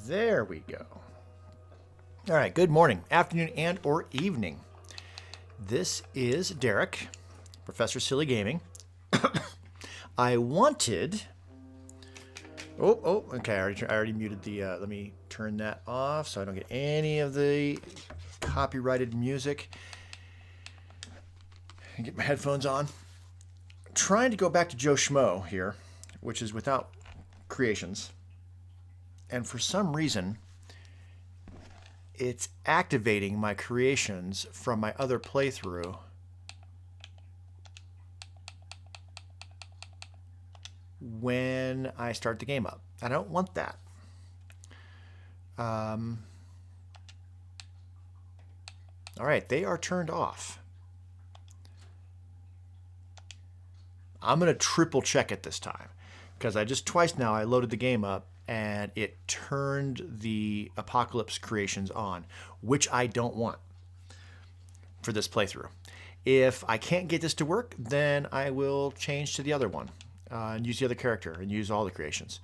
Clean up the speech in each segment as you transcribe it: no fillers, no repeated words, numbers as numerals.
There we go. All right, good morning, afternoon, and or evening. This is Derek, Professor Silly Gaming. I wanted... Okay, I already muted the... let me turn that off so I don't get any of the copyrighted music. And get my headphones on. I'm trying to go back to Joe Schmo here, which is without creations. And for some reason, it's activating my creations from my other playthrough when I start the game up. I don't want that. All right, they are turned off. I'm going to triple check it this time because I just twice now I loaded the game up and it turned the Apocalypse creations on, which I don't want for this playthrough. If I can't get this to work, then I will change to the other one and use the other character and use all the creations.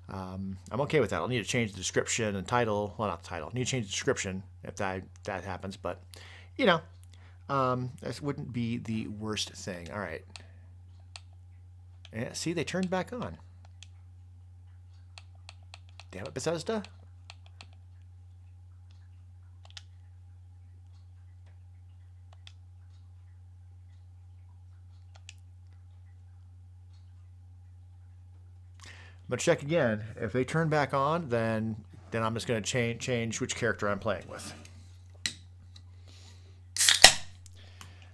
I'm okay with that. I'll need to change the description and title. Well, not the title. I need to change the description if that happens, but you know, that wouldn't be the worst thing. All right. Yeah, see, they turned back on. Damn it, Bethesda. But check again. If they turn back on, then I'm just going to change which character I'm playing with.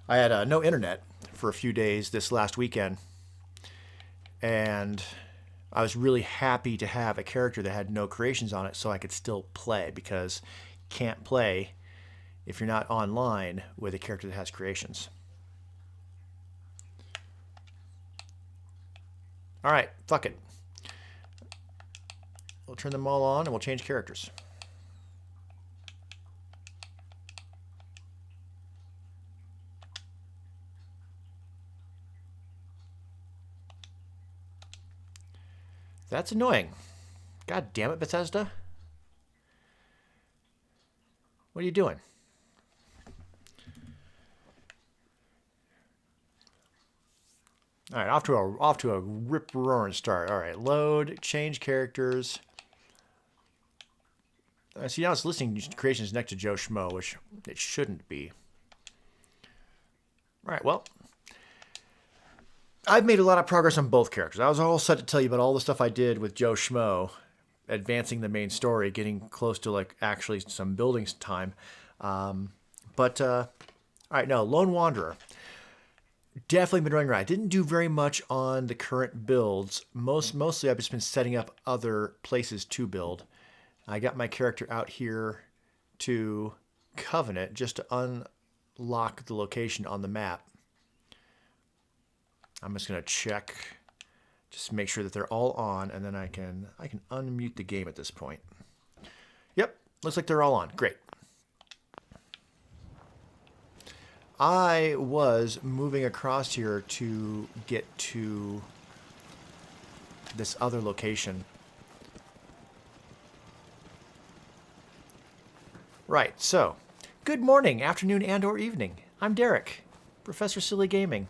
I had no internet for a few days this last weekend. And I was really happy to have a character that had no creations on it so I could still play, because can't play if you're not online with a character that has creations. All right, fuck it. We'll turn them all on and we'll change characters. That's annoying. God damn it, Bethesda. What are you doing? All right, off to a rip-roaring start. All right, load, change characters. See, now it's listing creations next to Joe Schmo, which it shouldn't be. All right, well, I've made a lot of progress on both characters. I was all set to tell you about all the stuff I did with Joe Schmo, advancing the main story, getting close to like actually some buildings time. All right, no, Lone Wanderer. Definitely been running around. I didn't do very much on the current builds. Mostly I've just been setting up other places to build. I got my character out here to Covenant just to unlock the location on the map. I'm just going to check, just make sure that they're all on, and then I can unmute the game at this point. Yep, looks like they're all on. Great. I was moving across here to get to this other location. Right, so, good morning, afternoon, and or evening. I'm Derek, Professor Silly Gaming.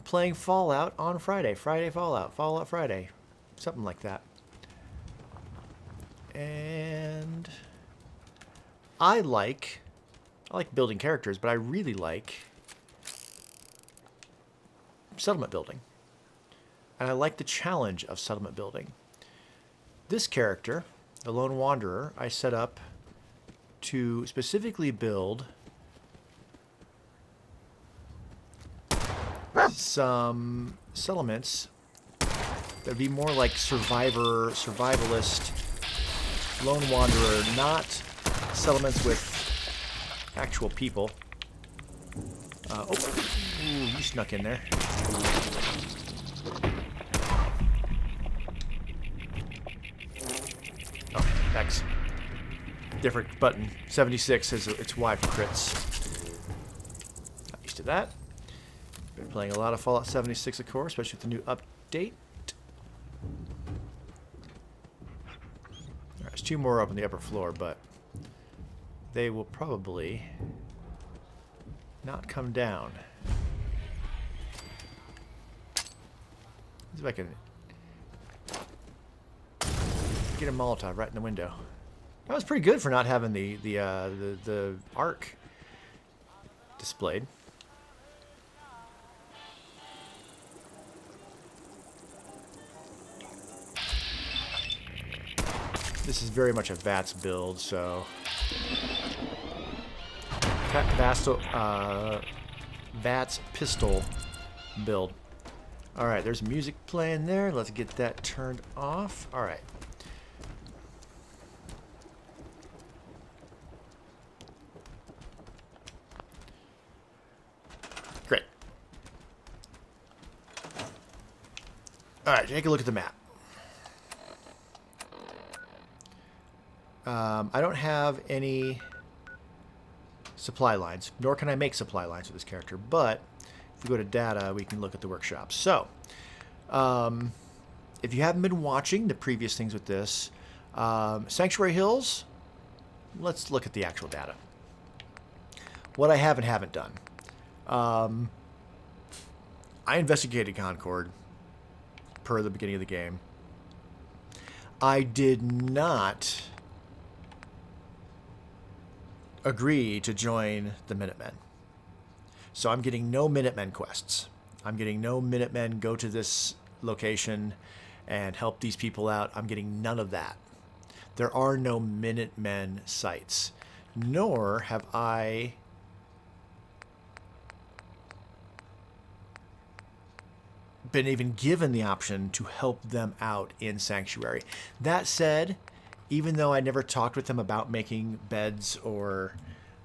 Playing Fallout on Friday. Fallout Friday. Something like that. And I like building characters, but I really like settlement building. And I like the challenge of settlement building. This character, the Lone Wanderer, I set up to specifically build some settlements that'd be more like survivalist, Lone Wanderer, not settlements with actual people. You snuck in there. Oh, X. Different button. 76 is its Y for crits. Not used to that. Been playing a lot of Fallout 76, of course, especially with the new update. Alright, 2 more up on the upper floor, but they will probably not come down. See if I can get a Molotov right in the window. That was pretty good for not having the arc displayed. This is very much a VATS build, so VATS pistol build. Alright, there's music playing there. Let's get that turned off. Alright. Great. Alright, take a look at the map. I don't have any supply lines, nor can I make supply lines with this character, but if we go to data, we can look at the workshop. So, if you haven't been watching the previous things with this, Sanctuary Hills, let's look at the actual data. What I have and haven't done. I investigated Concord per the beginning of the game. I did not agree to join the Minutemen. So I'm getting no Minutemen quests. I'm getting no Minutemen go to this location and help these people out. I'm getting none of that. There are no Minutemen sites. Nor have I been even given the option to help them out in Sanctuary. That said, even though I never talked with them about making beds or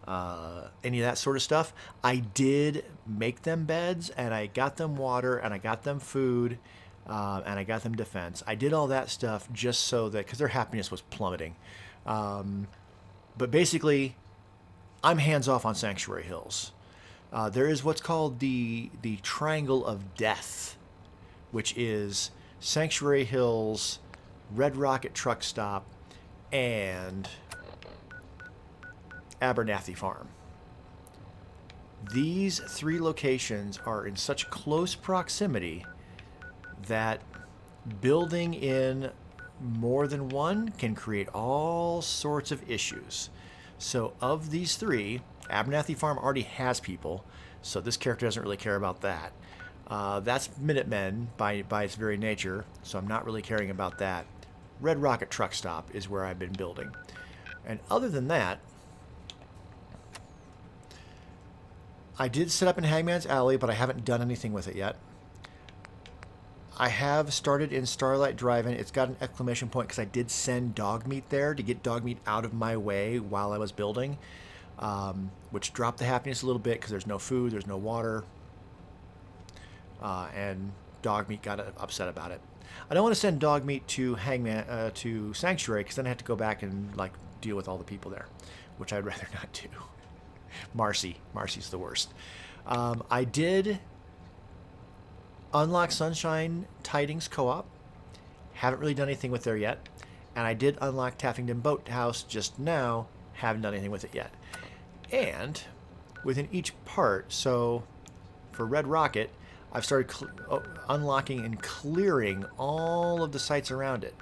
any of that sort of stuff, I did make them beds, and I got them water, and I got them food, and I got them defense. I did all that stuff just so that, because their happiness was plummeting. But basically, I'm hands off on Sanctuary Hills. There is what's called the Triangle of Death, which is Sanctuary Hills, Red Rocket Truck Stop, and Abernathy Farm. These 3 locations are in such close proximity that building in more than one can create all sorts of issues. So of these 3, Abernathy Farm already has people, so this character doesn't really care about that. That's Minutemen by its very nature, so I'm not really caring about that. Red Rocket Truck Stop is where I've been building. And other than that, I did set up in Hangman's Alley, but I haven't done anything with it yet. I have started in Starlight Drive-In. It's got an exclamation point because I did send Dogmeat there to get Dogmeat out of my way while I was building, which dropped the happiness a little bit because there's no food, there's no water, and Dogmeat got upset about it. I don't want to send Dogmeat to Hangman to Sanctuary because then I have to go back and like deal with all the people there, which I'd rather not do. Marcy's the worst. I did unlock Sunshine Tidings Co-op. Haven't really done anything with there yet. And I did unlock Taffington Boathouse just now. Haven't done anything with it yet. And within each part, so for Red Rocket, I've started unlocking and clearing all of the sites around it.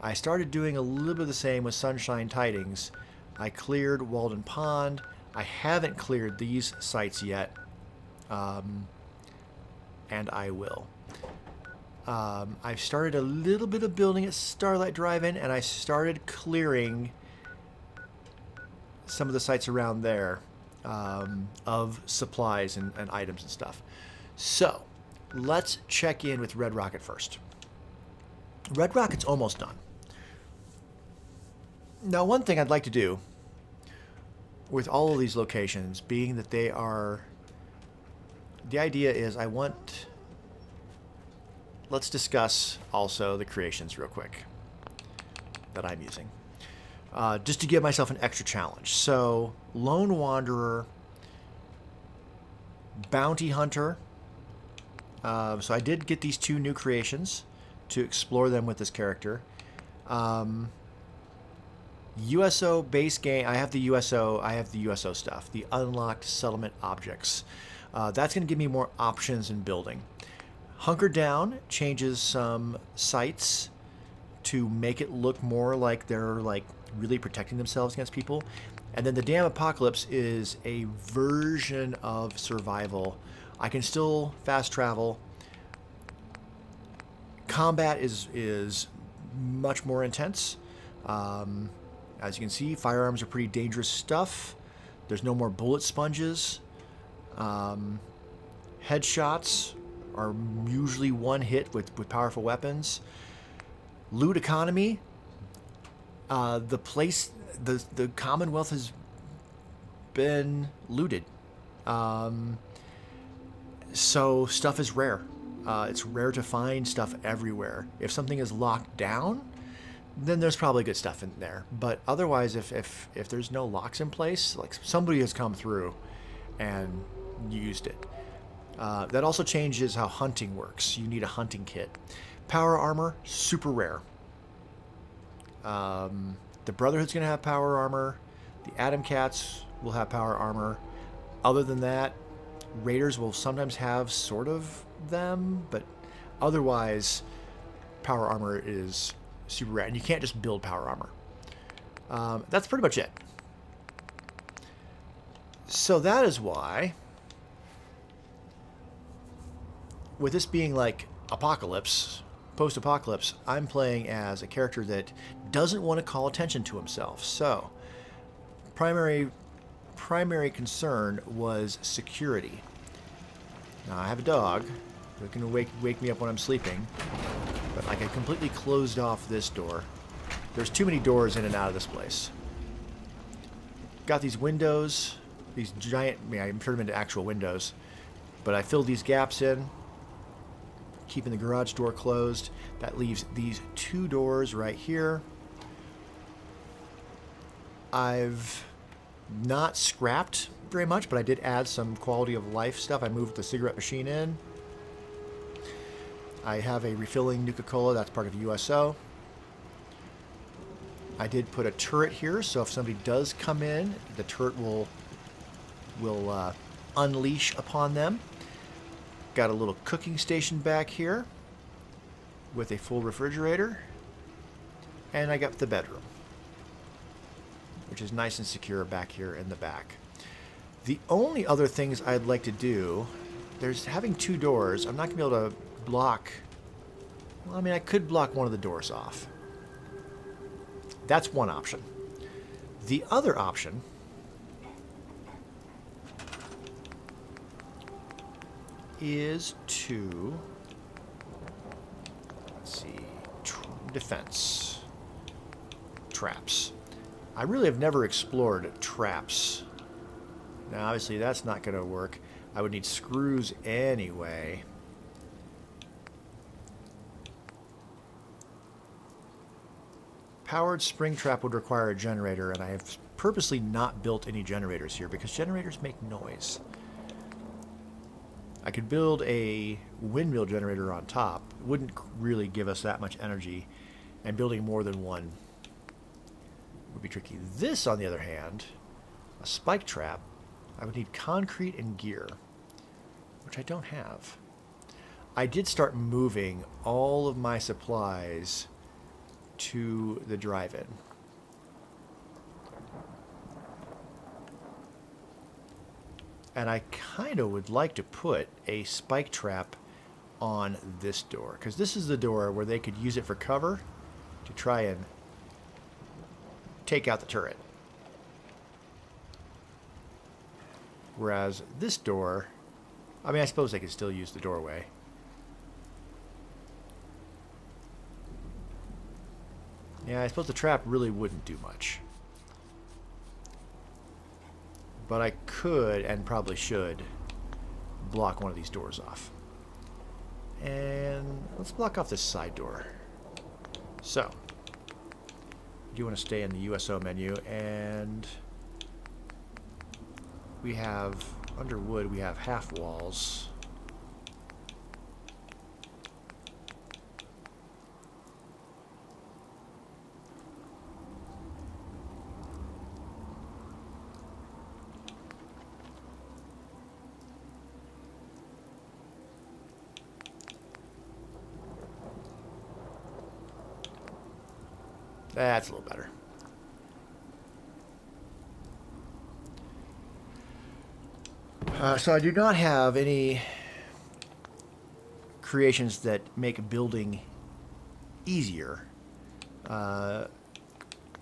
I started doing a little bit of the same with Sunshine Tidings. I cleared Walden Pond. I haven't cleared these sites yet, and I will. I've started a little bit of building at Starlight Drive-In, and I started clearing some of the sites around there of supplies and items and stuff. So, let's check in with Red Rocket first. Red Rocket's almost done. Now, one thing I'd like to do with all of these locations, being that they are... The idea is let's discuss also the creations real quick that I'm using. Just to give myself an extra challenge. So, Lone Wanderer, Bounty Hunter. So I did get these 2 new creations to explore them with this character. USO base game. I have the USO. I have the USO stuff. The unlocked settlement objects. That's going to give me more options in building. Hunker Down changes some sites to make it look more like they're like really protecting themselves against people. And then the Dam Apocalypse is a version of survival. I can still fast travel. Combat is much more intense. As you can see, firearms are pretty dangerous stuff. There's no more bullet sponges. Headshots are usually one hit with powerful weapons. Loot economy. The Commonwealth has been looted. So stuff is rare. It's rare to find stuff everywhere. If something is locked down, then there's probably good stuff in there. But otherwise, if there's no locks in place, like somebody has come through and used it. That also changes how hunting works. You need a hunting kit. Power armor, super rare. The Brotherhood's going to have power armor. The Atom Cats will have power armor. Other than that, Raiders will sometimes have sort of them, but otherwise, power armor is super rare. And you can't just build power armor. That's pretty much it. So that is why, with this being like Apocalypse, post-apocalypse, I'm playing as a character that doesn't want to call attention to himself. So, primary concern was security. Now, I have a dog who can wake me up when I'm sleeping, but like I completely closed off this door. There's too many doors in and out of this place. Got these windows, these giant, I turned them into actual windows, but I filled these gaps in, keeping the garage door closed. That leaves these two doors right here. I've not scrapped very much, but I did add some quality of life stuff. I moved the cigarette machine in. I have a refilling Nuka-Cola. That's part of USO. I did put a turret here, so if somebody does come in, the turret will unleash upon them. Got a little cooking station back here with a full refrigerator. And I got the bedroom, which is nice and secure back here in the back. The only other things I'd like to do, there's having two doors. I'm not going to be able to block. Well, I mean, I could block one of the doors off. That's one option. The other option is to, let's see, defense. Traps. I really have never explored traps. Now, obviously, that's not going to work. I would need screws anyway. Powered spring trap would require a generator, and I have purposely not built any generators here because generators make noise. I could build a windmill generator on top. It wouldn't really give us that much energy, and building more than one would be tricky. This, on the other hand, a spike trap, I would need concrete and gear, which I don't have. I did start moving all of my supplies to the drive-in. And I kind of would like to put a spike trap on this door, because this is the door where they could use it for cover to try and take out the turret. Whereas this door, I mean, I suppose they could still use the doorway. Yeah, I suppose the trap really wouldn't do much. But I could, and probably should, block one of these doors off. And let's block off this side door. So, I do want to stay in the USO menu, and we have, under wood, we have half walls. That's a little better. So I do not have any creations that make building easier.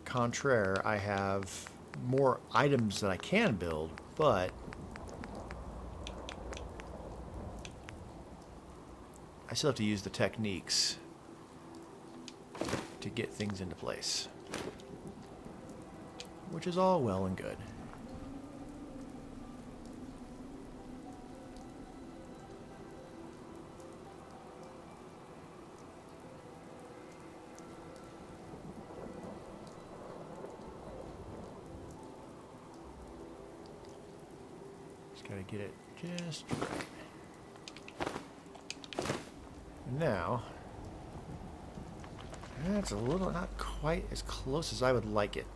Contraire, I have more items that I can build, but I still have to use the techniques to get things into place, which is all well and good. Gotta get it just right. Now, that's a little, not quite as close as I would like it.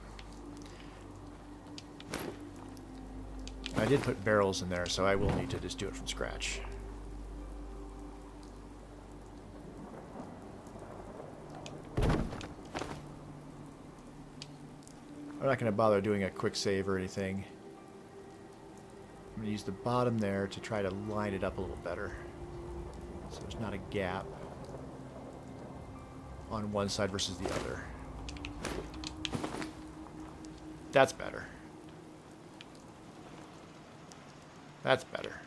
I did put barrels in there, so I will need to just do it from scratch. I'm not going to bother doing a quick save or anything. I'm going to use the bottom there to try to line it up a little better, so there's not a gap on one side versus the other. That's better. That's better.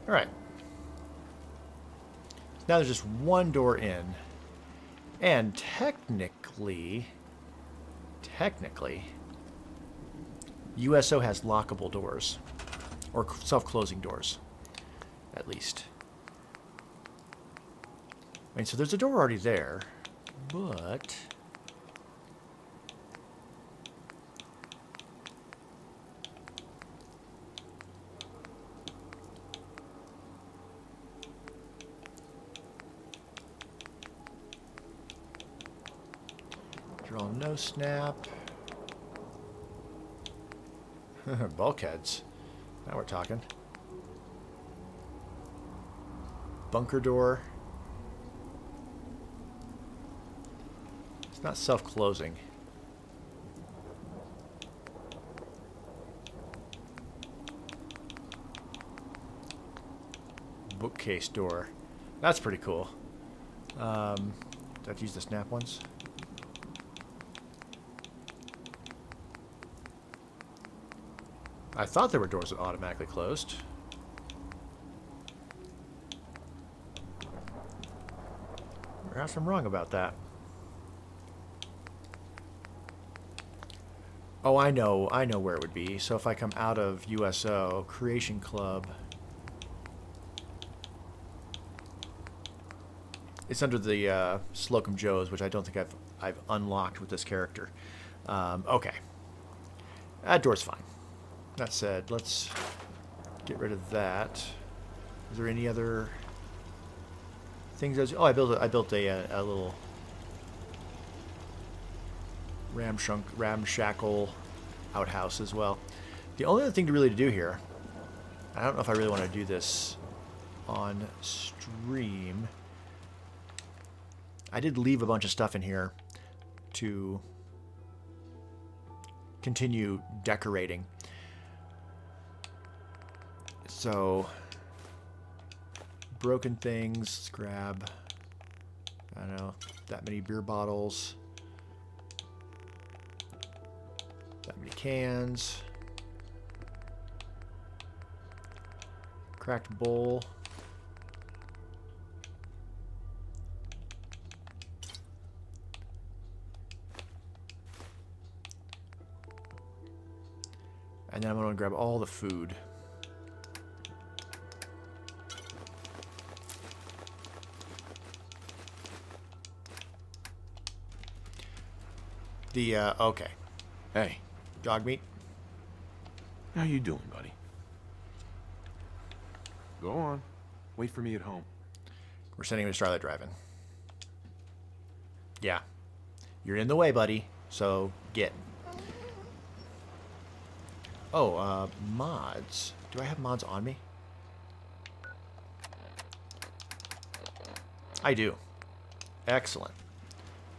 All right. Now there's just one door in, and technically, USO has lockable doors, or self-closing doors, at least. I mean, so there's a door already there, but draw no snap. Bulkheads. Now we're talking. Bunker door. It's not self-closing. Bookcase door. That's pretty cool. Do I have to use the snap ones? I thought there were doors that automatically closed. Perhaps I'm wrong about that. Oh, I know where it would be. So if I come out of USO, Creation Club, it's under the Slocum Joes, which I don't think I've unlocked with this character. Okay, that door's fine. That said, let's get rid of that. Is there any other things? Oh, I built a little ramshackle outhouse as well. The only other thing to really do here, I don't know if I really want to do this on stream. I did leave a bunch of stuff in here to continue decorating. So, broken things, let's grab, I don't know, that many beer bottles, that many cans, cracked bowl, and then I'm going to grab all the food. Okay. Hey. Dog meat? How you doing, buddy? Go on. Wait for me at home. We're sending him to Starlight Drive-In. Yeah. You're in the way, buddy. So, get. Oh, mods. Do I have mods on me? I do. Excellent.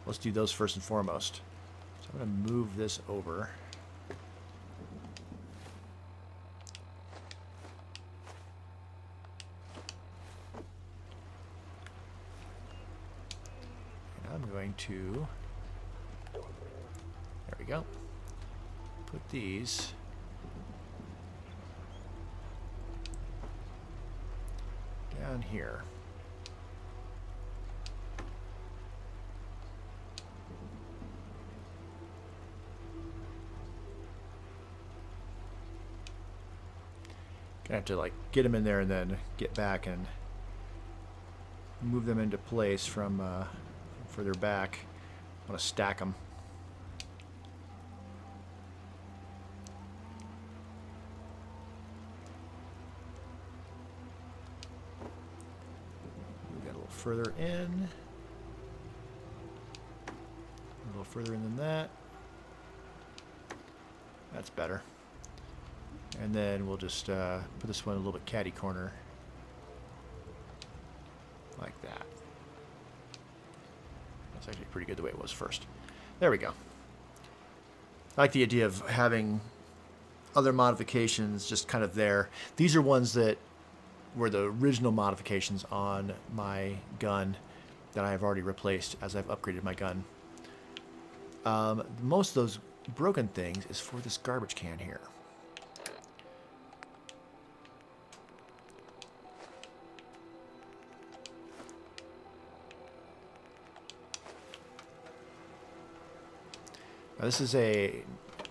Let's do those first and foremost. So I'm going to move this over. And I'm going to... There we go. Put these... down here. Gonna have to like get them in there and then get back and move them into place from further back. I want to stack them. Move that a little further in. A little further in than that. That's better. And then we'll just put this one a little bit catty corner. Like that. That's actually pretty good the way it was first. There we go. I like the idea of having other modifications just kind of there. These are ones that were the original modifications on my gun that I have already replaced as I've upgraded my gun. Most of those broken things is for this garbage can here. Now this is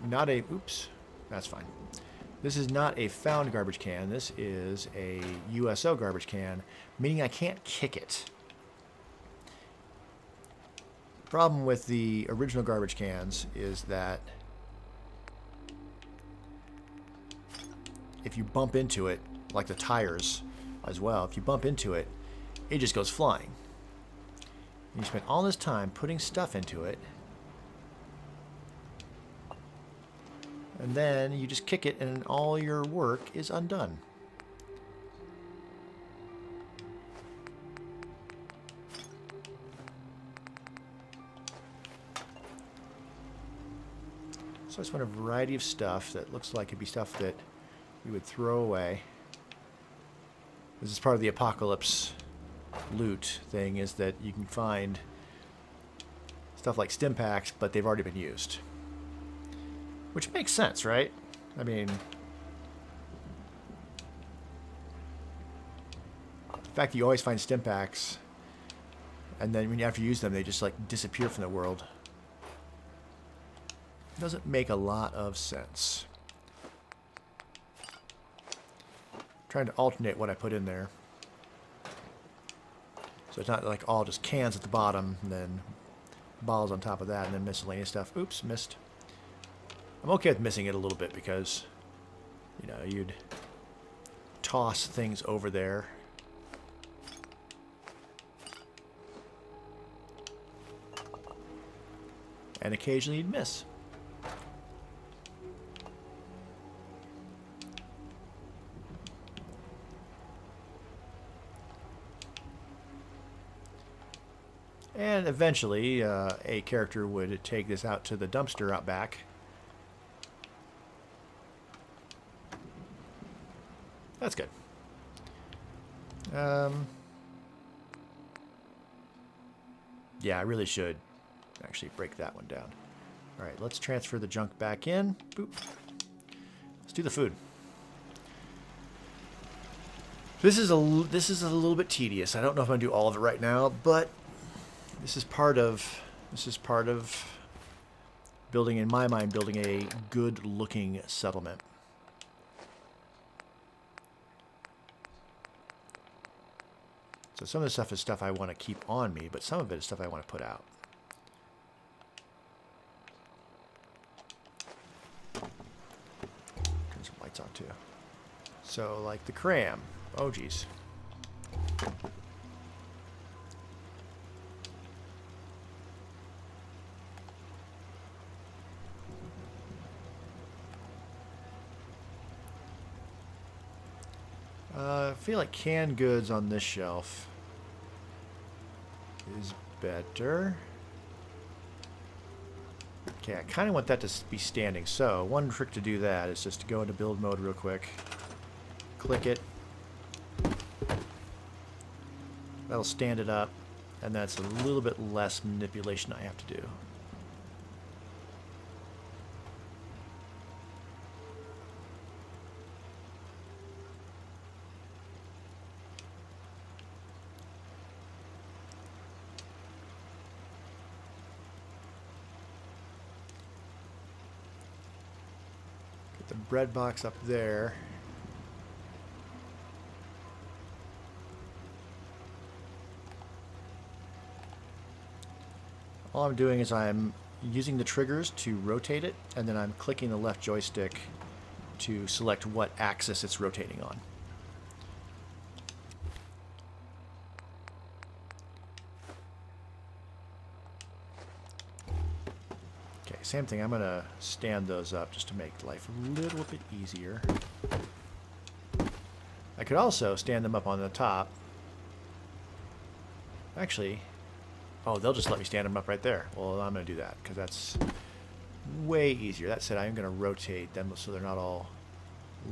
not a, oops, that's fine. This is not a found garbage can. This is a USO garbage can, meaning I can't kick it. The problem with the original garbage cans is that if you bump into it, like the tires as well, if you bump into it, it just goes flying. And you spend all this time putting stuff into it, and then you just kick it and all your work is undone. So I just want a variety of stuff that looks like it'd be stuff that we would throw away. This is part of the apocalypse loot thing, is that you can find stuff like stim packs, but they've already been used. Which makes sense, right? I mean, the fact that you always find stim packs, and then when you have to use them, they just like disappear from the world, doesn't make a lot of sense. I'm trying to alternate what I put in there, so it's not like all just cans at the bottom, and then bottles on top of that, and then miscellaneous stuff. Oops, missed. I'm okay with missing it a little bit because, you know, you'd toss things over there. And occasionally you'd miss. And eventually, a character would take this out to the dumpster out back. That's good. Yeah, I really should actually break that one down. All right, let's transfer the junk back in. Boop. Let's do the food. This is a little bit tedious. I don't know if I'm gonna do all of it right now, but this is part of building, in my mind, building a good-looking settlement. So some of the stuff is stuff I want to keep on me, but some of it is stuff I want to put out. Turn some lights on too. So like the cram. Oh geez. I feel like canned goods on this shelf is better. Okay, I kind of want that to be standing. So one trick to do that is just to go into build mode real quick. Click it. That'll stand it up. And that's a little bit less manipulation I have to do. Get the bread box up there. All I'm doing is I'm using the triggers to rotate it, and then I'm clicking the left joystick to select what axis it's rotating on. Okay, same thing. I'm going to stand those up just to make life a little bit easier. I could also stand them up on the top. Actually, oh, they'll just let me stand them up right there. Well, I'm going to do that because that's way easier. That said, I'm going to rotate them so they're not all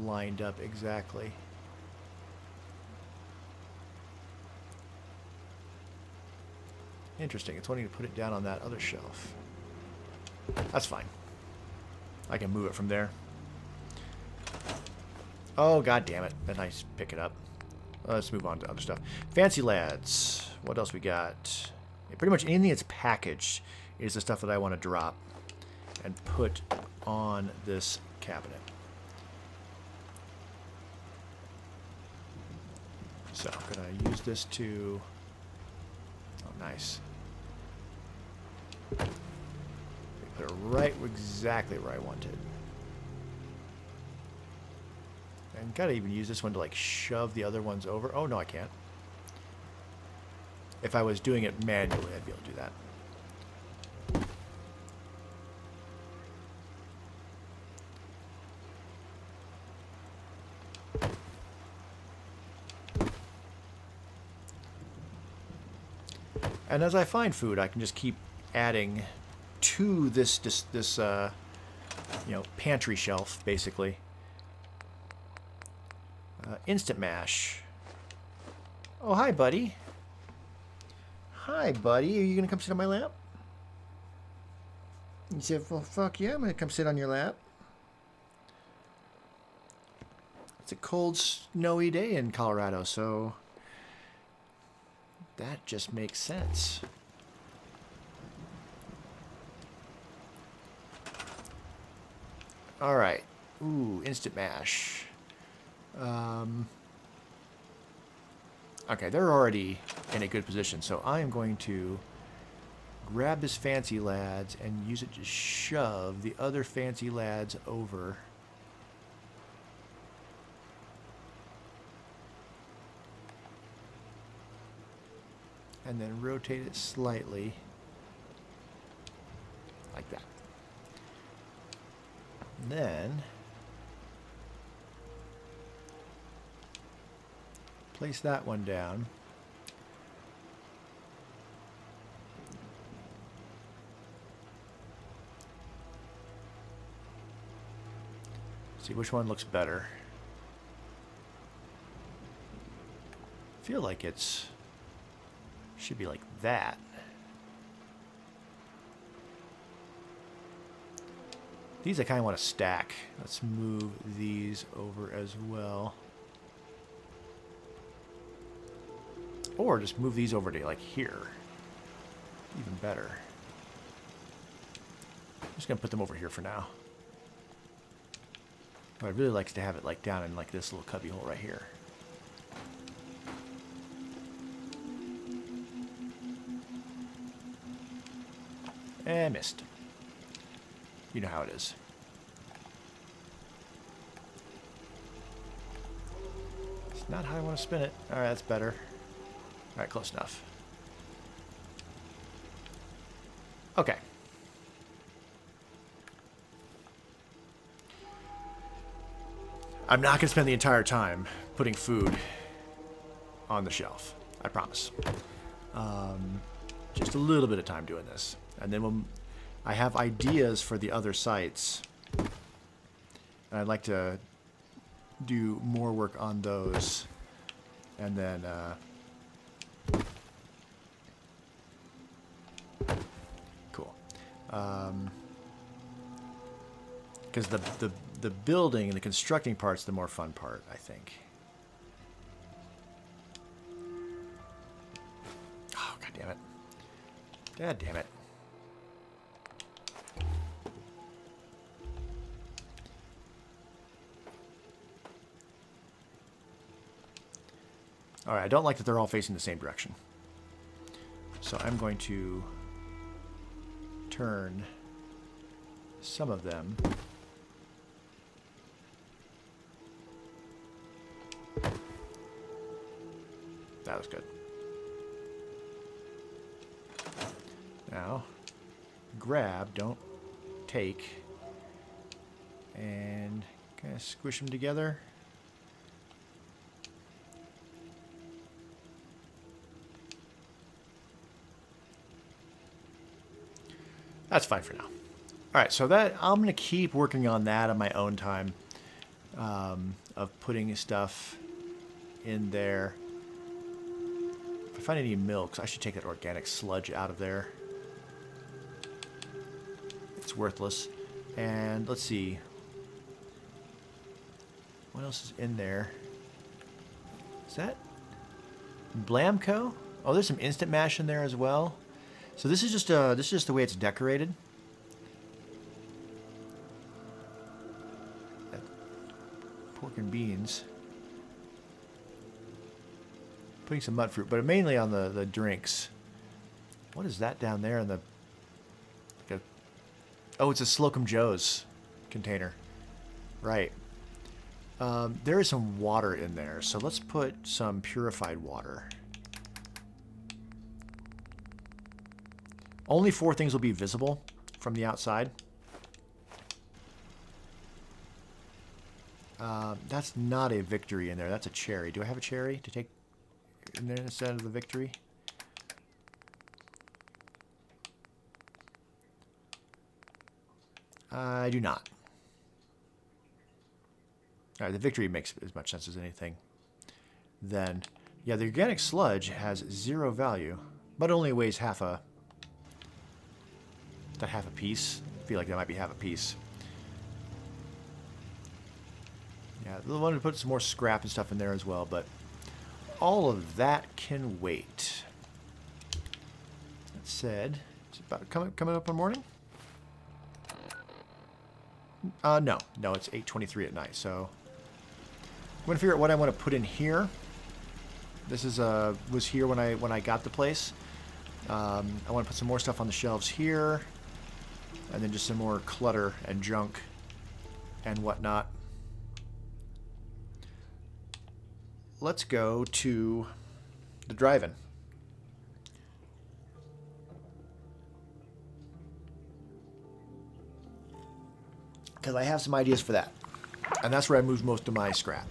lined up exactly. Interesting. It's wanting to put it down on that other shelf. That's fine. I can move it from there. Oh, god damn it. Then I pick it up. Let's move on to other stuff. Fancy Lads. What else we got? Pretty much anything that's packaged is the stuff that I want to drop and put on this cabinet. So I'm going to use this to... Oh, nice. Put it right exactly where I want it. And gotta even use this one to like shove the other ones over. Oh, no, I can't. If I was doing it manually, I'd be able to do that. And as I find food, I can just keep adding to this you know, pantry shelf, basically. Instant mash. Oh, hi, buddy. Hi, buddy. Are you going to come sit on my lap? You said, well, fuck yeah, I'm going to come sit on your lap. It's a cold, snowy day in Colorado, so that just makes sense. All right. Ooh, instant mash. Okay, they're already in a good position, so I am going to grab this Fancy Lads and use it to shove the other Fancy Lads over. And then rotate it slightly like that. And then place that one down. See which one looks better. I feel like it's should be like that. These I kind of want to stack. Let's move these over as well. Or just move these over to like here. Even better. I'm just going to put them over here for now. But I'd really like to have it like down in like this little cubby hole right here. And missed. You know how it is. It's not how I want to spin it. Alright, that's better. Alright, close enough. Okay. I'm not going to spend the entire time putting food on the shelf. I promise. Just a little bit of time doing this. And then when I have ideas for the other sites, and I'd like to do more work on those. And then... cool. Because the building and the constructing part's the more fun part, I think. Oh, god damn it. God damn it. Alright, I don't like that they're all facing the same direction. So I'm going to turn some of them that was good. Now grab, don't take, and kind of squish them together. That's fine for now. All right, so that I'm going to keep working on that on my own time, of putting stuff in there. If I find any milks, I should take that organic sludge out of there. It's worthless. And let's see. What else is in there? Is that Blamco? Oh, there's some instant mash in there as well. So this is just the way it's decorated. Pork and beans. Putting some mud fruit, but mainly on the drinks. What is that down there in the... Like oh, it's a Slocum Joe's container. Right. There is some water in there, so let's put some purified water. Only 4 things will be visible from the outside. That's not a victory in there. That's a cherry. Do I have a cherry to take in there instead of the victory? I do not. All right, the victory makes as much sense as anything. Then, yeah, the organic sludge has 0 value, but only weighs half a piece. I feel like that might be half a piece. Yeah, the one to put some more scrap and stuff in there as well, but all of that can wait. That said, it's about coming up on morning? No, it's 8:23 at night, so I'm gonna figure out what I want to put in here. This is was here when I got the place. I want to put some more stuff on the shelves here, and then just some more clutter and junk and whatnot. Let's go to the drive-in. Because I have some ideas for that. And that's where I moved most of my scrap.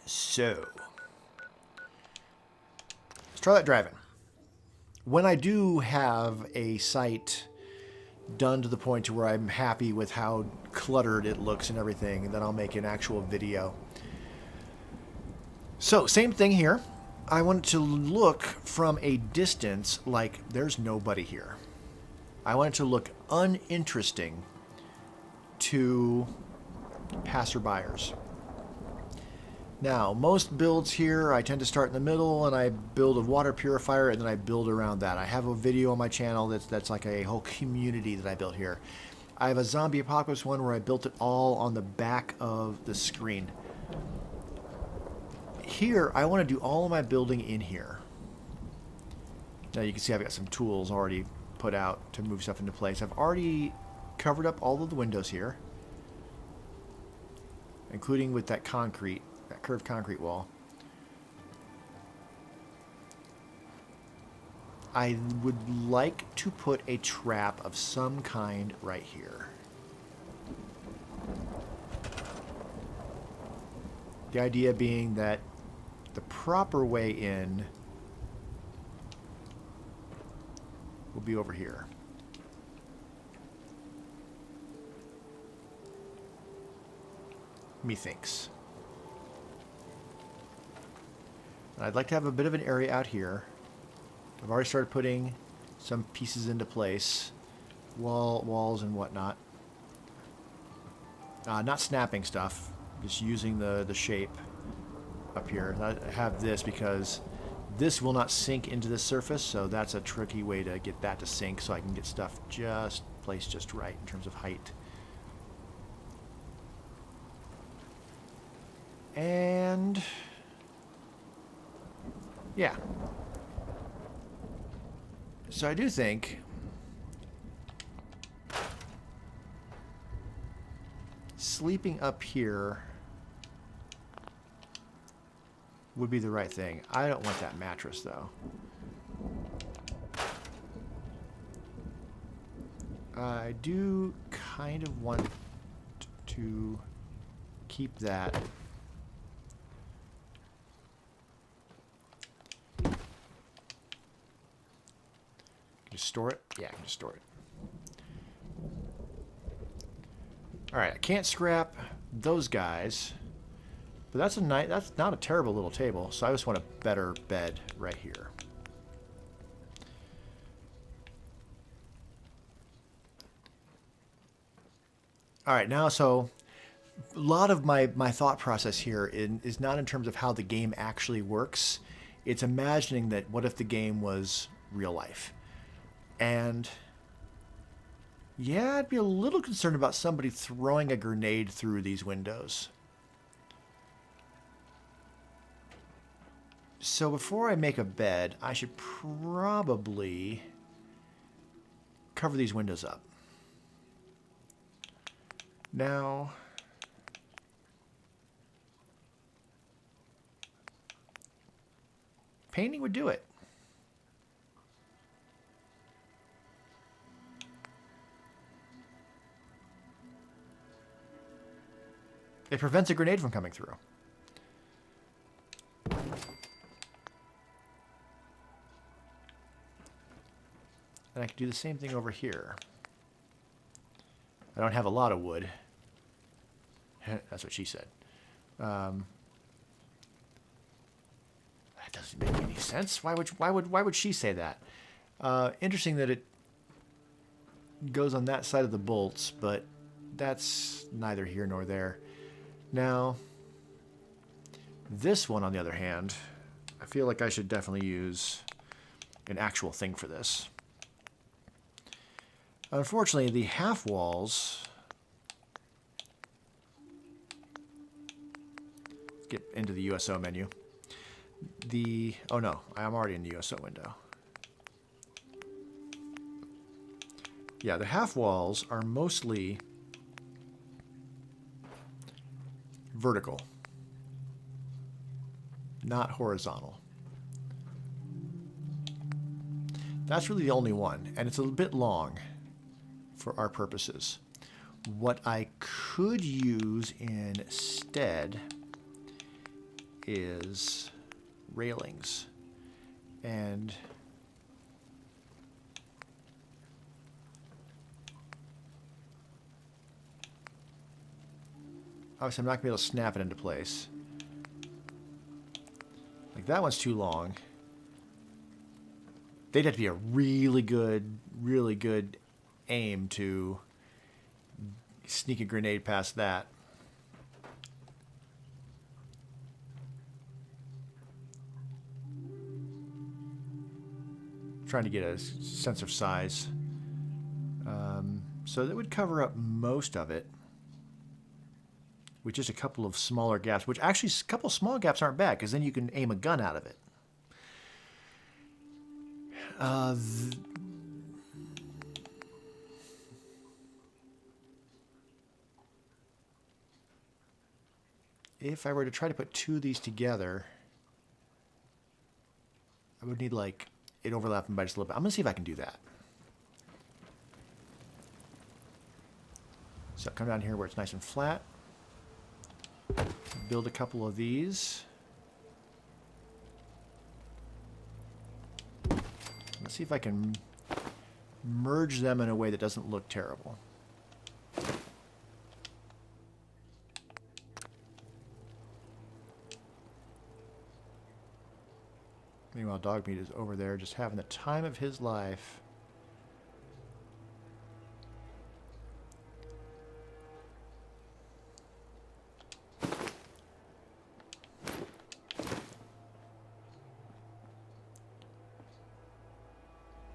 So, let's try that drive-in. When I do have a site done to the point to where I'm happy with how cluttered it looks and everything, then I'll make an actual video. So, same thing here. I want it to look from a distance like there's nobody here. I want it to look uninteresting to passerbyers. Now, most builds here, I tend to start in the middle and I build a water purifier and then I build around that. I have a video on my channel that's like a whole community that I built here. I have a zombie apocalypse one where I built it all on the back of the screen. Here, I want to do all of my building in here. Now you can see I've got some tools already put out to move stuff into place. I've already covered up all of the windows here, including with that concrete, that curved concrete wall. I would like to put a trap of some kind right here. The idea being that the proper way in will be over here. Methinks. And I'd like to have a bit of an area out here. I've already started putting some pieces into place. Walls and whatnot. Not snapping stuff, just using the shape up here. I have this because this will not sink into the surface, so that's a tricky way to get that to sink so I can get stuff just placed just right in terms of height. And yeah. So I do think sleeping up here would be the right thing. I don't want that mattress, though. I do kind of want to keep that. Can you store it? Yeah, I can just store it. Alright, I can't scrap those guys. But that's not a terrible little table, so I just want a better bed right here. Alright, now so a lot of my thought process here is not in terms of how the game actually works. It's imagining that what if the game was real life. And yeah, I'd be a little concerned about somebody throwing a grenade through these windows. So before I make a bed, I should probably cover these windows up. Now, painting would do it. It prevents a grenade from coming through. And I can do the same thing over here. I don't have a lot of wood. That's what she said. That doesn't make any sense. Why would she say that? Interesting that it goes on that side of the bolts, but that's neither here nor there. Now, this one, on the other hand, I feel like I should definitely use an actual thing for this. Unfortunately, the half walls get into the USO menu. Oh no, I'm already in the USO window. Yeah, the half walls are mostly vertical, not horizontal. That's really the only one, and it's a bit long for our purposes. What I could use instead is railings. And obviously I'm not going to be able to snap it into place. Like that one's too long. They'd have to be a really good aim to sneak a grenade past that. Trying to get a sense of size. So that would cover up most of it with just a couple of smaller gaps, which actually a couple of small gaps aren't bad because then you can aim a gun out of it. If I were to try to put two of these together, I would need like it overlapping by just a little bit. I'm going to see if I can do that. So come down here where it's nice and flat. build a couple of these. Let's see if I can merge them in a way that doesn't look terrible. Meanwhile, Dogmeat is over there just having the time of his life.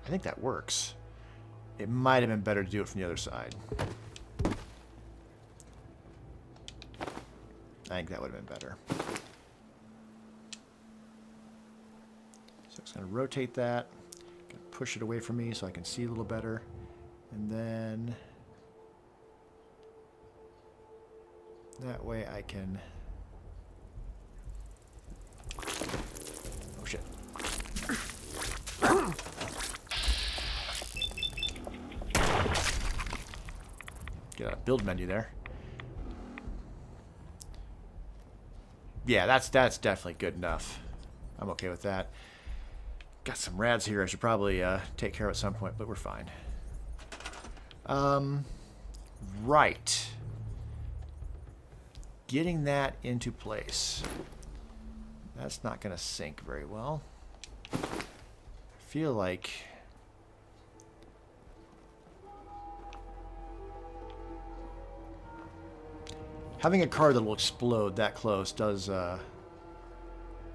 I think that works. It might have been better to do it from the other side. I think that would have been better. So it's going to rotate that. Gonna push it away from me so I can see a little better. And then that way I can... Oh shit. Get a build menu there. Yeah, that's definitely good enough. I'm okay with that. Got some rads here I should probably take care of at some point, but we're fine. Right. Getting that into place. That's not going to sync very well. I feel like... having a car that will explode that close does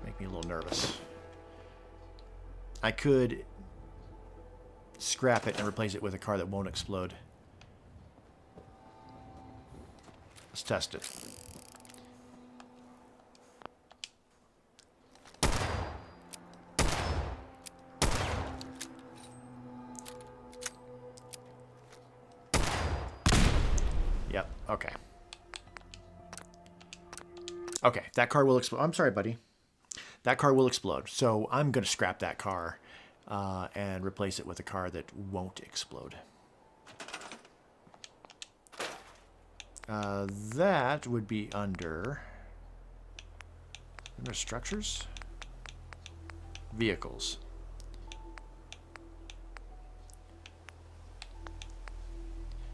make me a little nervous. I could scrap it and replace it with a car that won't explode. Let's test it. Yep, okay. Okay, that car will explode. I'm sorry, buddy. That car will explode. So I'm going to scrap that car and replace it with a car that won't explode. That would be under structures? Vehicles.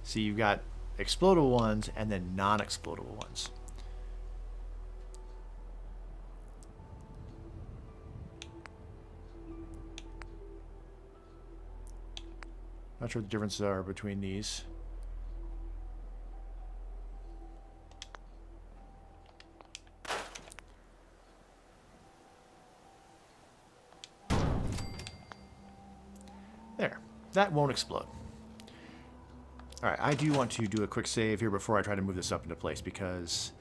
See, you've got explodable ones and then non-explodable ones. Not sure what the differences are between these. There. That won't explode. Alright, I do want to do a quick save here before I try to move this up into place because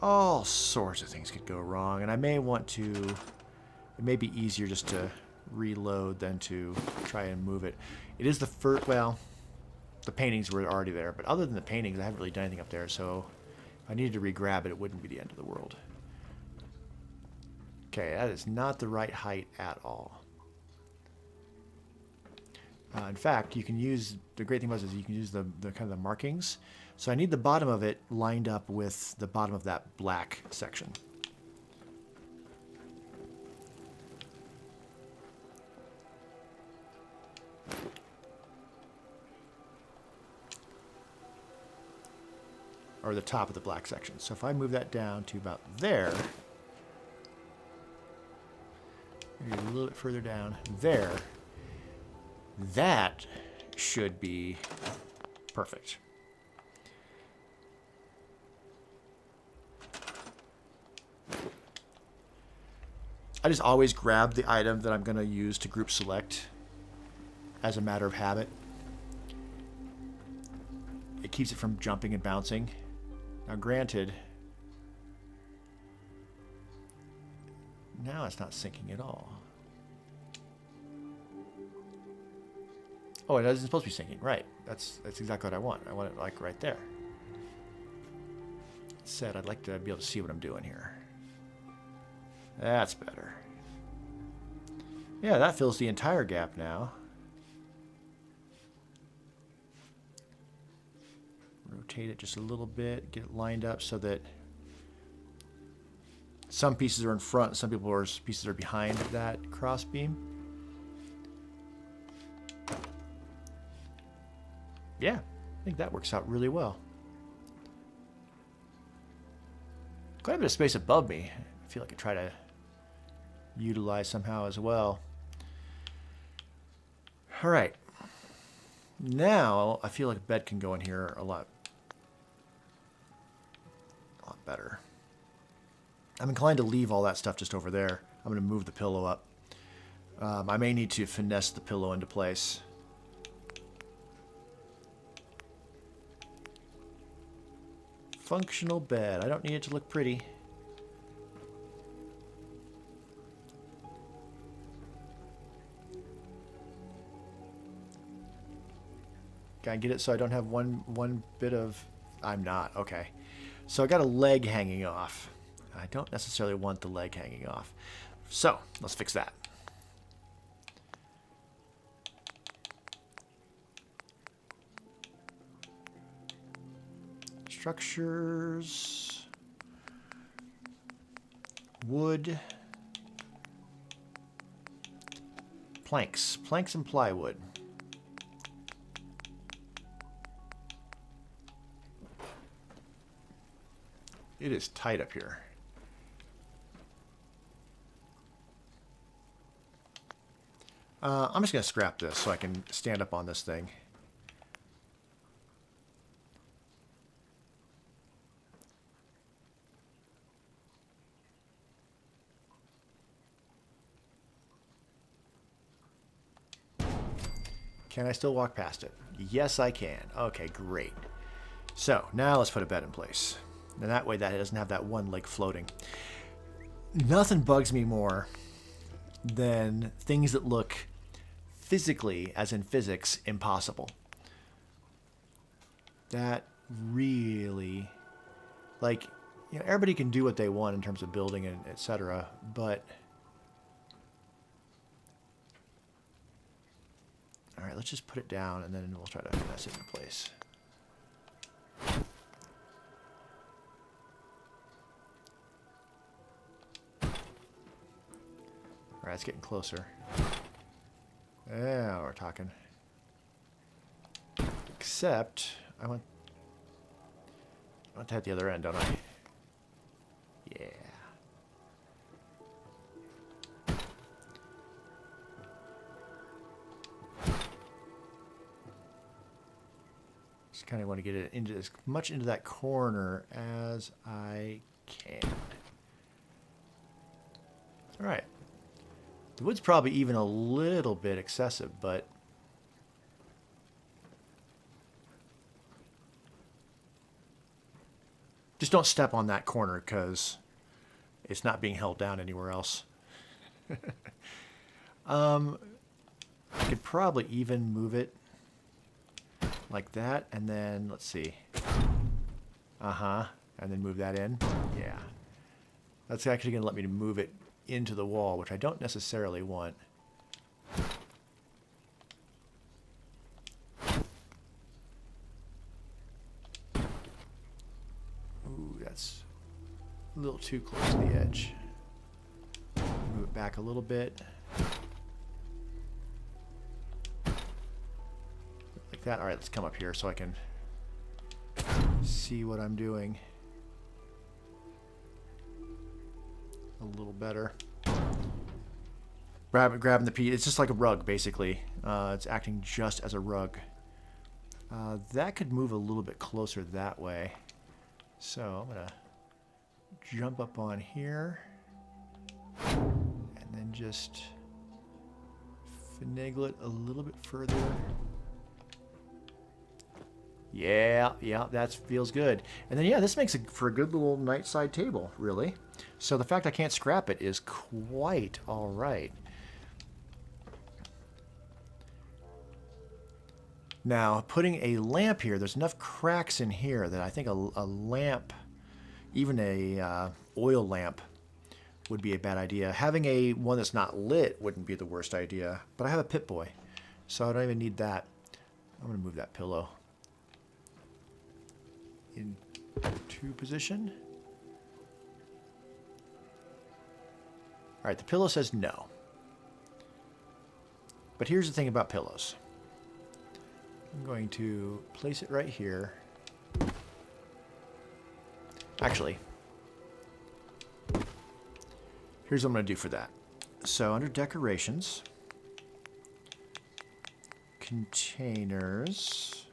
all sorts of things could go wrong, and I may want to... it may be easier just to reload than to try and move it. It is the first, well, the paintings were already there, but other than the paintings, I haven't really done anything up there, so if I needed to re-grab it, it wouldn't be the end of the world. Okay, that is not the right height at all. In fact, you can use, the great thing about this is you can use the kind of the markings. So I need the bottom of it lined up with the bottom of that black section. Or the top of the black section. So if I move that down to about there, maybe a little bit further down, there, that should be perfect. I just always grab the item that I'm going to use to group select as a matter of habit. It keeps it from jumping and bouncing. Now granted, now it's not syncing at all. Oh, it isn't supposed to be syncing. Right. That's exactly what I want. I want it like right there. Said I'd like to be able to see what I'm doing here. That's better. Yeah, that fills the entire gap now. Rotate it just a little bit, get it lined up so that Some pieces are in front, some pieces are behind that cross beam. Yeah, I think that works out really well. Quite a bit of space above me. I feel like I try to utilize somehow as well. All right. Now I feel like a bed can go in here a lot better. I'm inclined to leave all that stuff just over there. I'm going to move the pillow up. I may need to finesse the pillow into place. Functional bed. I don't need it to look pretty. Gotta get it so I don't have one bit of... I'm not. Okay. So I got a leg hanging off. I don't necessarily want the leg hanging off. So, let's fix that. Structures. Wood. Planks. Planks and plywood. It is tight up here. I'm just going to scrap this so I can stand up on this thing. Can I still walk past it? Yes, I can. Okay, great. So, now let's put a bed in place. And that way that it doesn't have that one leg floating. Nothing bugs me more than things that look physically, as in physics, impossible. That really, like, you know, everybody can do what they want in terms of building and etc. But all right, let's just put it down and then we'll try to finesse it into place. All right, it's getting closer. Yeah, we're talking. Except, I want to hit the other end, don't I? Yeah. Just kind of want to get it into as much into that corner as I can. All right. The wood's probably even a little bit excessive, but just don't step on that corner because it's not being held down anywhere else. I could probably even move it like that, and then let's see. And then move that in. Yeah. That's actually going to let me move it into the wall, which I don't necessarily want. Ooh, that's a little too close to the edge. Move it back a little bit. Like that. All right, let's come up here so I can see what I'm doing a little better. Grabbing the piece. It's just like a rug, basically. It's acting just as a rug. That could move a little bit closer that way. So I'm going to jump up on here and then just finagle it a little bit further. Yeah, that feels good. And then, yeah, this makes it for a good little night side table, really. So the fact I can't scrap it is quite all right. Now, putting a lamp here, there's enough cracks in here that I think a lamp, even a oil lamp, would be a bad idea. Having one that's not lit wouldn't be the worst idea. But I have a Pip-Boy, so I don't even need that. I'm going to move that pillow into position. right, the pillow says no. But here's the thing about pillows. I'm going to place it right here. Actually, here's what I'm going to do for that. So under decorations, containers,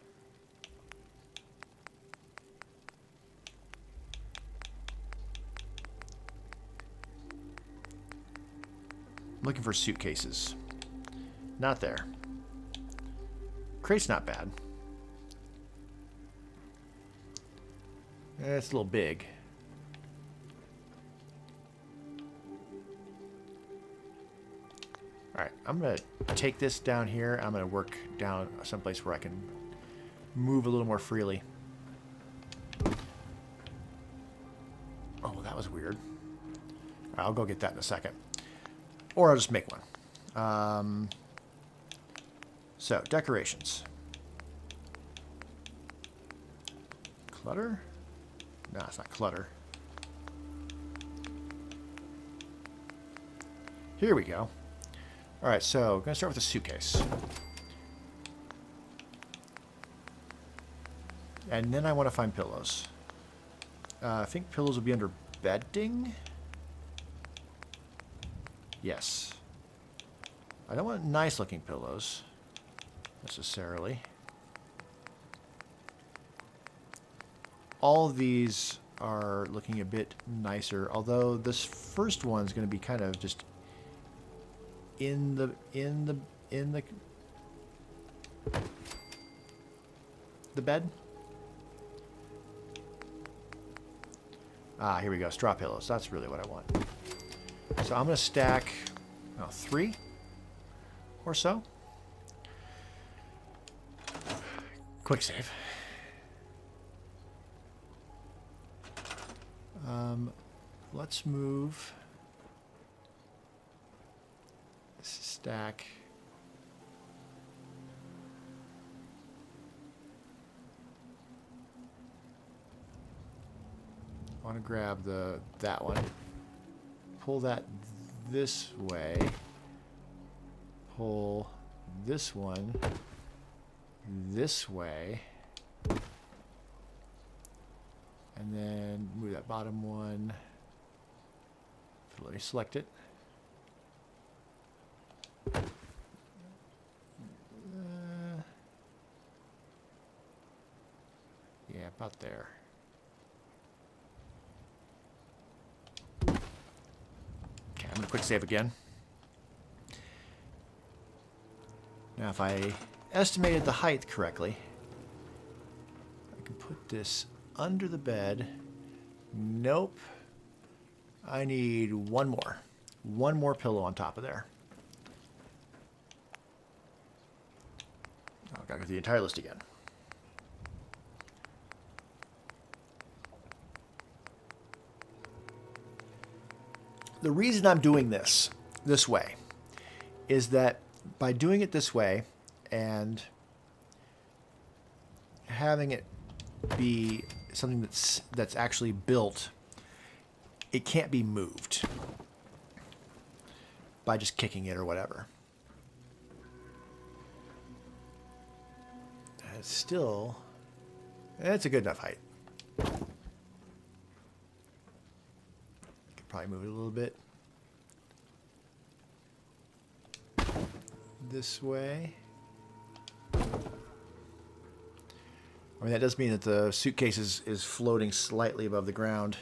I'm looking for suitcases. Not there. Crate's not bad. It's a little big. Alright, I'm going to take this down here. I'm going to work down someplace where I can move a little more freely. Oh, that was weird. Alright, I'll go get that in a second. Or I'll just make one. So, decorations. Clutter? No, it's not clutter. Here we go. Alright, so I'm going to start with a suitcase. And then I want to find pillows. I think pillows will be under bedding. Yes. I don't want nice looking pillows, necessarily. All of these are looking a bit nicer, although this first one's going to be kind of just in the bed. Ah, here we go. Straw pillows. That's really what I want. So I'm going to stack 3 or so. Quick save. Let's move this stack. I want to grab that one. Pull that this way. Pull this one this way. And then move that bottom one. Let me select it. Yeah, about there. Okay, I'm going to quick save again. Now, if I estimated the height correctly, I can put this under the bed. Nope. I need one more. One more pillow on top of there. Oh, gotta go through the entire list again. The reason I'm doing this way is that by doing it this way and having it be something that's actually built, it can't be moved by just kicking it or whatever. It's a good enough height. Could probably move it a little bit this way. I mean, that does mean that the suitcase is floating slightly above the ground,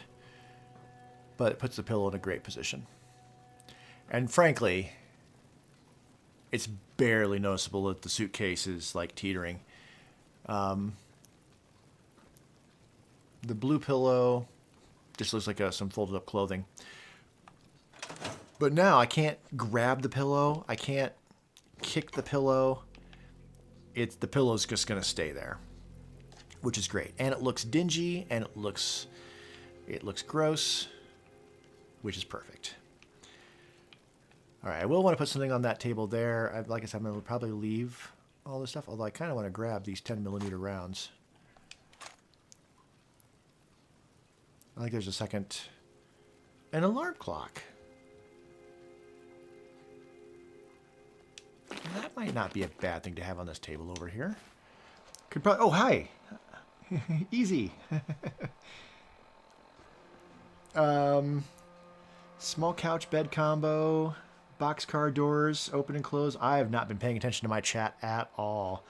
but it puts the pillow in a great position. And frankly, it's barely noticeable that the suitcase is like teetering. The blue pillow just looks like some folded up clothing. But now I can't grab the pillow. I can't kick the pillow. The pillow's just going to stay there, which is great. And it looks dingy and it looks gross, which is perfect. All right, I will want to put something on that table there. Like I said, I'm going to probably leave all this stuff, although I kind of want to grab these 10mm rounds. I think there's an alarm clock. that might not be a bad thing to have on this table over here. Could probably... Oh, hi. Easy. Small couch bed combo. Boxcar doors, open and close. I have not been paying attention to my chat at all.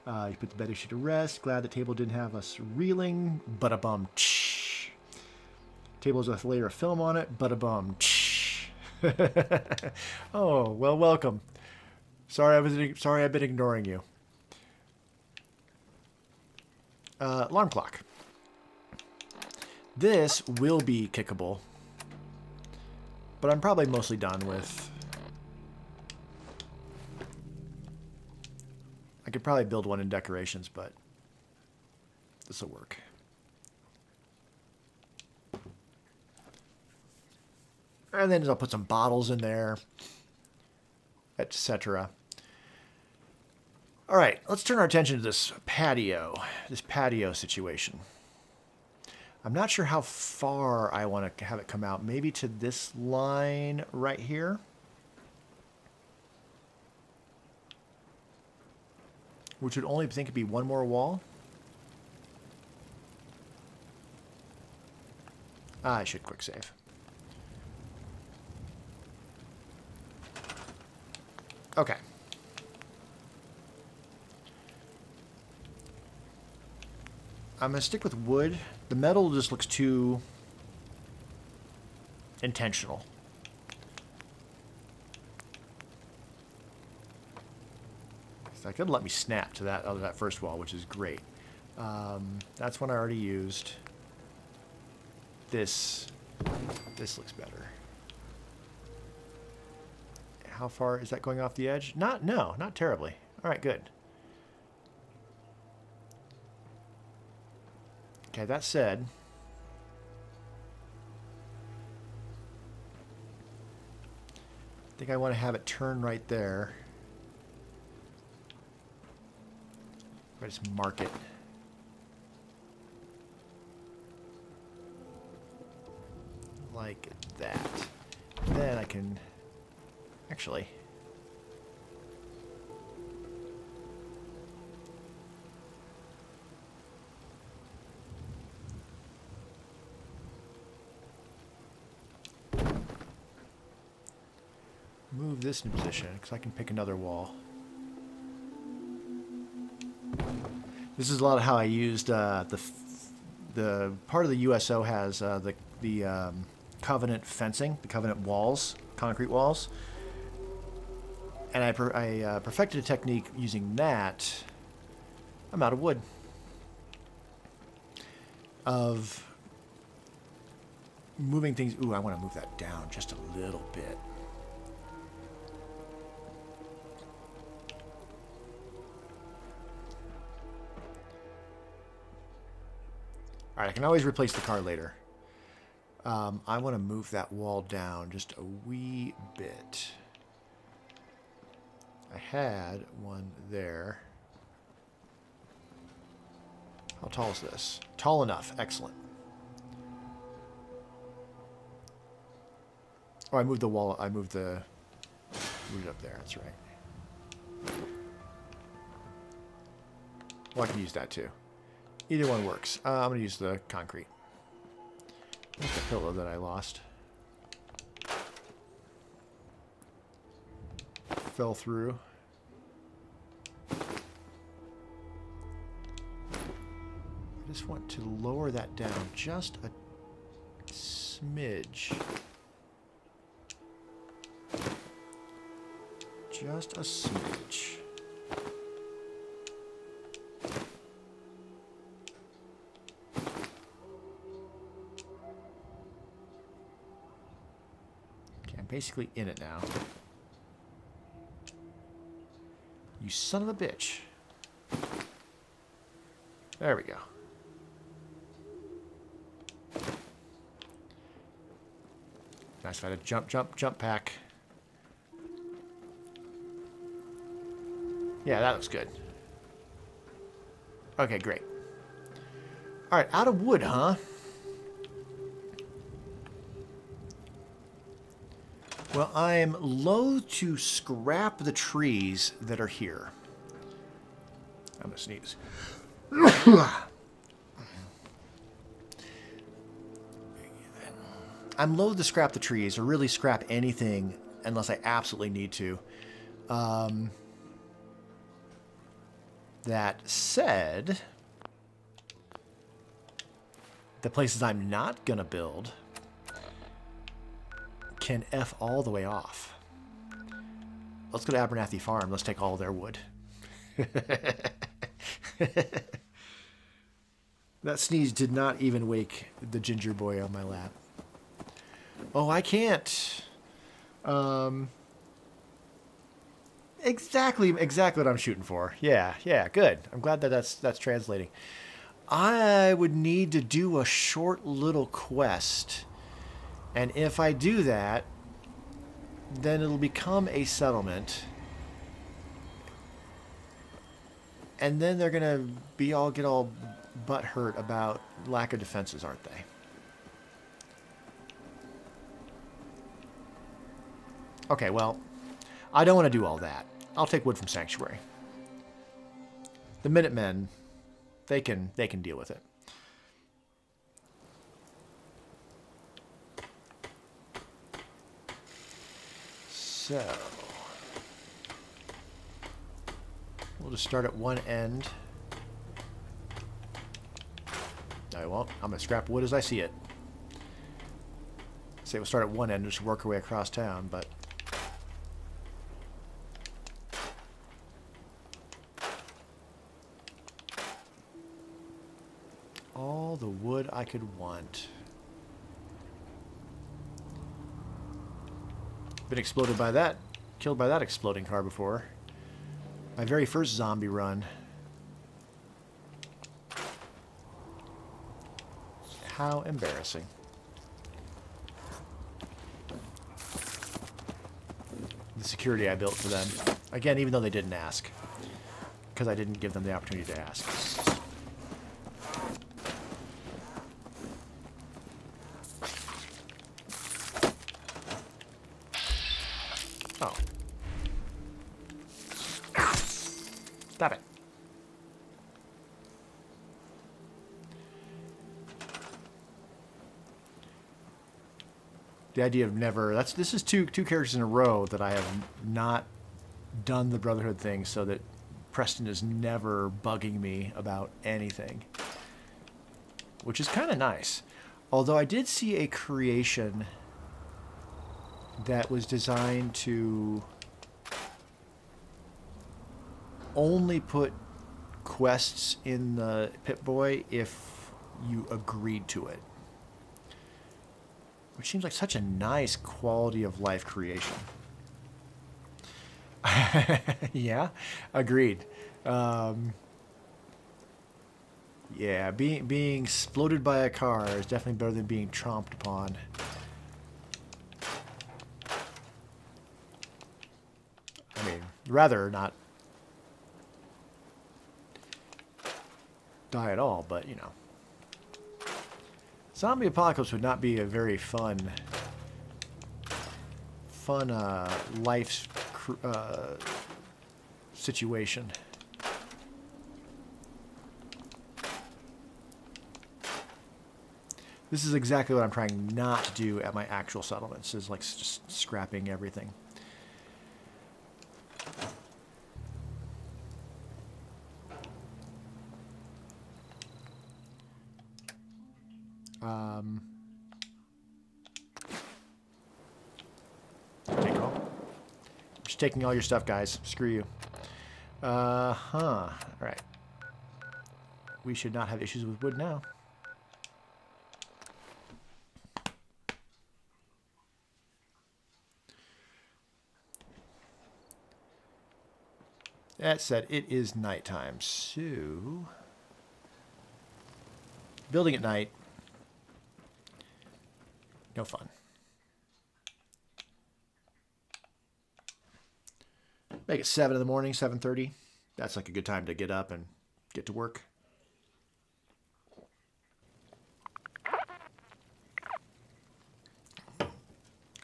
You put the bed issue to rest. Glad the table didn't have us reeling. Bada-bum. Table is with a layer of film on it. Bada-bum. Oh, well, welcome. Sorry I've been ignoring you. Alarm clock. This will be kickable, but I'm probably mostly done with... I could probably build one in decorations, but this will work. And then I'll put some bottles in there, etc. All right, let's turn our attention to this patio situation. I'm not sure how far I want to have it come out. Maybe to this line right here. Which would only think it'd be one more wall. I should quick save. Okay. I'm going to stick with wood. The metal just looks too intentional. So I could let me snap to that first wall, which is great. That's one I already used. This looks better. How far is that going off the edge? No, not terribly. All right, good. Okay, that said, I think I want to have it turn right there. I just mark it. Like that. Then I can actually... move this in position, because I can pick another wall. This is a lot of how I used the part of the USO has the Covenant fencing, the Covenant walls, concrete walls, and I perfected a technique using that. I'm out of wood. Of moving things. Ooh, I want to move that down just a little bit. All right, I can always replace the car later. I want to move that wall down just a wee bit. I had one there. How tall is this? Tall enough. Excellent. Oh, I moved the wall. Moved it up there. That's right. Well, I can use that too. Either one works. I'm going to use the concrete. There's the pillow that I lost. Fell through. I just want to lower that down just a smidge. Just a smidge. Basically in it now. You son of a bitch. There we go. Nice if I had a jump pack. Yeah, that looks good. Okay, great. Alright, out of wood, huh? Well, I'm loath to scrap the trees that are here. I'm going to sneeze. I'm loath to scrap the trees or really scrap anything unless I absolutely need to. That said, the places I'm not going to build can F all the way off. Let's go to Abernathy Farm. Let's take all their wood. That sneeze did not even wake the ginger boy on my lap. Oh, I can't. Exactly what I'm shooting for. Yeah, good. I'm glad that that's translating. I would need to do a short little quest. And if I do that, then it'll become a settlement. And then they're going to get all butthurt about lack of defenses, aren't they? Okay, well, I don't want to do all that. I'll take wood from Sanctuary. The Minutemen, they can deal with it. So we'll just start at one end. No, I won't. I'm going to scrap wood as I see it. Say we'll start at one end and just work our way across town, but all the wood I could want. Been exploded by that, killed by that exploding car before. My very first zombie run. How embarrassing. The security I built for them. Again, even though they didn't ask. Because I didn't give them the opportunity to ask. Oh. Stop it. The idea of never... This is two characters in a row that I have not done the Brotherhood thing so that Preston is never bugging me about anything. Which is kind of nice. Although I did see a creation that was designed to only put quests in the Pip-Boy if you agreed to it. Which seems like such a nice quality of life creation. Yeah, agreed. Yeah, being exploded by a car is definitely better than being tromped upon. I mean, rather not die at all, but you know. Zombie apocalypse would not be a very fun life situation. This is exactly what I'm trying not to do at my actual settlements, is like just scrapping everything. Take home. I'm just taking all your stuff, guys. Screw you. All right. We should not have issues with wood now. That said, it is nighttime, so building at night, no fun. Make it 7 in the morning, 7:30. That's like a good time to get up and get to work.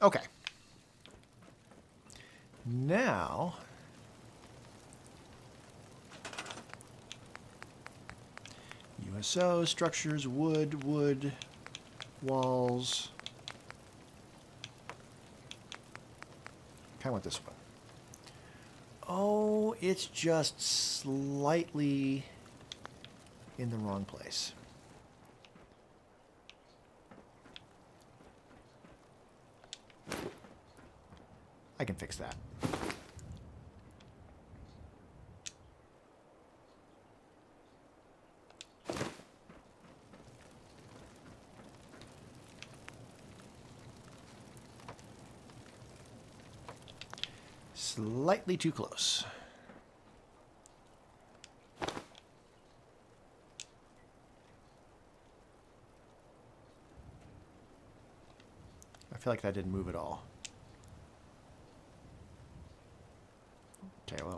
Okay. Now, USO, structures, wood, walls. Kind of want this one. Oh, it's just slightly in the wrong place. I can fix that. Slightly too close. I feel like that didn't move at all. Okay, well,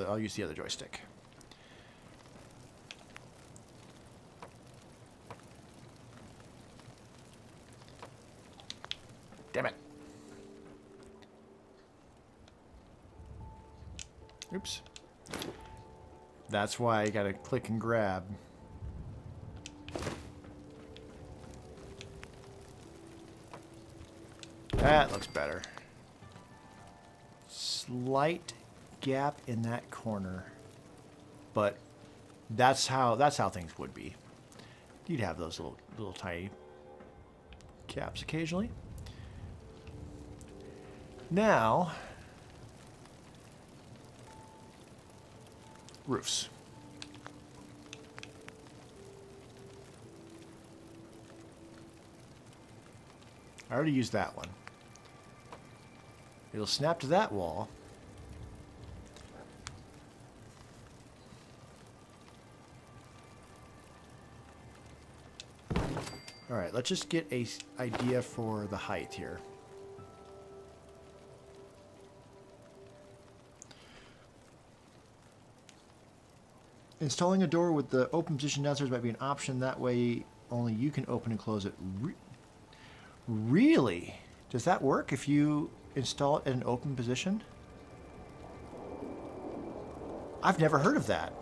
I'll use the other joystick. Damn it. Oops. That's why I gotta click and grab. That looks better. Slight gap in that corner, but that's how things would be. You'd have those little tiny gaps occasionally. Now, roofs. I already used that one. It'll snap to that wall. All right, let's just get an idea for the height here. Installing a door with the open position downstairs might be an option. That way, only you can open and close it. Really? Does that work if you install it in an open position? I've never heard of that.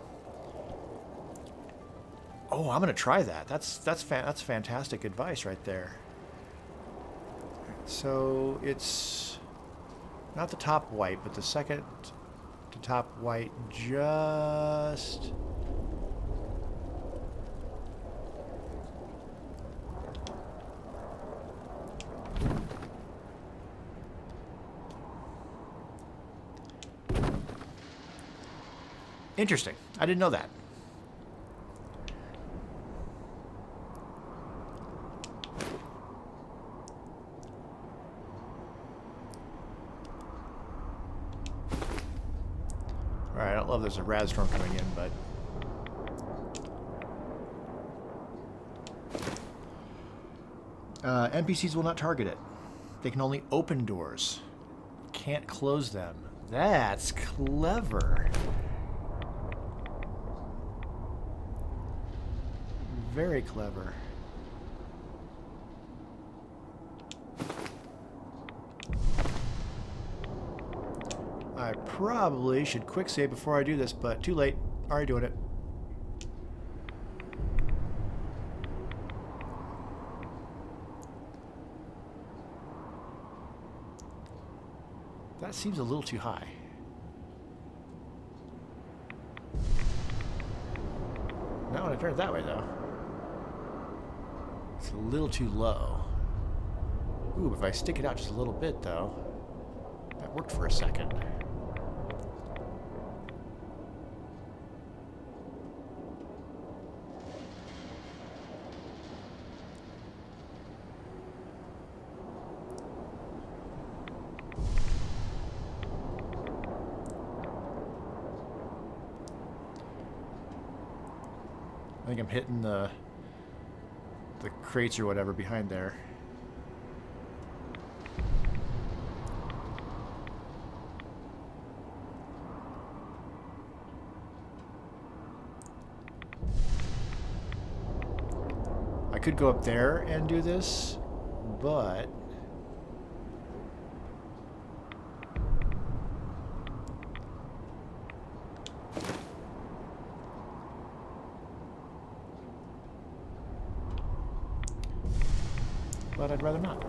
Oh, I'm gonna try that. That's fantastic advice right there. So it's not the top white, but the second to top white, just interesting. I didn't know that. Alright, I don't love there's a rad storm coming in, but NPCs will not target it. They can only open doors. Can't close them. That's clever. Very clever. I probably should quick save before I do this, but too late. Already doing it. That seems a little too high. Not when I turn it that way, though. It's a little too low. Ooh, if I stick it out just a little bit, though, that worked for a second. I think I'm hitting the crates or whatever behind there. I could go up there and do this, but but I'd rather not.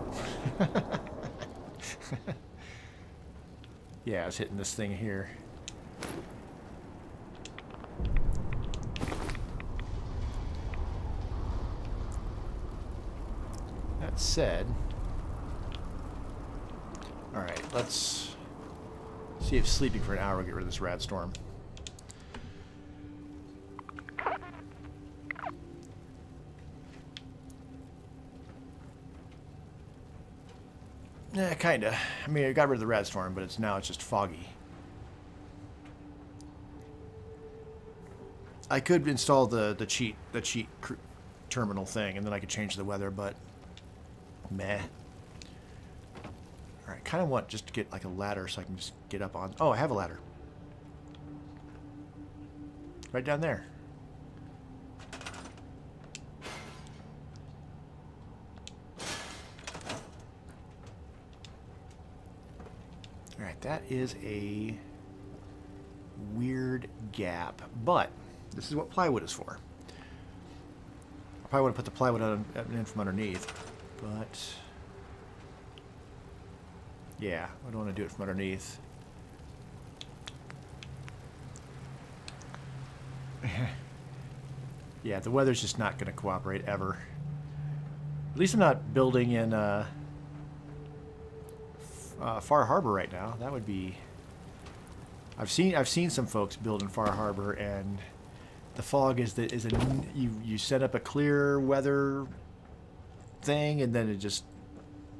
Yeah, I was hitting this thing here. That said, all right, let's see if sleeping for an hour will get rid of this rad storm. Yeah, kinda. I mean, I got rid of the rad storm, but now it's just foggy. I could install the cheat terminal thing, and then I could change the weather, but meh. All right, kind of want just to get like a ladder so I can just get up on. Oh, I have a ladder. Right down there. All right, that is a weird gap, but this is what plywood is for. I probably would have put the plywood in from underneath, but yeah, I don't want to do it from underneath. Yeah, the weather's just not going to cooperate ever. At least I'm not building in Far Harbor right now. That would be. I've seen some folks build in Far Harbor, and the fog you set up a clear weather thing, and then it just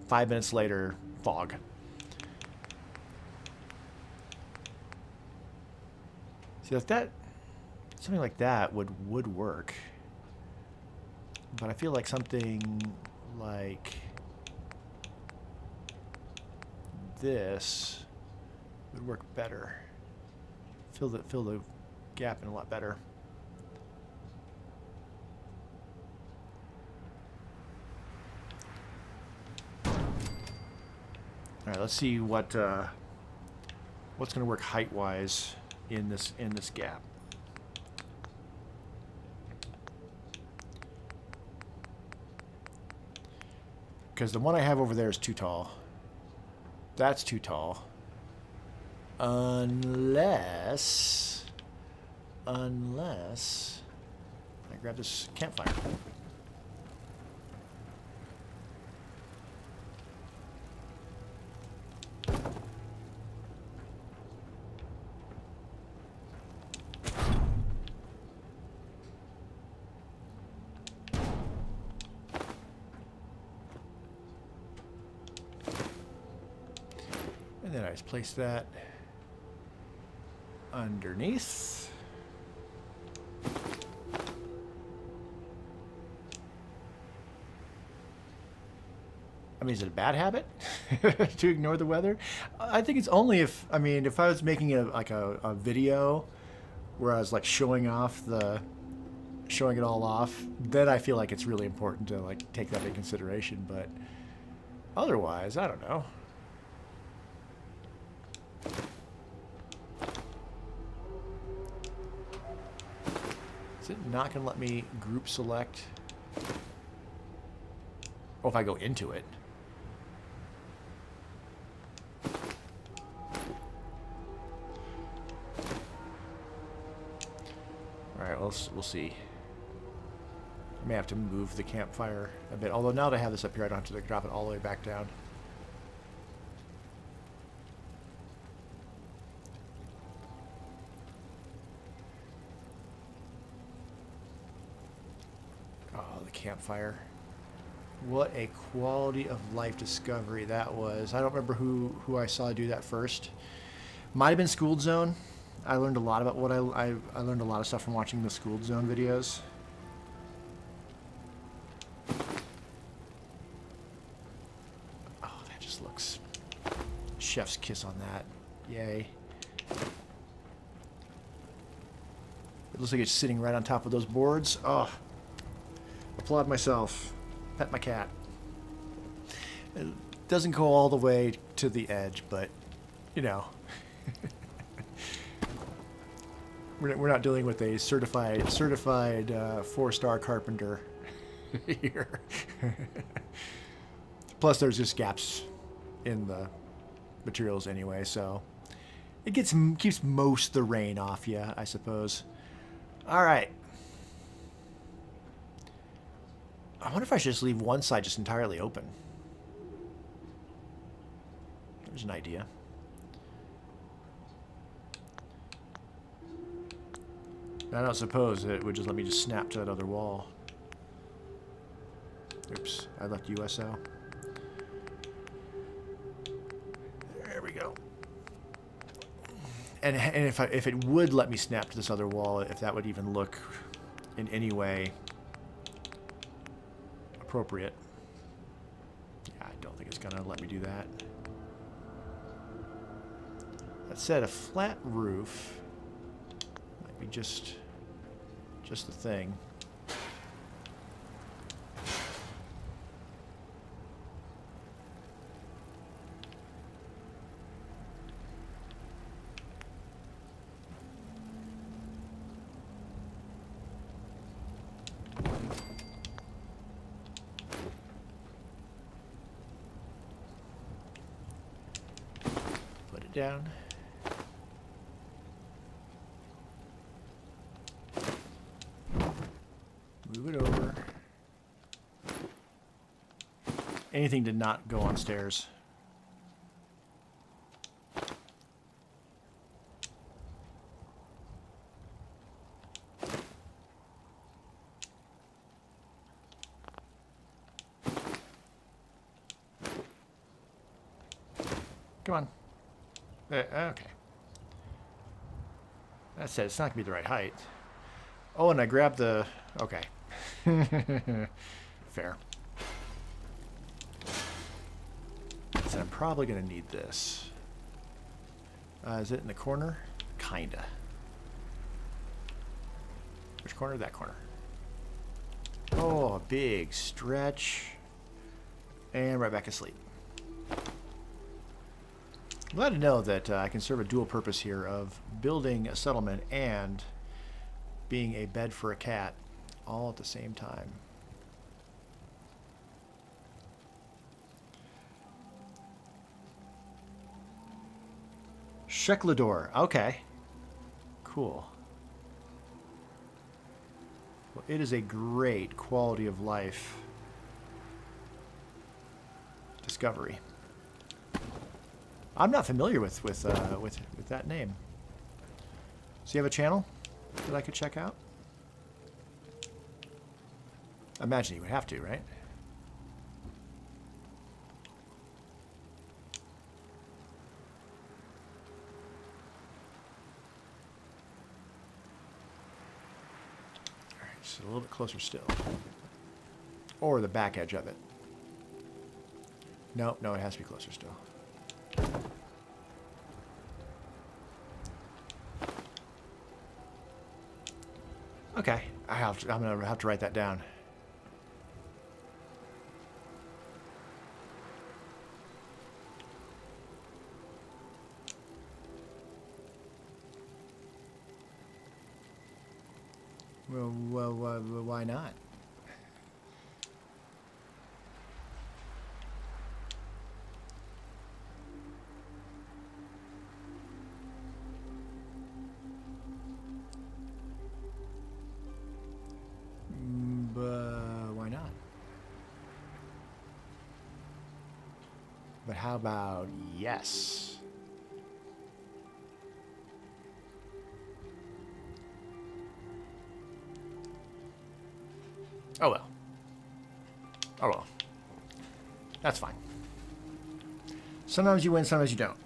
5 minutes later fog. See, if something like that would work, but I feel like something like this would work better. Fill the gap in a lot better. All right, let's see what's going to work height-wise in this gap. Because the one I have over there is too tall. That's too tall. Unless I grab this campfire. And then I just place that underneath. I mean, is it a bad habit to ignore the weather? I think it's only if I was making a video where I was like showing it all off, then I feel like it's really important to like take that into consideration. But otherwise, I don't know. Is it not going to let me group select? Oh, if I go into it. All right, we'll see. I may have to move the campfire a bit. Although now that I have this up here, I don't have to drop it all the way back down. Campfire. What a quality of life discovery that was. I don't remember who I saw do that first. Might have been Schooled Zone. I learned a lot about what I learned a lot of stuff from watching the Schooled Zone videos. Oh, that just looks chef's kiss on that. Yay. It looks like it's sitting right on top of those boards. Oh. Applaud myself. Pet my cat. It doesn't go all the way to the edge, but, you know. We're not dealing with a certified 4-star carpenter here. Plus, there's just gaps in the materials anyway, so it keeps most of the rain off you, I suppose. All right. I wonder if I should just leave one side just entirely open. There's an idea. I don't suppose it would just let me just snap to that other wall. Oops, I left USO. There we go. And if it would let me snap to this other wall, if that would even look in any way appropriate. Yeah, I don't think it's gonna let me do that. That said, a flat roof might be just the thing. Put it down. Move it over. Anything did not go on stairs. Come on. Okay. That said, it's not going to be the right height. Oh, and I grabbed the... Okay. Fair. So I'm probably going to need this. Is it in the corner? Kinda. Which corner? That corner. Oh, a big stretch. And right back asleep. I'm glad to know that I can serve a dual purpose here of building a settlement and being a bed for a cat all at the same time. Sheklador. Okay. Cool. Well, it is a great quality of life discovery. I'm not familiar with that name. So you have a channel that I could check out? I imagine you would have to, right? All right, just a little bit closer still. Or the back edge of it. No, it has to be closer still. Okay, I'm gonna have to write that down. Well, why not? Why not? But how about yes? Oh well. Oh well. That's fine. Sometimes you win, sometimes you don't.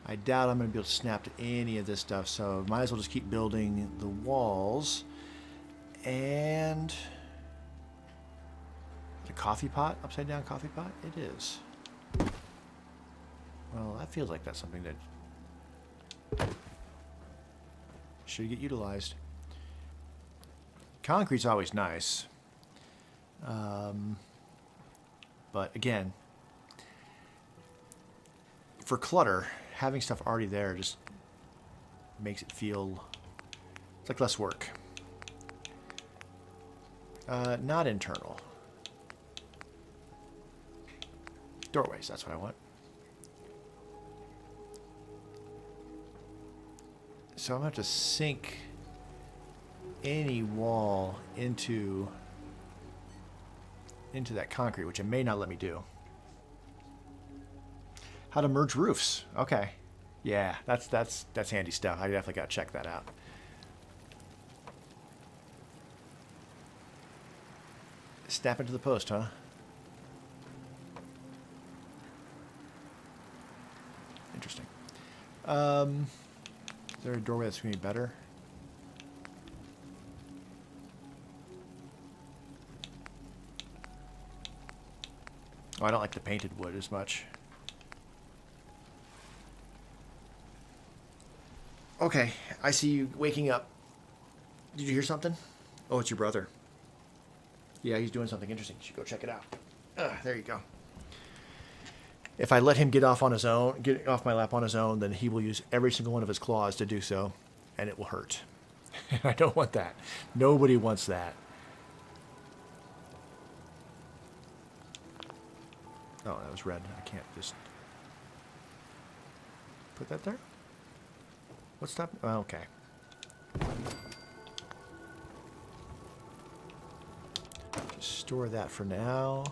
I doubt I'm going to be able to snap to any of this stuff, so might as well just keep building the walls. And the coffee pot, upside down coffee pot? It is. Well, that feels like that's something that should get utilized. Concrete's always nice. But again, for clutter, having stuff already there just makes it feel it's like less work. Not internal. Doorways, that's what I want. So I'm going to have to sink any wall into that concrete, which it may not let me do. How to merge roofs. Okay. Yeah, that's handy stuff. I definitely got to check that out. Snap into the post, huh? Interesting. Is there a doorway that's going to be better? Oh, I don't like the painted wood as much. Okay, I see you waking up. Did you hear something? Oh, it's your brother. Yeah, he's doing something interesting. You should go check it out. There you go. If I let him get off my lap on his own, then he will use every single one of his claws to do so, and it will hurt. I don't want that. Nobody wants that. Oh, that was red. I can't just put that there. What's that? Oh, okay. Just store that for now.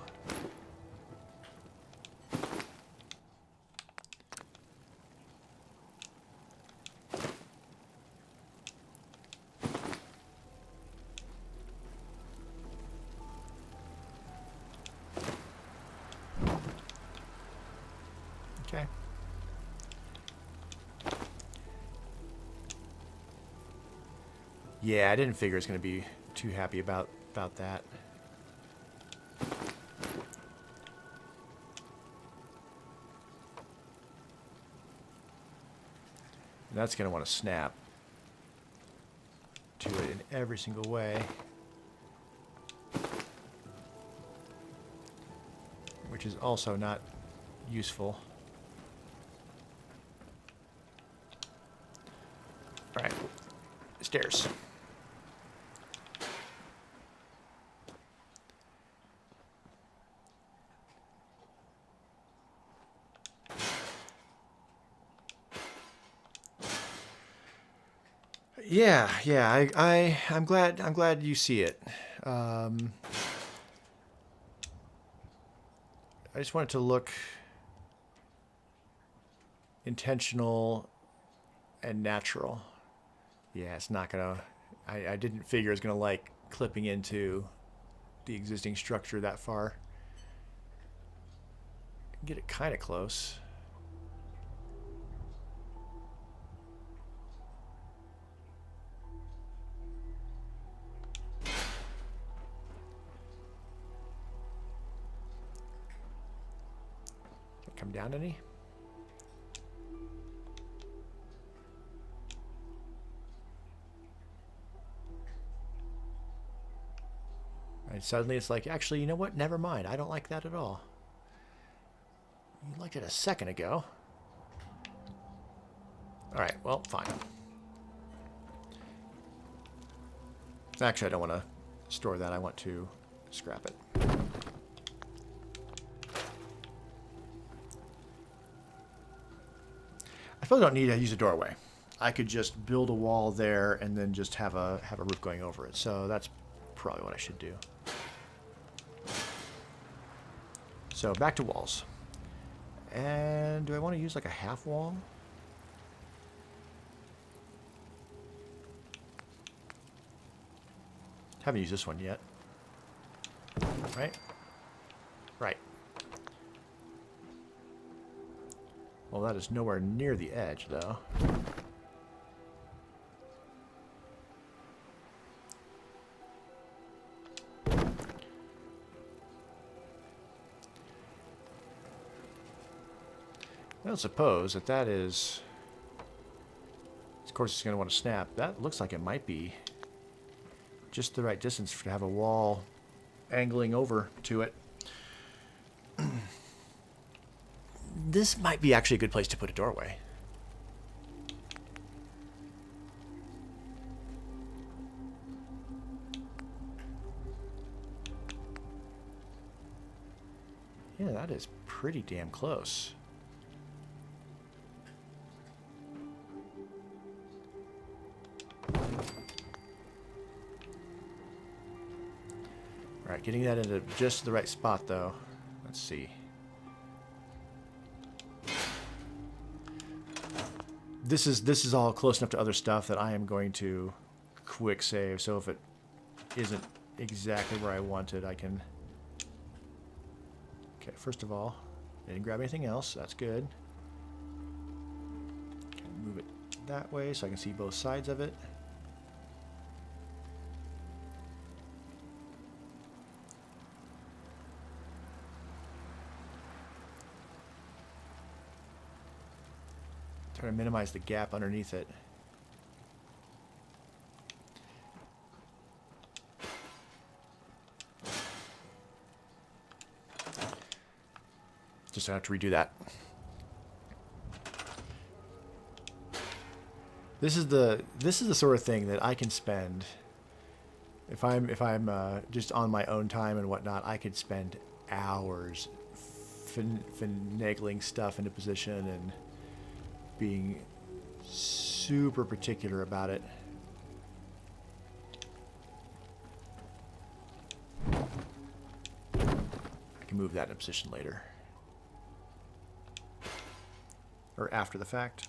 Okay. Yeah, I didn't figure it's going to be too happy about that. And that's going to want to snap to it in every single way. Which is also not useful. All right, stairs. Yeah. I'm glad you see it. I just want it to look intentional and natural. Yeah, it's not gonna. I didn't figure it was gonna like clipping into the existing structure that far. Get it kind of close. Come down any? And suddenly it's like, actually, you know what? Never mind. I don't like that at all. You liked it a second ago. All right, well, fine. Actually, I don't want to store that. I want to scrap it. I suppose I don't need to use a doorway. I could just build a wall there and then just have a roof going over it. So that's probably what I should do. So back to walls. And do I want to use like a half wall? Haven't used this one yet. Right? Right. Well, that is nowhere near the edge, though. I don't suppose that is... Of course, it's going to want to snap. That looks like it might be just the right distance to have a wall angling over to it. This might be actually a good place to put a doorway. Yeah, that is pretty damn close. Alright, getting that into just the right spot though. Let's see. This is all close enough to other stuff that I am going to quick save, so if it isn't exactly where I wanted, I can... Okay, first of all, I didn't grab anything else. That's good. Okay, move it that way so I can see both sides of it. Try to minimize the gap underneath it. Just have to redo that. This is the sort of thing that I can spend if I'm just on my own time and whatnot. I could spend hours finagling stuff into position and being super particular about it. I can move that in position later. Or after the fact.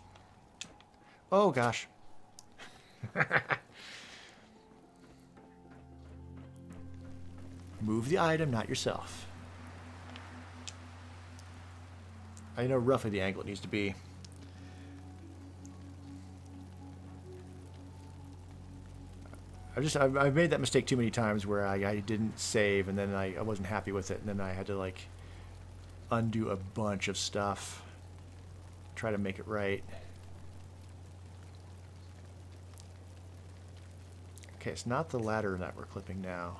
Oh gosh. Move the item, not yourself. I know roughly the angle it needs to be. I've made that mistake too many times where I didn't save and then I wasn't happy with it and then I had to like undo a bunch of stuff. Try to make it right. Okay, it's not the ladder that we're clipping now.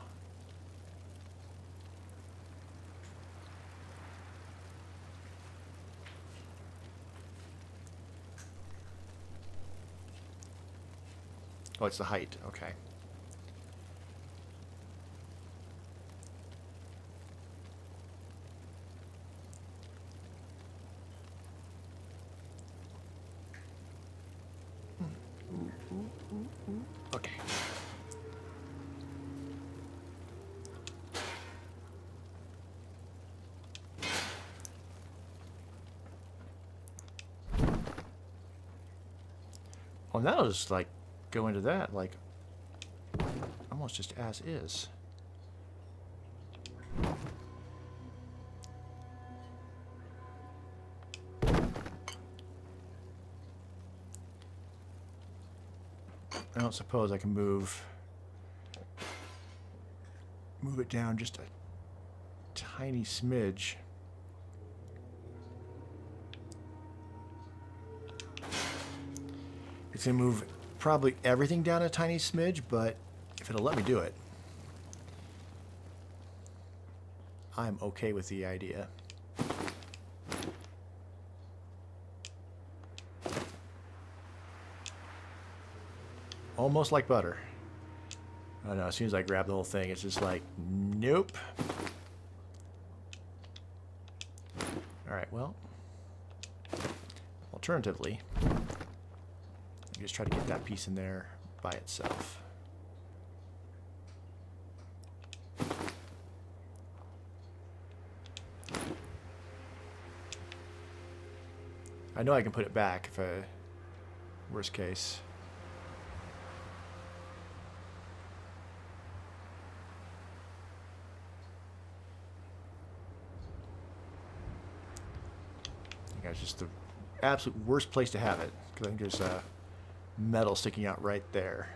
Oh, it's the height. Okay. Okay. Oh, now I'll just like go into that like almost just as is. I don't suppose I can move it down just a tiny smidge. It's gonna move probably everything down a tiny smidge, but if it'll let me do it, I'm okay with the idea. Almost like butter. Oh no, as soon as I grab the whole thing, it's just like, nope. Alright, well, alternatively, I just try to get that piece in there by itself. I know I can put it back if I, worst case. I think that's just the absolute worst place to have it, because I think there's metal sticking out right there.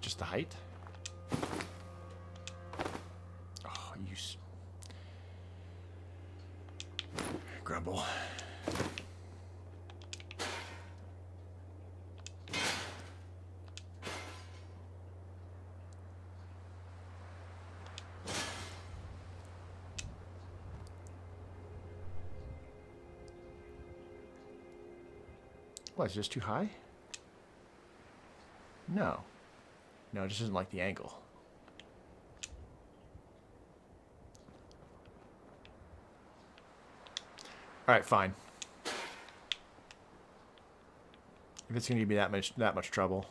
Just the height? Oh, you grumble. What, is it just too high? No. No, it just doesn't like the angle. Alright, fine. If it's going to give me that much trouble.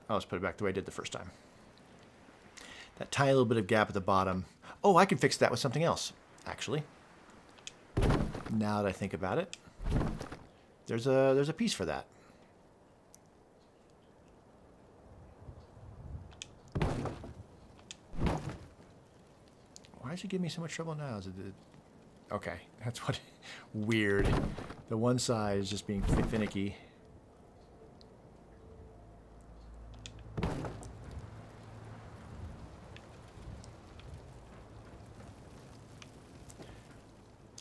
I'll just put it back the way I did the first time. That tiny little bit of gap at the bottom. Oh, I can fix that with something else, actually. Now that I think about it. There's a piece for that. Why does it give me so much trouble now? Is it okay, that's what... Weird. The one side is just being finicky.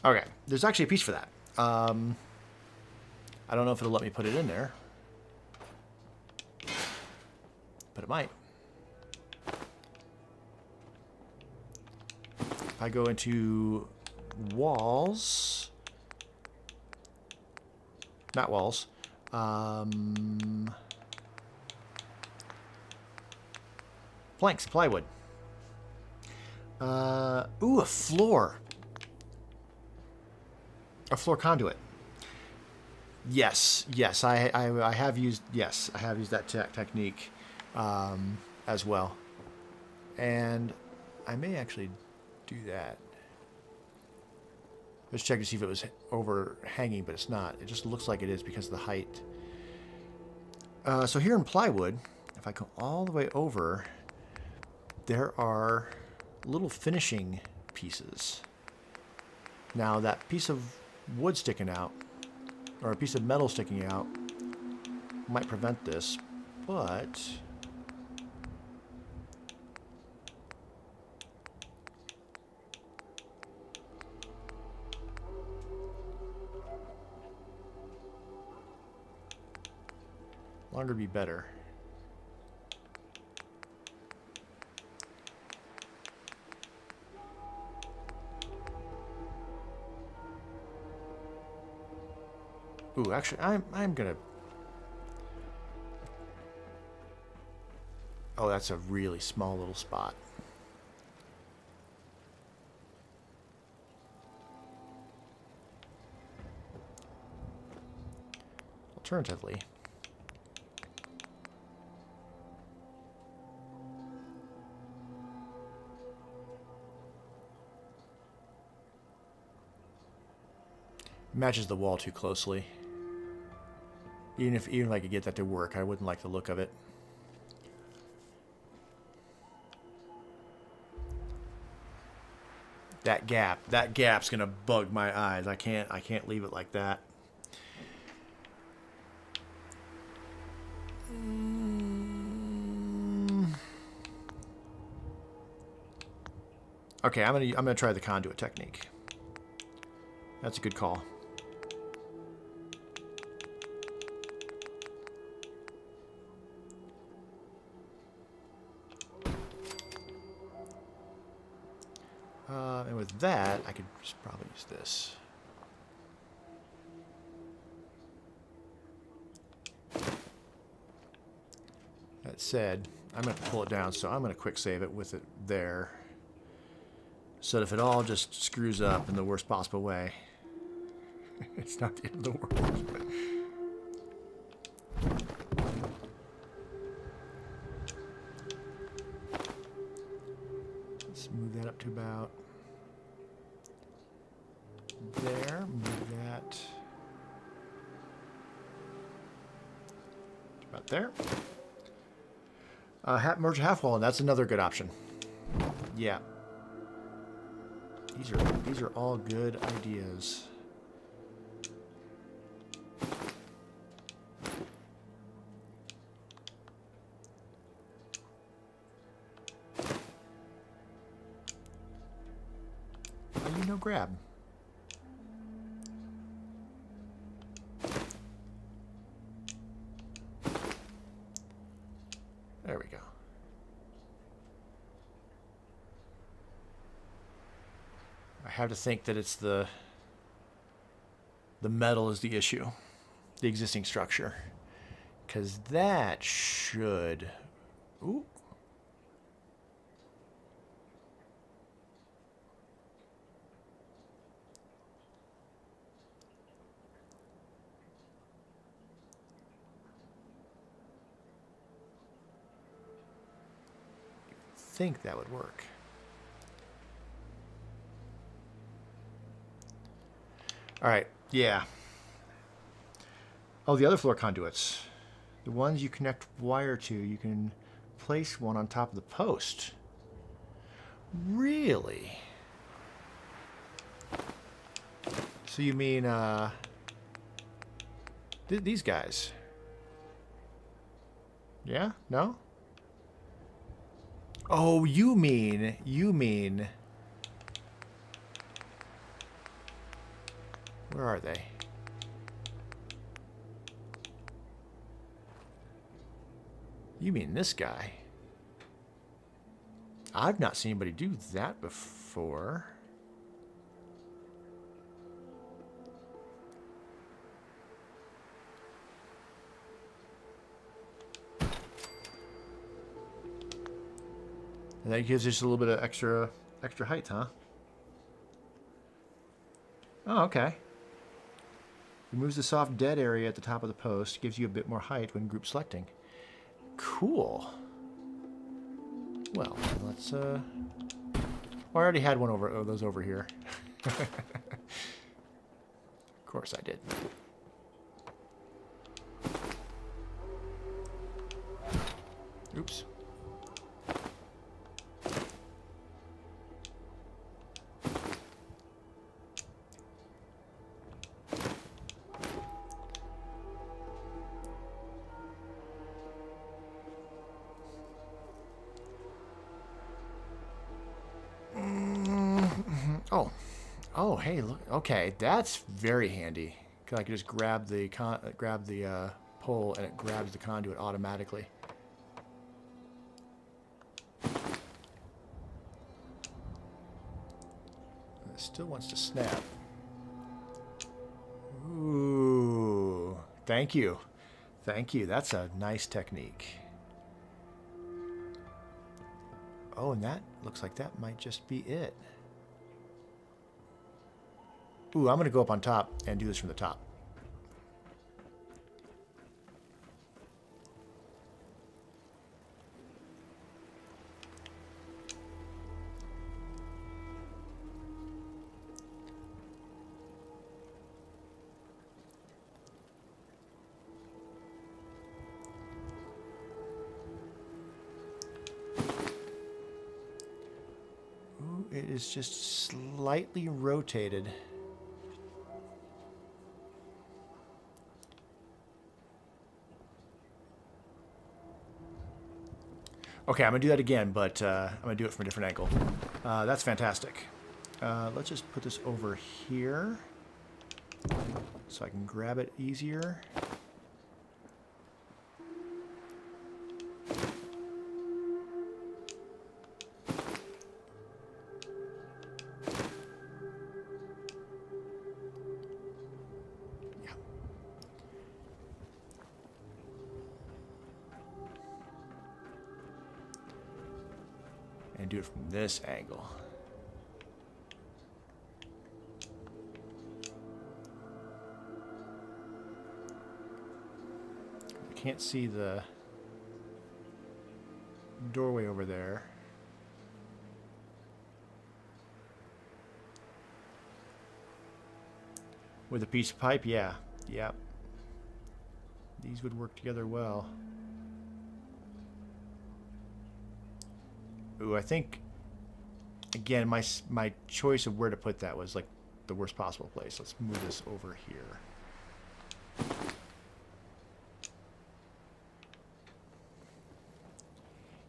Okay, there's actually a piece for that. I don't know if it'll let me put it in there. But it might. If I go into walls... Not walls. Planks, plywood. Ooh, a floor. A floor conduit. Yes, yes, I have used, yes, I have used that technique as well. And I may actually do that. Let's check to see if it was overhanging, but it's not. It just looks like it is because of the height. So here in plywood, if I go all the way over, there are little finishing pieces. Now that piece of wood sticking out, or a piece of metal sticking out, might prevent this, but... longer be better. Ooh, actually, I'm gonna... Oh, that's a really small little spot. Alternatively... matches the wall too closely. Even if I could get that to work, I wouldn't like the look of it. That gap's gonna bug my eyes. I can't leave it like that. Okay, I'm gonna try the conduit technique. That's a good call. And with that, I could just probably use this. That said, I'm going to pull it down, so I'm going to quick save it with it there. So that if it all just screws up in the worst possible way, it's not the end of the world. Let's move that up to about there. Move that to about there. Merge half wall, and that's another good option. Yeah. These are all good ideas. No grab. There we go. I have to think that it's the... The metal is the issue. The existing structure. Because that should... Ooh. Think that would work. All right, yeah. Oh, the other floor conduits. The ones you connect wire to, you can place one on top of the post. Really? So you mean, these guys? Yeah? No? Oh, you mean... Where are they? You mean this guy? I've not seen anybody do that before. And that gives just a little bit of extra height, huh? Oh, okay. Removes the soft dead area at the top of the post. Gives you a bit more height when group selecting. Cool. Well, let's well, I already had one of those over here. Of course I did. Oops. Oh, hey, look. Okay, that's very handy. Cause I can just grab the pole and it grabs the conduit automatically. It still wants to snap. Ooh, thank you. Thank you. That's a nice technique. Oh, and that looks like that might just be it. Ooh, I'm going to go up on top and do this from the top. Ooh, it is just slightly rotated. Okay, I'm going to do that again, but I'm going to do it from a different angle. That's fantastic. Let's just put this over here so I can grab it easier. And do it from this angle. I can't see the doorway over there. With a piece of pipe, yeah. Yep. These would work together well. Ooh, I think, again, my choice of where to put that was like the worst possible place. Let's move this over here.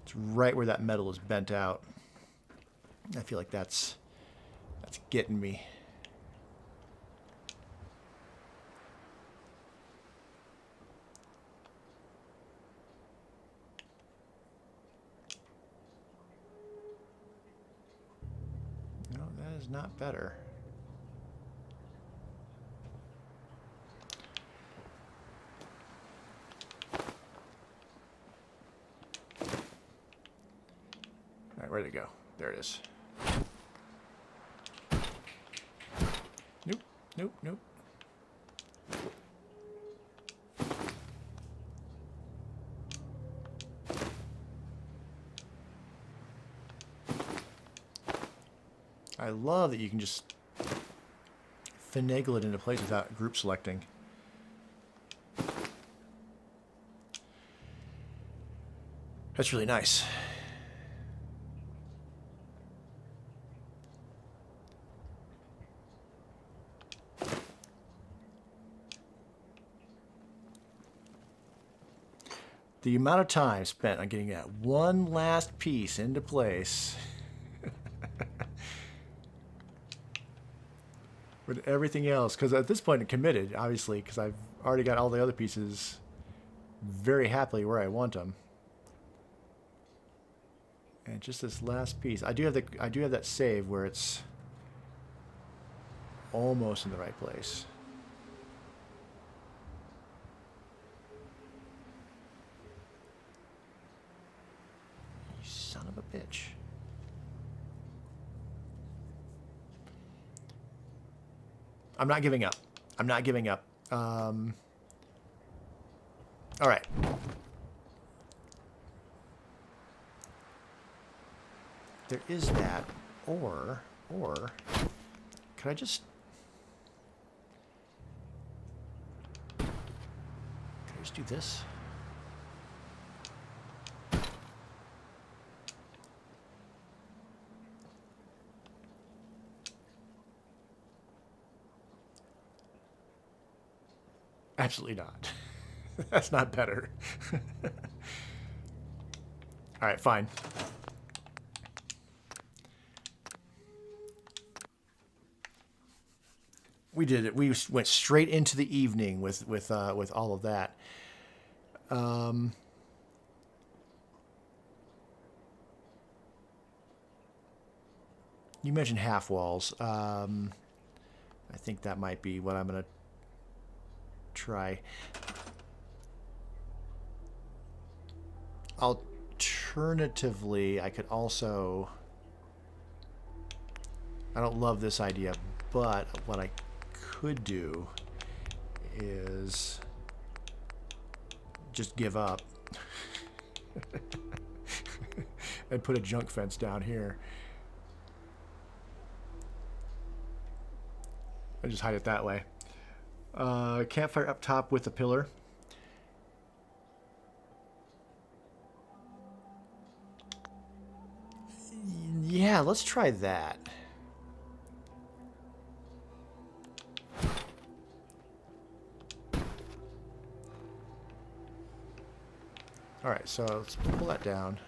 It's right where that metal is bent out. I feel like that's getting me. No, that is not better. where'd it go? There it is. Nope, nope, nope. I love that you can just finagle it into place without group selecting. That's really nice. The amount of time spent on getting that one last piece into place with everything else, because at this point I'm committed, obviously, because I've already got all the other pieces very happily where I want them. And just this last piece, I do have that save where it's almost in the right place. You son of a bitch. I'm not giving up. I'm not giving up. All right. There is that, or could I just do this? Absolutely not. That's not better. All right, fine. We did it. We went straight into the evening with all of that. You mentioned half walls. I think that might be what I'm gonna try. Alternatively, I could also. I don't love this idea, but what I could do is just give up and put a junk fence down here and just hide it that way. Campfire up top with a pillar. Yeah, let's try that. All right, so let's pull that down.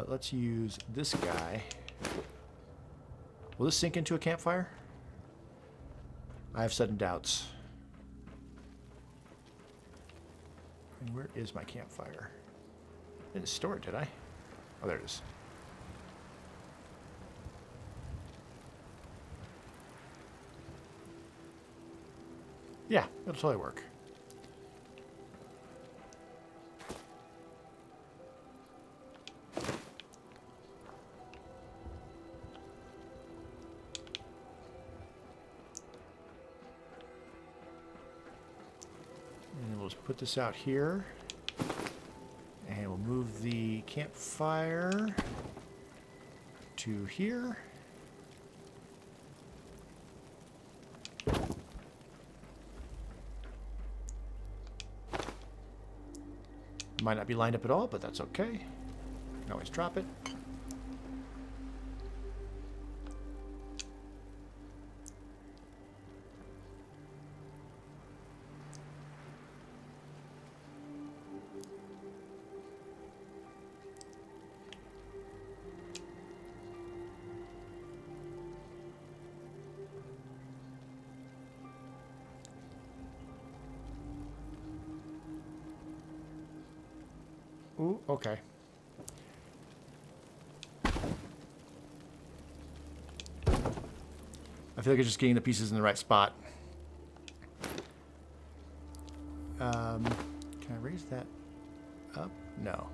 Let's use this guy. Will this sink into a campfire? I have sudden doubts. And where is my campfire? I didn't store it, did I? Oh, there it is. Yeah, it'll totally work. And we'll just put this out here. And we'll move the campfire to here. Might not be lined up at all, but that's okay. You can always drop it. Ooh, okay. I feel like it's just getting the pieces in the right spot. Can I raise that? Up? No.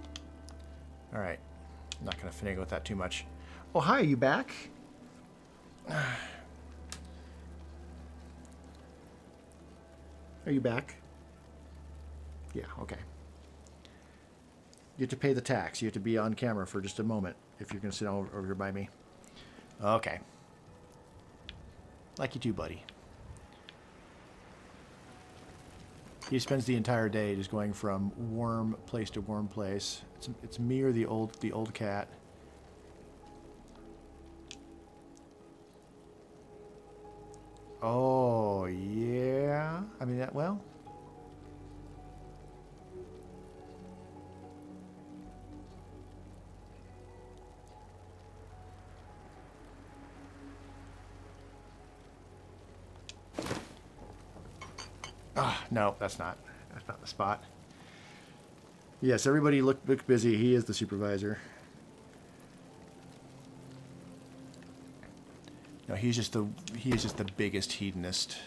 All right. I'm not going to finagle with that too much. Oh, hi. Are you back? Are you back? Yeah, okay. You have to pay the tax. You have to be on camera for just a moment if you're going to sit over here by me. Okay. Like you too, buddy. He spends the entire day just going from warm place to warm place. It's me or the old cat. Oh yeah. I mean that well. Ah, no, that's not the spot. Yes, everybody look busy. He is the supervisor. No, he is just the biggest hedonist.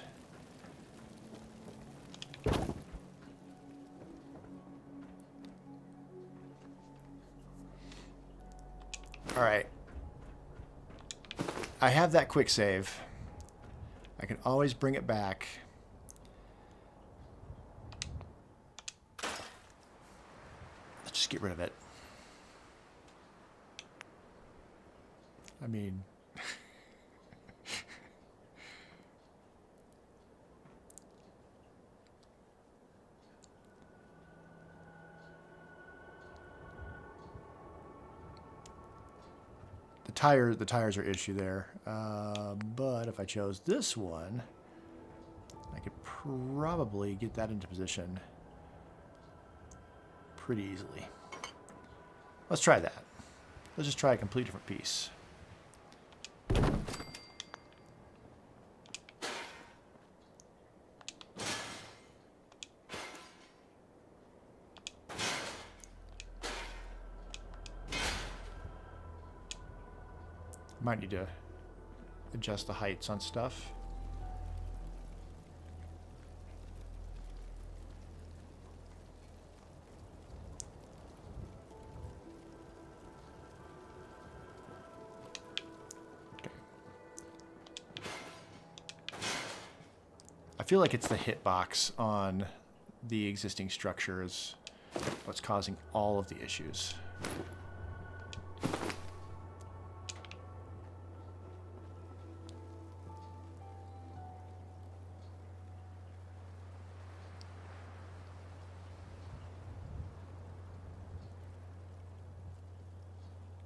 All right. I have that quick save. I can always bring it back. Let's just get rid of it. I mean... the tires are issue there. But if I chose this one, I could probably get that into position pretty easily. Let's try that. Let's just try a complete different piece. Might need to adjust the heights on stuff. Okay. I feel like it's the hitbox on the existing structure is what's causing all of the issues.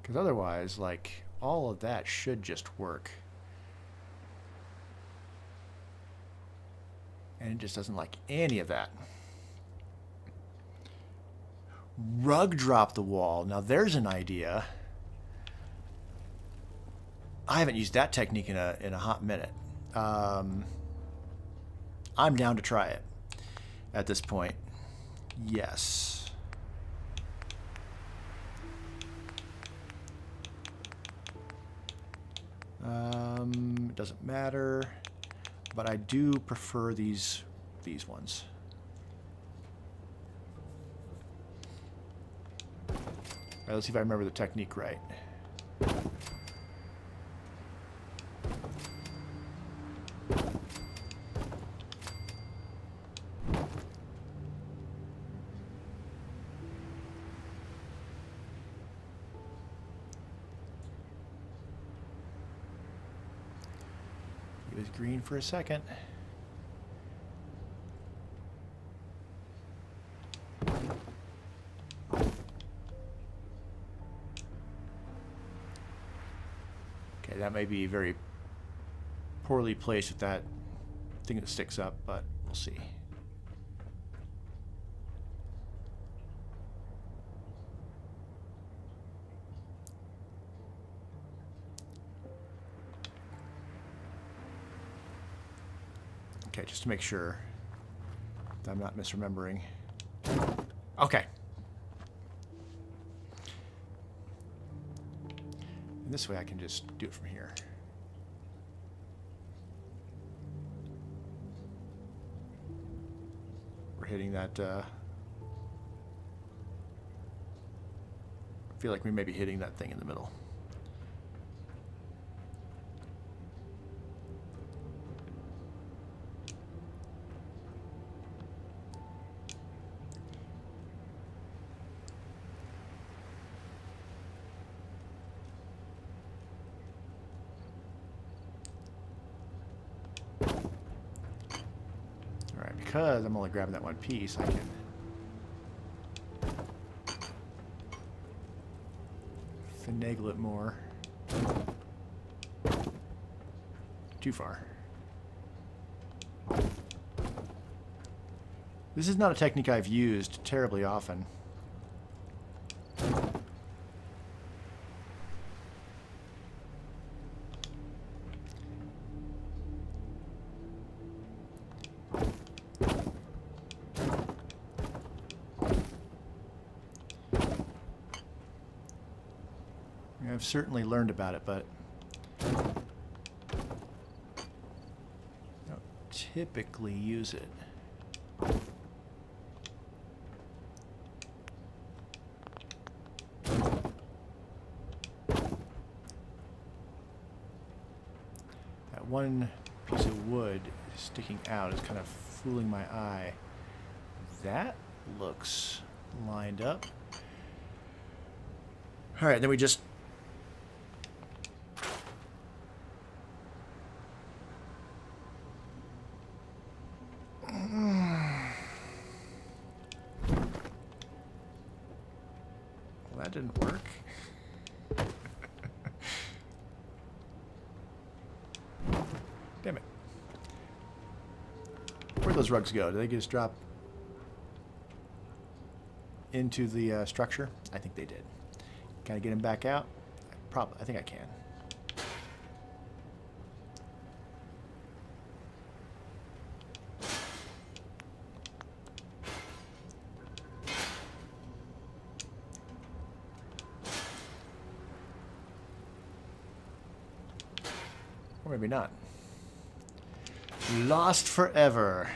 Because otherwise, like, all of that should just work. And it just doesn't like any of that. Rug drop the wall. Now there's an idea. I haven't used that technique in a hot minute. I'm down to try it at this point. Yes. It doesn't matter, but I do prefer these ones. All right, let's see if I remember the technique right. He was green for a second. Okay, that may be very poorly placed with that thing that sticks up, but we'll see. Okay, just to make sure that I'm not misremembering. Okay. And this way I can just do it from here. We're hitting that feel like we may be hitting that thing in the middle. Alright, because I'm only grabbing that one piece, I can finagle it more. Too far. This is not a technique I've used terribly often. I've certainly learned about it, but I don't typically use it. That one piece of wood sticking out is kind of fooling my eye. That looks lined up. All right, then we just that didn't work. Damn it. Where'd those rugs go? Did they just drop into the structure? I think they did. Can I get them back out? Probably. I think I can. Or maybe not. Lost forever.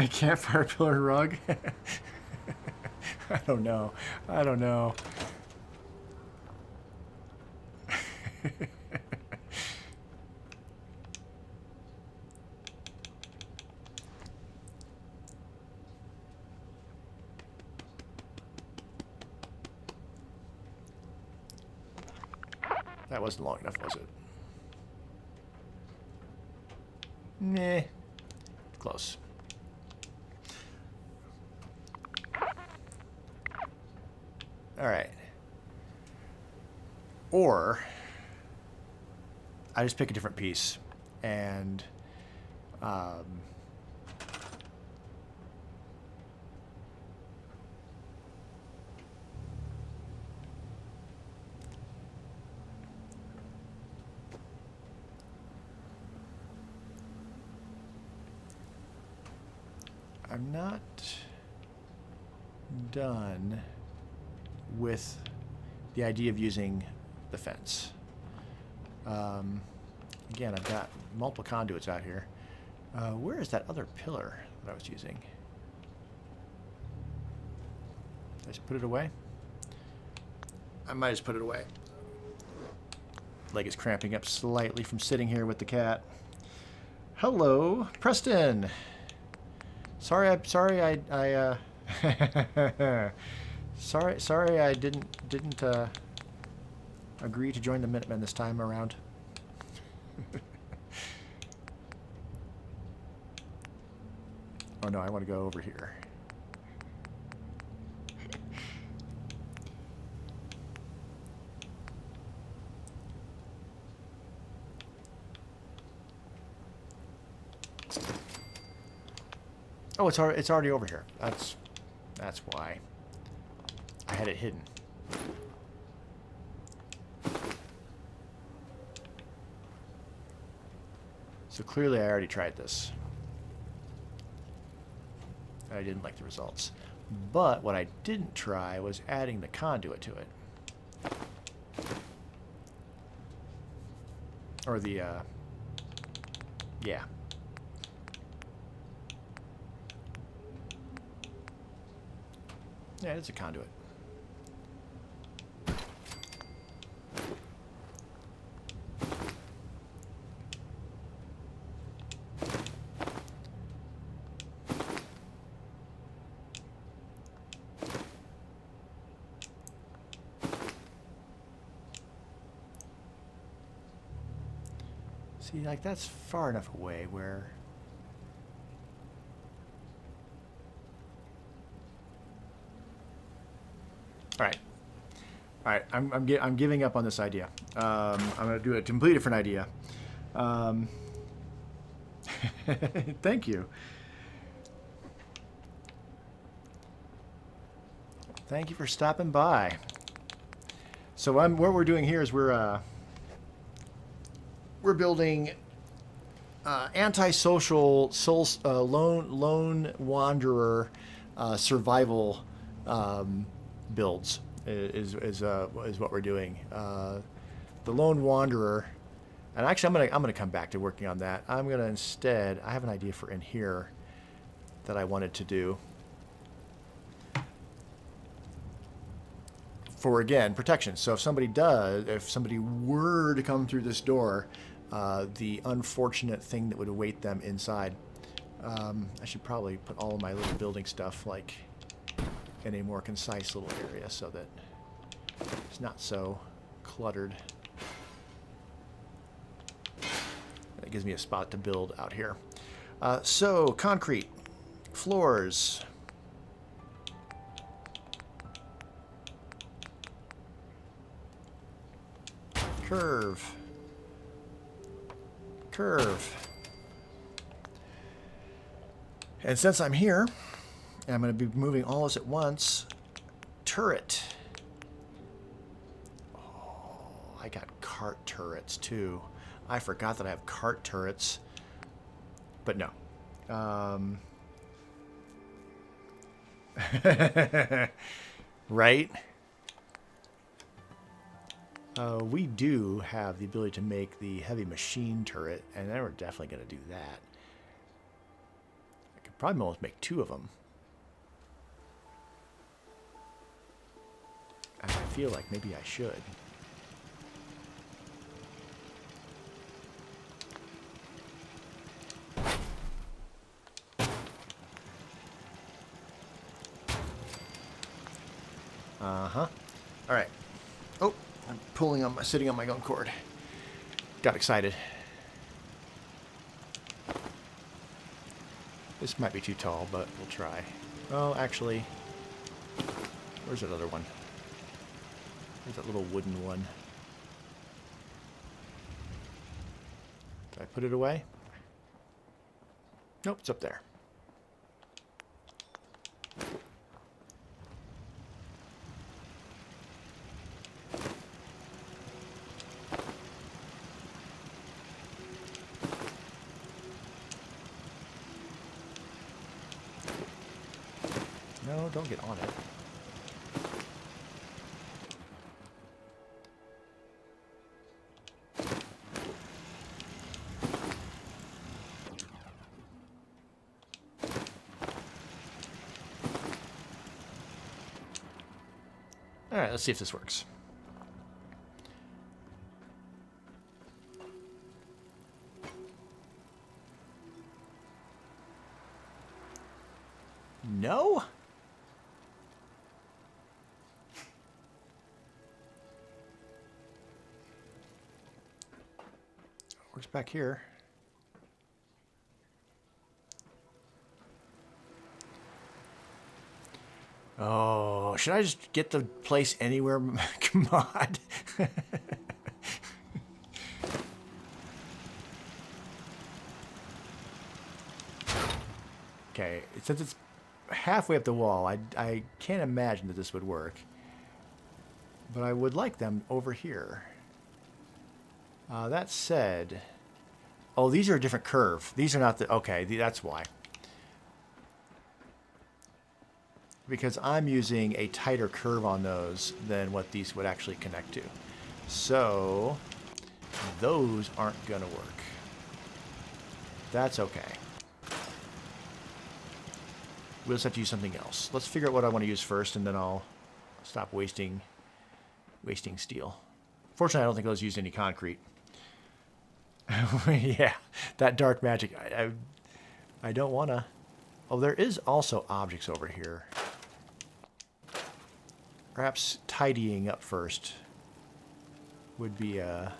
Campfire pillar rug? I don't know. I don't know. That wasn't long enough, was it? Nah. Close. All right. Or I just pick a different piece and I'm not done with the idea of using the fence. Again, I've got multiple conduits out here. Where is that other pillar that I was using? Did I just put it away? I might just put it away. Leg is cramping up slightly from sitting here with the cat. Hello, Preston. Sorry, sorry I didn't agree to join the Minutemen this time around. Oh no, I want to go over here. Oh, it's already over here. That's why. I had it hidden. So clearly I already tried this. And I didn't like the results. But what I didn't try was adding the conduit to it. Or the, yeah. Yeah, it's a conduit. See, like, that's far enough away where... All right. All right, I'm giving up on this idea. I'm going to do a completely different idea. Thank you. Thank you for stopping by. So what we're doing here is we're building antisocial lone wanderer survival builds. Is what we're doing. The lone wanderer, and actually I'm gonna come back to working on that. I'm gonna instead, I have an idea for in here that I wanted to do for, again, protection. So if somebody were to come through this door, the unfortunate thing that would await them inside. I should probably put all of my little building stuff like in a more concise little area so that it's not so cluttered. That gives me a spot to build out here. So, concrete, floors. Curve. Curve. And since I'm here, and I'm going to be moving all this at once. Turret. Oh, I got cart turrets too. I forgot that I have cart turrets. But no. Right? We do have the ability to make the heavy machine turret, and then we're definitely going to do that. I could probably almost make 2 of them. I feel like maybe I should. Uh-huh. All right. Oh, I'm sitting on my own cord. Got excited. This might be too tall, but we'll try. Oh, actually, where's that other one? There's that little wooden one. Did I put it away? Nope, it's up there. No, don't get on it. All right, let's see if this works. No? Works back here. Oh, should I just get the place anywhere mod? Okay, since it's halfway up the wall, I can't imagine that this would work. But I would like them over here. That said... Oh, these are a different curve. These are not the... Okay, that's why. Because I'm using a tighter curve on those than what these would actually connect to. So, those aren't going to work. That's okay. we'll just have to use something else. Let's figure out what I want to use first, and then I'll stop wasting steel. Fortunately, I don't think those used any concrete. Yeah, that dark magic. I don't want to... Oh, there is also objects over here. Perhaps tidying up first would be a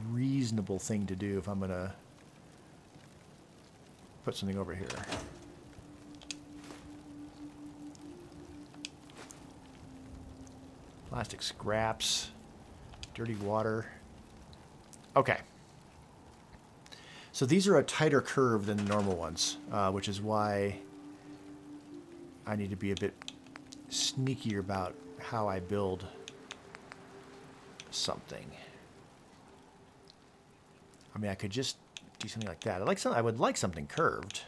reasonable thing to do if I'm going to put something over here. Plastic scraps, dirty water. Okay. So these are a tighter curve than the normal ones, which is why I need to be a bit sneakier about how I build something. I mean, I could just do something like that. I would like something curved.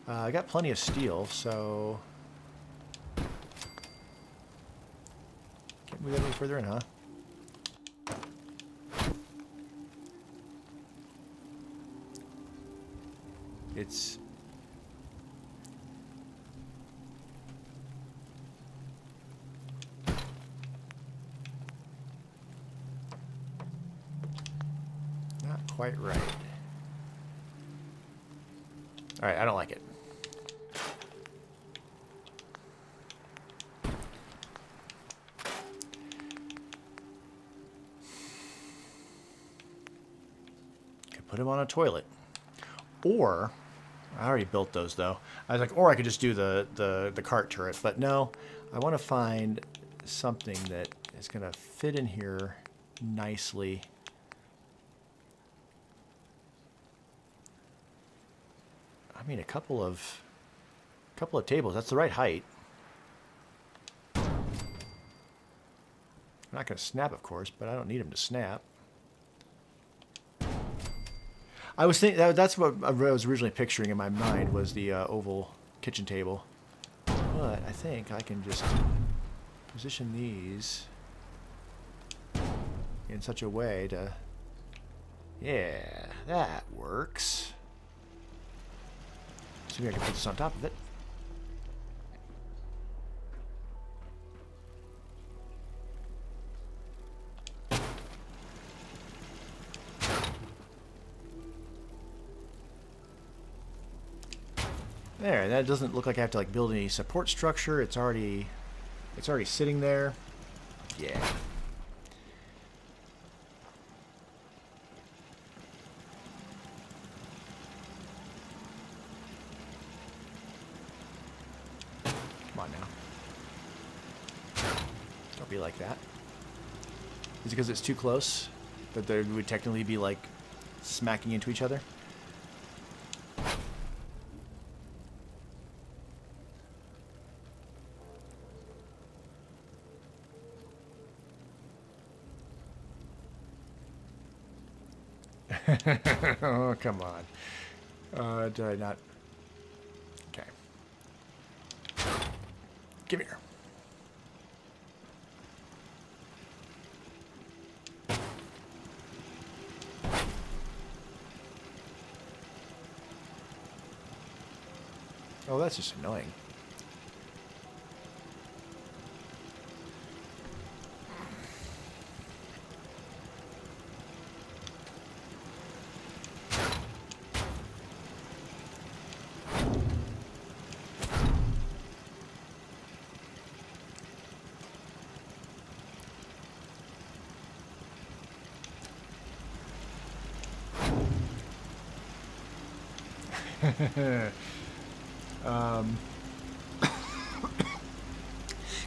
I got plenty of steel, so can't move that any further in, huh? It's not quite right. All right, I don't like it. Could put him on a toilet. Or, I already built those though. I was like, or I could just do the cart turret. But no, I want to find something that is going to fit in here nicely. I mean, a couple of tables. That's the right height. I'm not going to snap, of course, but I don't need them to snap. I was thinking that's what I was originally picturing in my mind was the oval kitchen table, but I think I can just position these in such a way to, yeah, that works. See if I can put this on top of it. There, that doesn't look like I have to like build any support structure. It's already sitting there. Yeah. Come on now. Don't be like that. Is it because it's too close that they would technically be like smacking into each other? Oh, come on. Did I not? Okay. Give here. Oh, that's just annoying.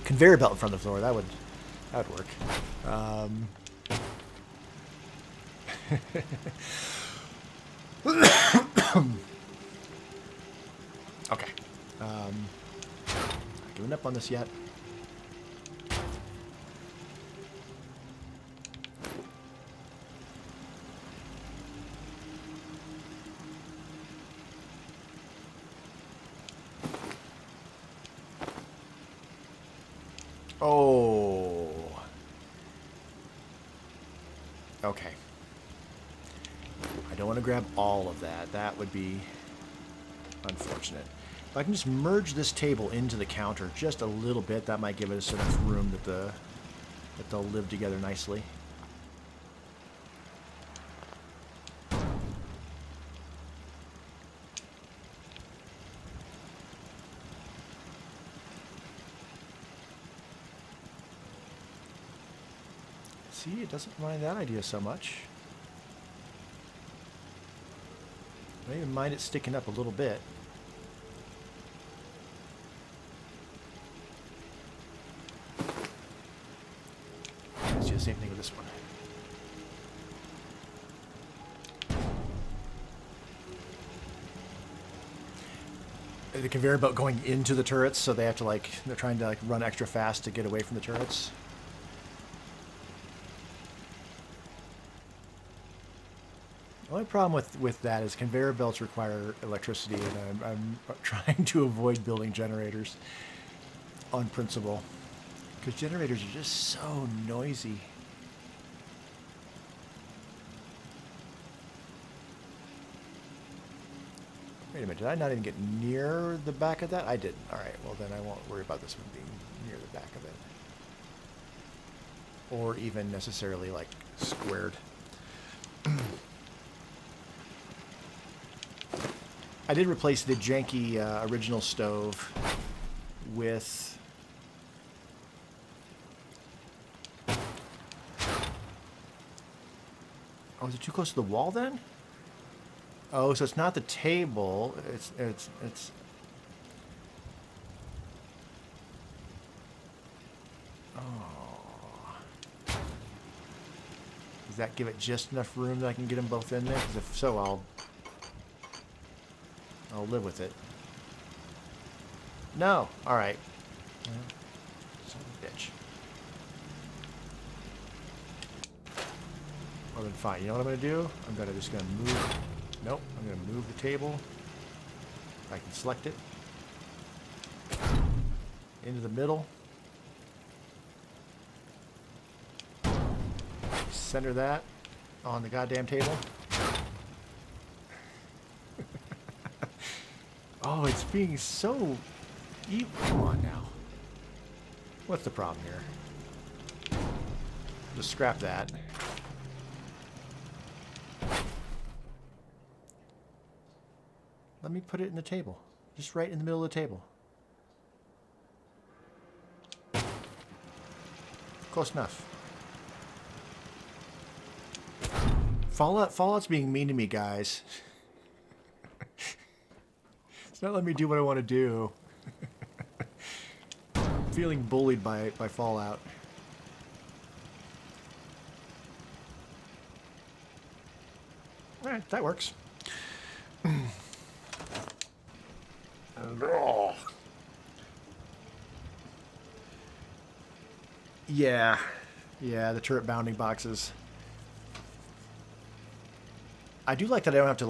Conveyor belt in front of the floor. That would work. Okay. Not giving up on this yet. Oh, Okay. I don't want to grab all of that. That would be unfortunate. If I can just merge this table into the counter just a little bit, that might give us enough room that they'll live together nicely. See, it doesn't mind that idea so much. I don't even mind it sticking up a little bit. Let's do the same thing with this one. The conveyor belt going into the turrets, so they have to they're trying to run extra fast to get away from the turrets. The only problem with that is conveyor belts require electricity, and I'm trying to avoid building generators on principle. Because generators are just so noisy. Wait a minute, did I not even get near the back of that? I didn't. Alright, well then I won't worry about this one being near the back of it. Or even necessarily, squared. I did replace the janky original stove with... Oh, is it too close to the wall then? Oh, so it's not the table. It's... Oh. Does that give it just enough room that I can get them both in there? Because if so, I'll live with it. No. All right. Son of a bitch. Well then, fine. You know what I'm going to do? I'm just going to move. Nope. I'm going to move the table. If I can select it. Into the middle. Center that on the goddamn table. Oh, it's being so evil. Come on now. What's the problem here? Just scrap that. Let me put it in the table. Just right in the middle of the table. Close enough. Fallout's being mean to me, guys. It's not letting me do what I want to do. I'm feeling bullied by Fallout. Alright, that works. Yeah, the turret bounding boxes. I do like that I don't have to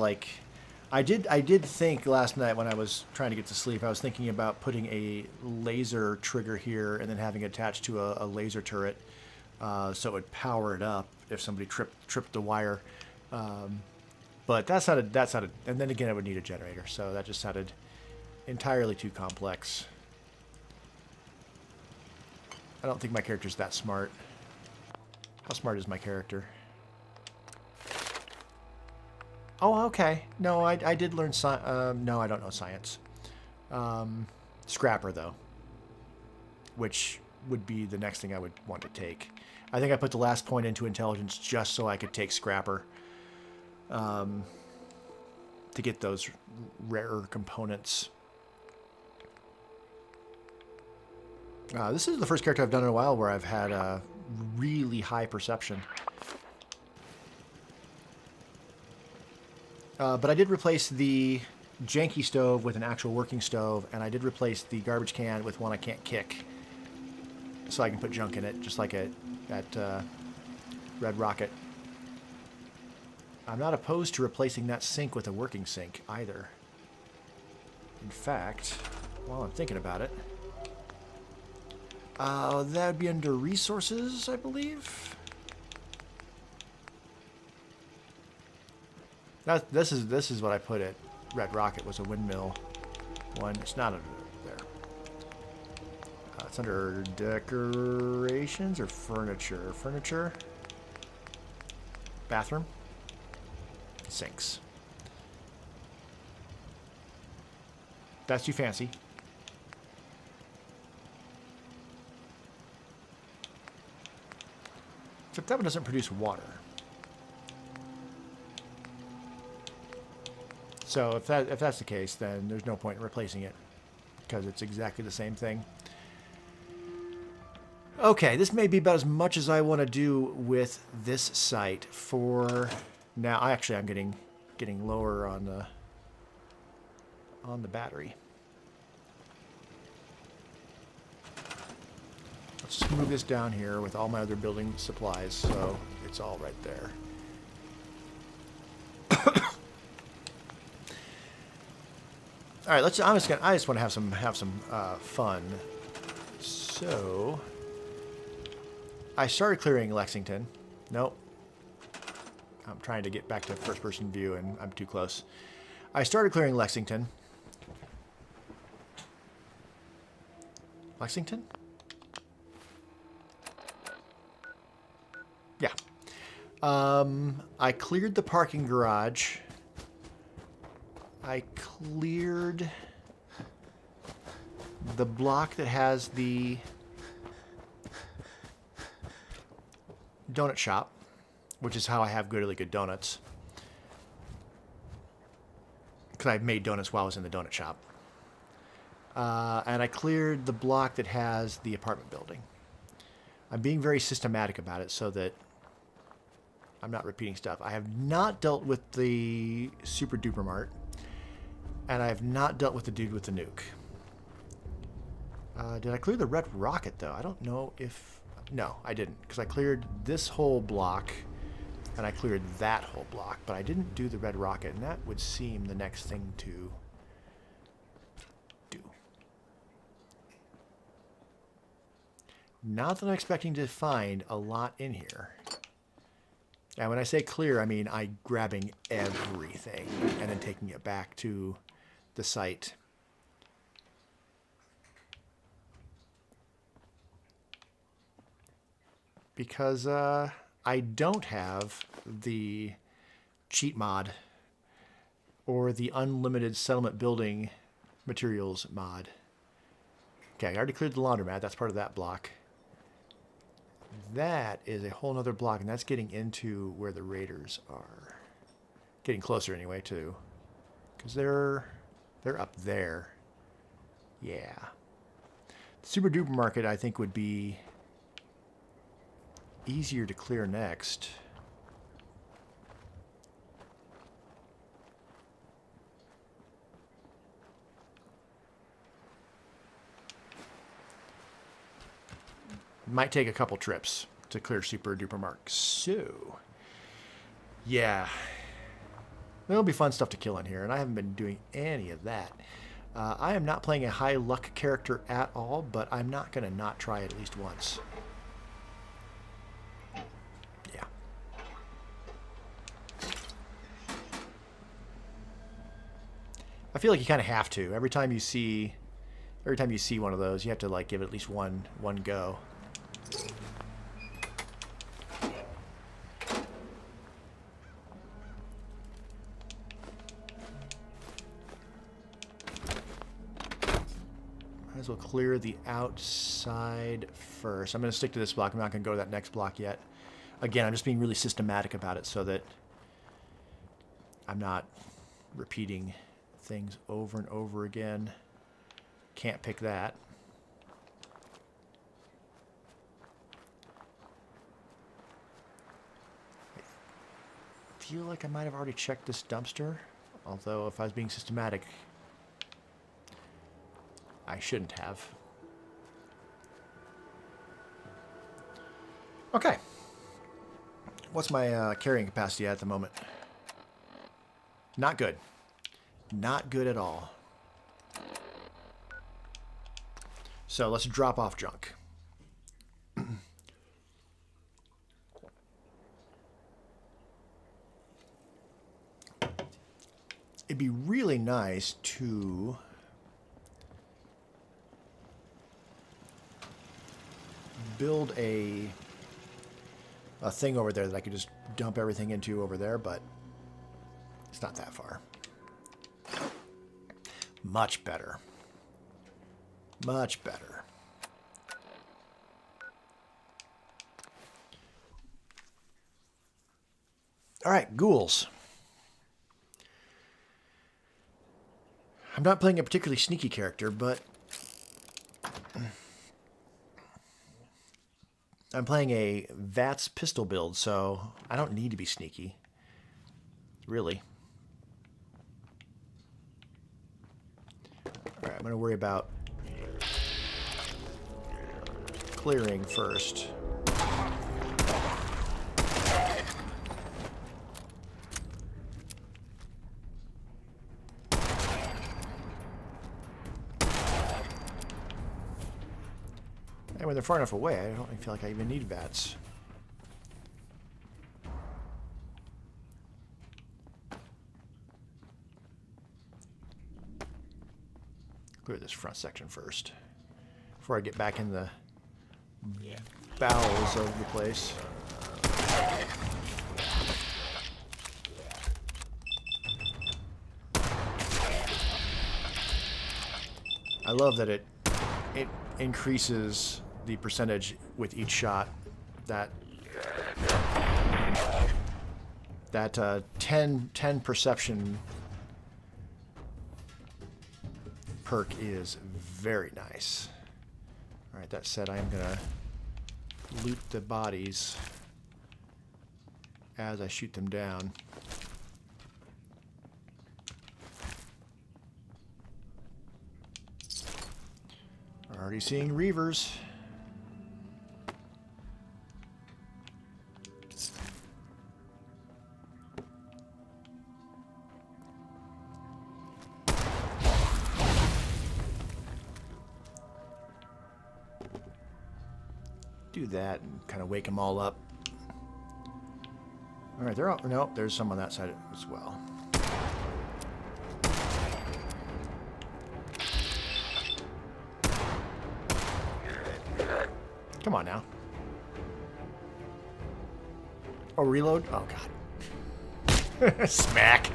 I did think last night when I was trying to get to sleep, I was thinking about putting a laser trigger here and then having it attached to a laser turret, so it would power it up if somebody tripped the wire. But that sounded, and then again, it would need a generator, so that just sounded entirely too complex. I don't think my character's that smart. How smart is my character? Oh, okay. No, I did learn no, I don't know science. Scrapper, though. Which would be the next thing I would want to take. I think I put the last point into intelligence just so I could take Scrapper. To get those rarer components. This is the first character I've done in a while where I've had a really high perception. But I did replace the janky stove with an actual working stove, and I did replace the garbage can with one I can't kick. So I can put junk in it, just like at Red Rocket. I'm not opposed to replacing that sink with a working sink, either. In fact, while I'm thinking about it, that would be under resources, I believe. This is what I put at Red Rocket, was a windmill one. It's not under there. It's under decorations or furniture. Furniture. Bathroom. Sinks. That's too fancy. Except that one doesn't produce water. So if that's the case, then there's no point in replacing it, because it's exactly the same thing. Okay, this may be about as much as I want to do with this site for now. I'm getting lower on the battery. Let's just move this down here with all my other building supplies, so it's all right there. All right, I just want to have some fun. So I started clearing Lexington. Nope. I'm trying to get back to first-person view, and I'm too close. I started clearing Lexington. Lexington? Yeah. I cleared the parking garage. I cleared the block that has the donut shop, which is how I have really good donuts. Because I made donuts while I was in the donut shop. And I cleared the block that has the apartment building. I'm being very systematic about it so that I'm not repeating stuff. I have not dealt with the Super Duper Mart. And I have not dealt with the dude with the nuke. Did I clear the Red Rocket, though? I don't know if... No, I didn't. Because I cleared this whole block, and I cleared that whole block. But I didn't do the Red Rocket, and that would seem the next thing to do. Not that I'm expecting to find a lot in here. And when I say clear, I mean grabbing everything and then taking it back to the site. Because I don't have the cheat mod or the unlimited settlement building materials mod. Okay, I already cleared the laundromat. That's part of that block. That is a whole nother block, and that's getting into where the raiders are. Getting closer anyway, too. Because they're up there. Yeah. The Super Duper Market, I think, would be easier to clear next. Might take a couple trips to clear Super Duper Mark. So, yeah. There'll be fun stuff to kill in here, and I haven't been doing any of that. I am not playing a high luck character at all, but I'm not going to not try it at least once. Yeah. I feel like you kind of have to. Every time you see one of those, you have to like give it at least one go. Might as well clear the outside first. I'm going to stick to this block. I'm not going to go to that next block yet. Again, I'm just being really systematic about it so that I'm not repeating things over and over again. Can't pick that. I feel like I might have already checked this dumpster. Although, if I was being systematic, I shouldn't have. Okay. What's my carrying capacity at the moment? Not good. Not good at all. So let's drop off junk. it'd be really nice to build a thing over there that I could just dump everything into over there, but it's not that far. Much better. Much better. All right, ghouls. I'm not playing a particularly sneaky character, but I'm playing a VATS pistol build, so I don't need to be sneaky. Really. All right, I'm going to worry about clearing first. And when they're far enough away, I don't feel like I even need VATS. Clear this front section first before I get back in the bowels of the place. I love that it increases the percentage with each shot. That 10 perception perk is very nice. All right, that said, I am gonna loot the bodies as I shoot them down. Already seeing Reavers. Do that and kind of wake them all up. All right, they're all, nope, there's some on that side as well. Come on now. Oh, reload? Oh, God. Smack.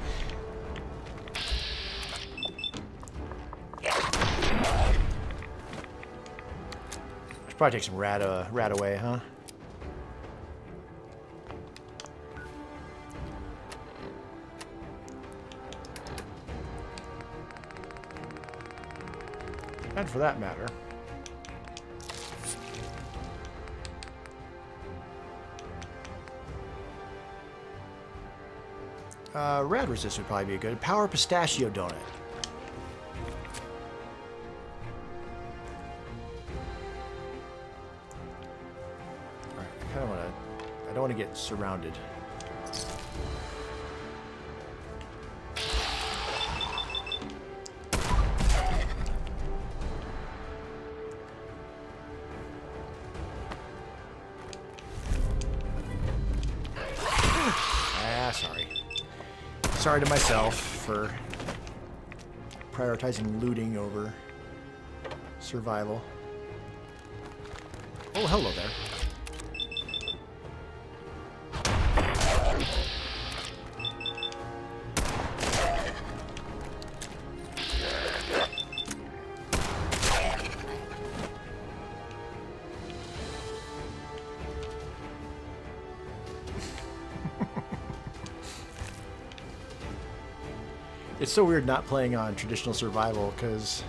Should probably take some rat away, huh? And for that matter. Rad resist would probably be good. Power pistachio donut. Alright, I kind of want to... I don't want to get surrounded. Sorry to myself for prioritizing looting over survival. Oh, hello there. It's so weird not playing on traditional survival because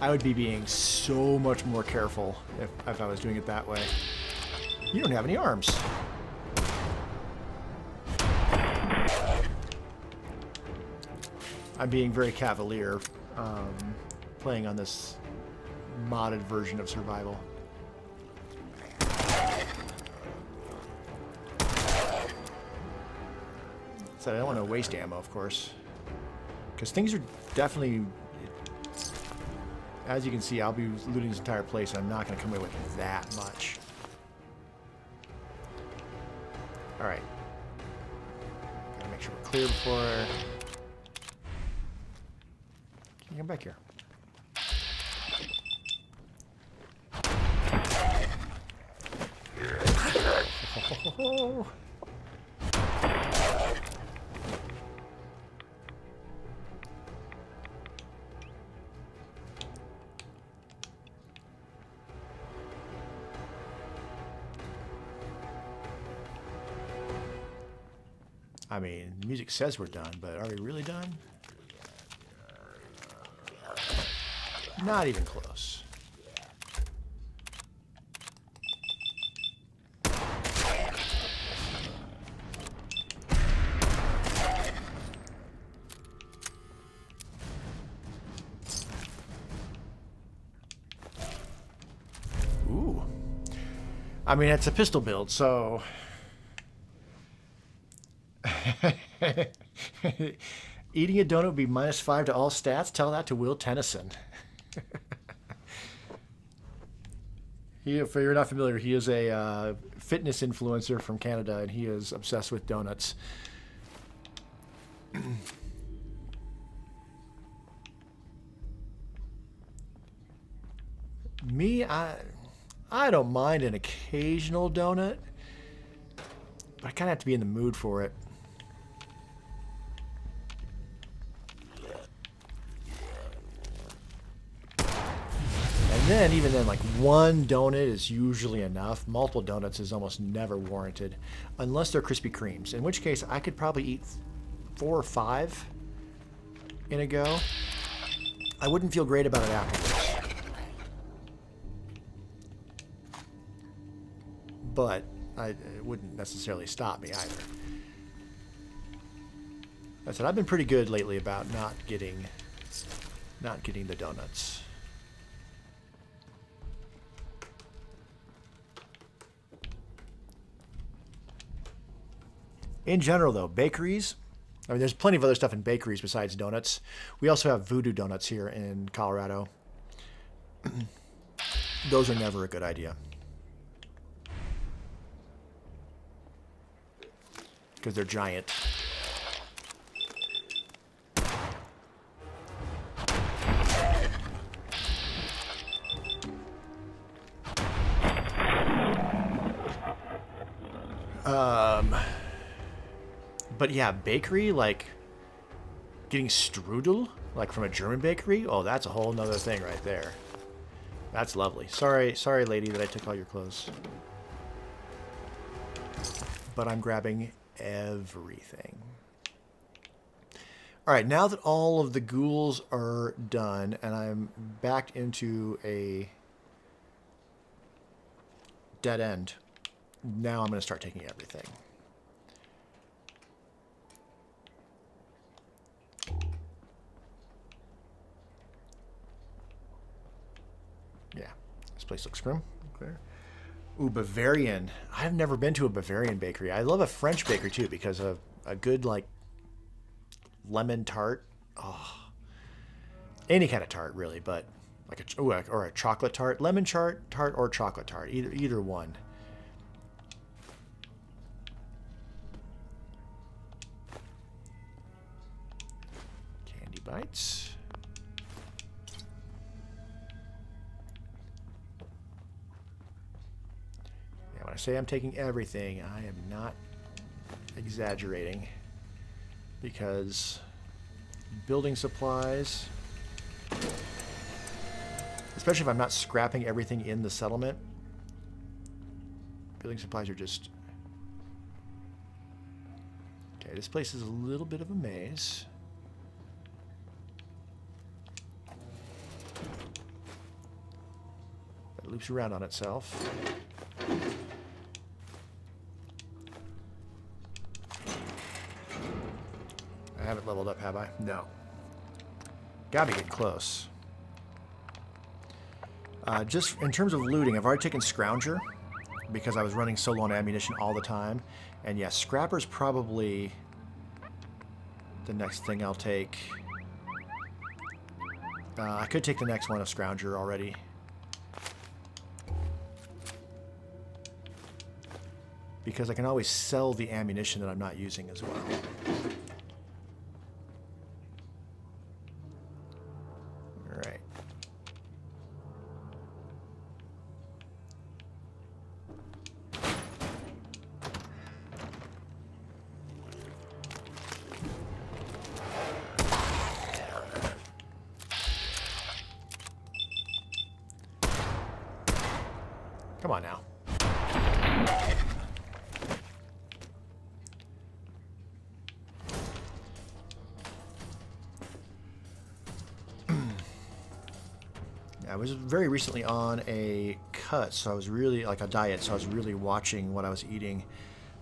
I would be being so much more careful if I was doing it that way. You don't have any arms. I'm being very cavalier playing on this modded version of survival. So I don't want to waste ammo, of course. Because things are definitely, as you can see, I'll be looting this entire place, and I'm not going to come away with that much. All right. Gotta make sure we're clear before Come back here. I mean, the music says we're done, but are we really done? Not even close. Ooh. I mean, it's a pistol build, so... Eating a donut would be -5 to all stats. Tell that to Will Tennyson. If you're not familiar, he is a fitness influencer from Canada, and he is obsessed with donuts. Me, I don't mind an occasional donut, but I kind of have to be in the mood for it. And even then, like one donut is usually enough. Multiple donuts is almost never warranted, unless they're Krispy Kremes, in which case I could probably eat 4 or 5 in a go. I wouldn't feel great about it afterwards. But it wouldn't necessarily stop me either. I said I've been pretty good lately about not getting the donuts. In general, though, bakeries, I mean, there's plenty of other stuff in bakeries besides donuts. We also have Voodoo Donuts here in Colorado. Those are never a good idea. Because they're giant. But yeah, bakery, like getting strudel, like from a German bakery. Oh, that's a whole nother thing right there. That's lovely. Sorry, lady, that I took all your clothes. But I'm grabbing everything. All right, now that all of the ghouls are done and I'm backed into a dead end, now I'm going to start taking everything. Yeah, this place looks grim. Clear. Ooh, Bavarian. I've never been to a Bavarian bakery. I love a French bakery too because of a good like lemon tart. Oh, any kind of tart really, but like or a chocolate tart, lemon tart or chocolate tart. Either one. Candy bites. When I say I'm taking everything, I am not exaggerating, because building supplies, especially if I'm not scrapping everything in the settlement, building supplies are just... Okay, this place is a little bit of a maze. It loops around on itself. I haven't leveled up, have I? No. Gotta be getting close. Just in terms of looting, I've already taken Scrounger because I was running so low on ammunition all the time. And yes, Scrapper's probably the next thing I'll take. I could take the next one of Scrounger already. Because I can always sell the ammunition that I'm not using as well. Come on now. I was very recently on a cut, so I was really like a diet, so I was really watching what I was eating,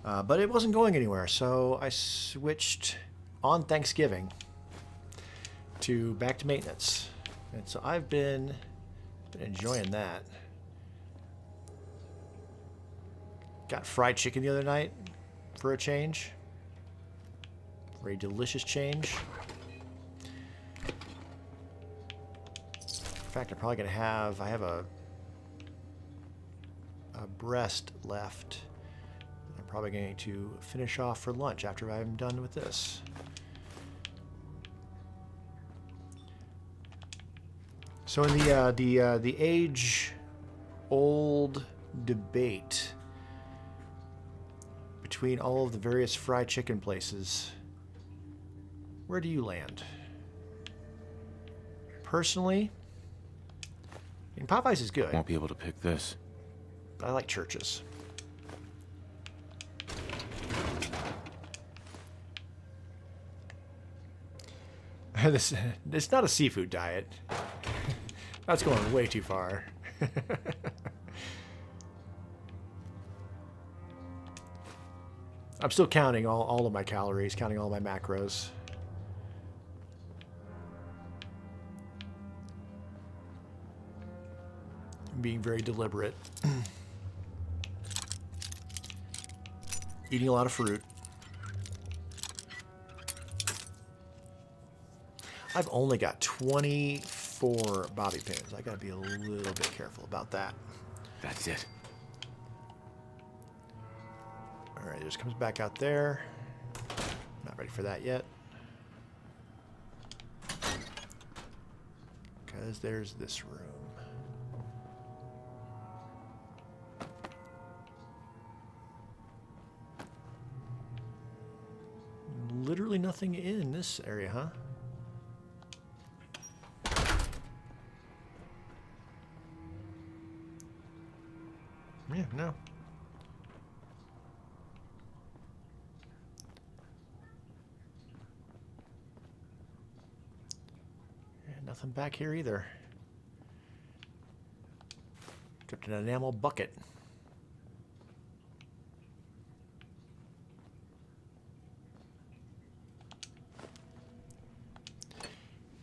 but it wasn't going anywhere. So I switched on Thanksgiving to back to maintenance, and so I've been enjoying that. Got fried chicken the other night for a change. Very delicious change. In fact, I'm probably gonna have. I have a breast left. I'm probably going to finish off for lunch after I'm done with this. So in the age-old debate between all of the various fried chicken places, where do you land? Personally, I mean, Popeyes is good. Won't be able to pick this. But I like Church's. It's not a seafood diet. That's going way too far. I'm still counting all of my calories, counting all my macros. I'm being very deliberate. Eating a lot of fruit. I've only got 24 bobby pins. I gotta be a little bit careful about that. That's it. Alright, it just comes back out there. Not ready for that yet. Because there's this room. Literally nothing in this area, huh? Yeah, no. Yeah, nothing back here either. Except an enamel bucket.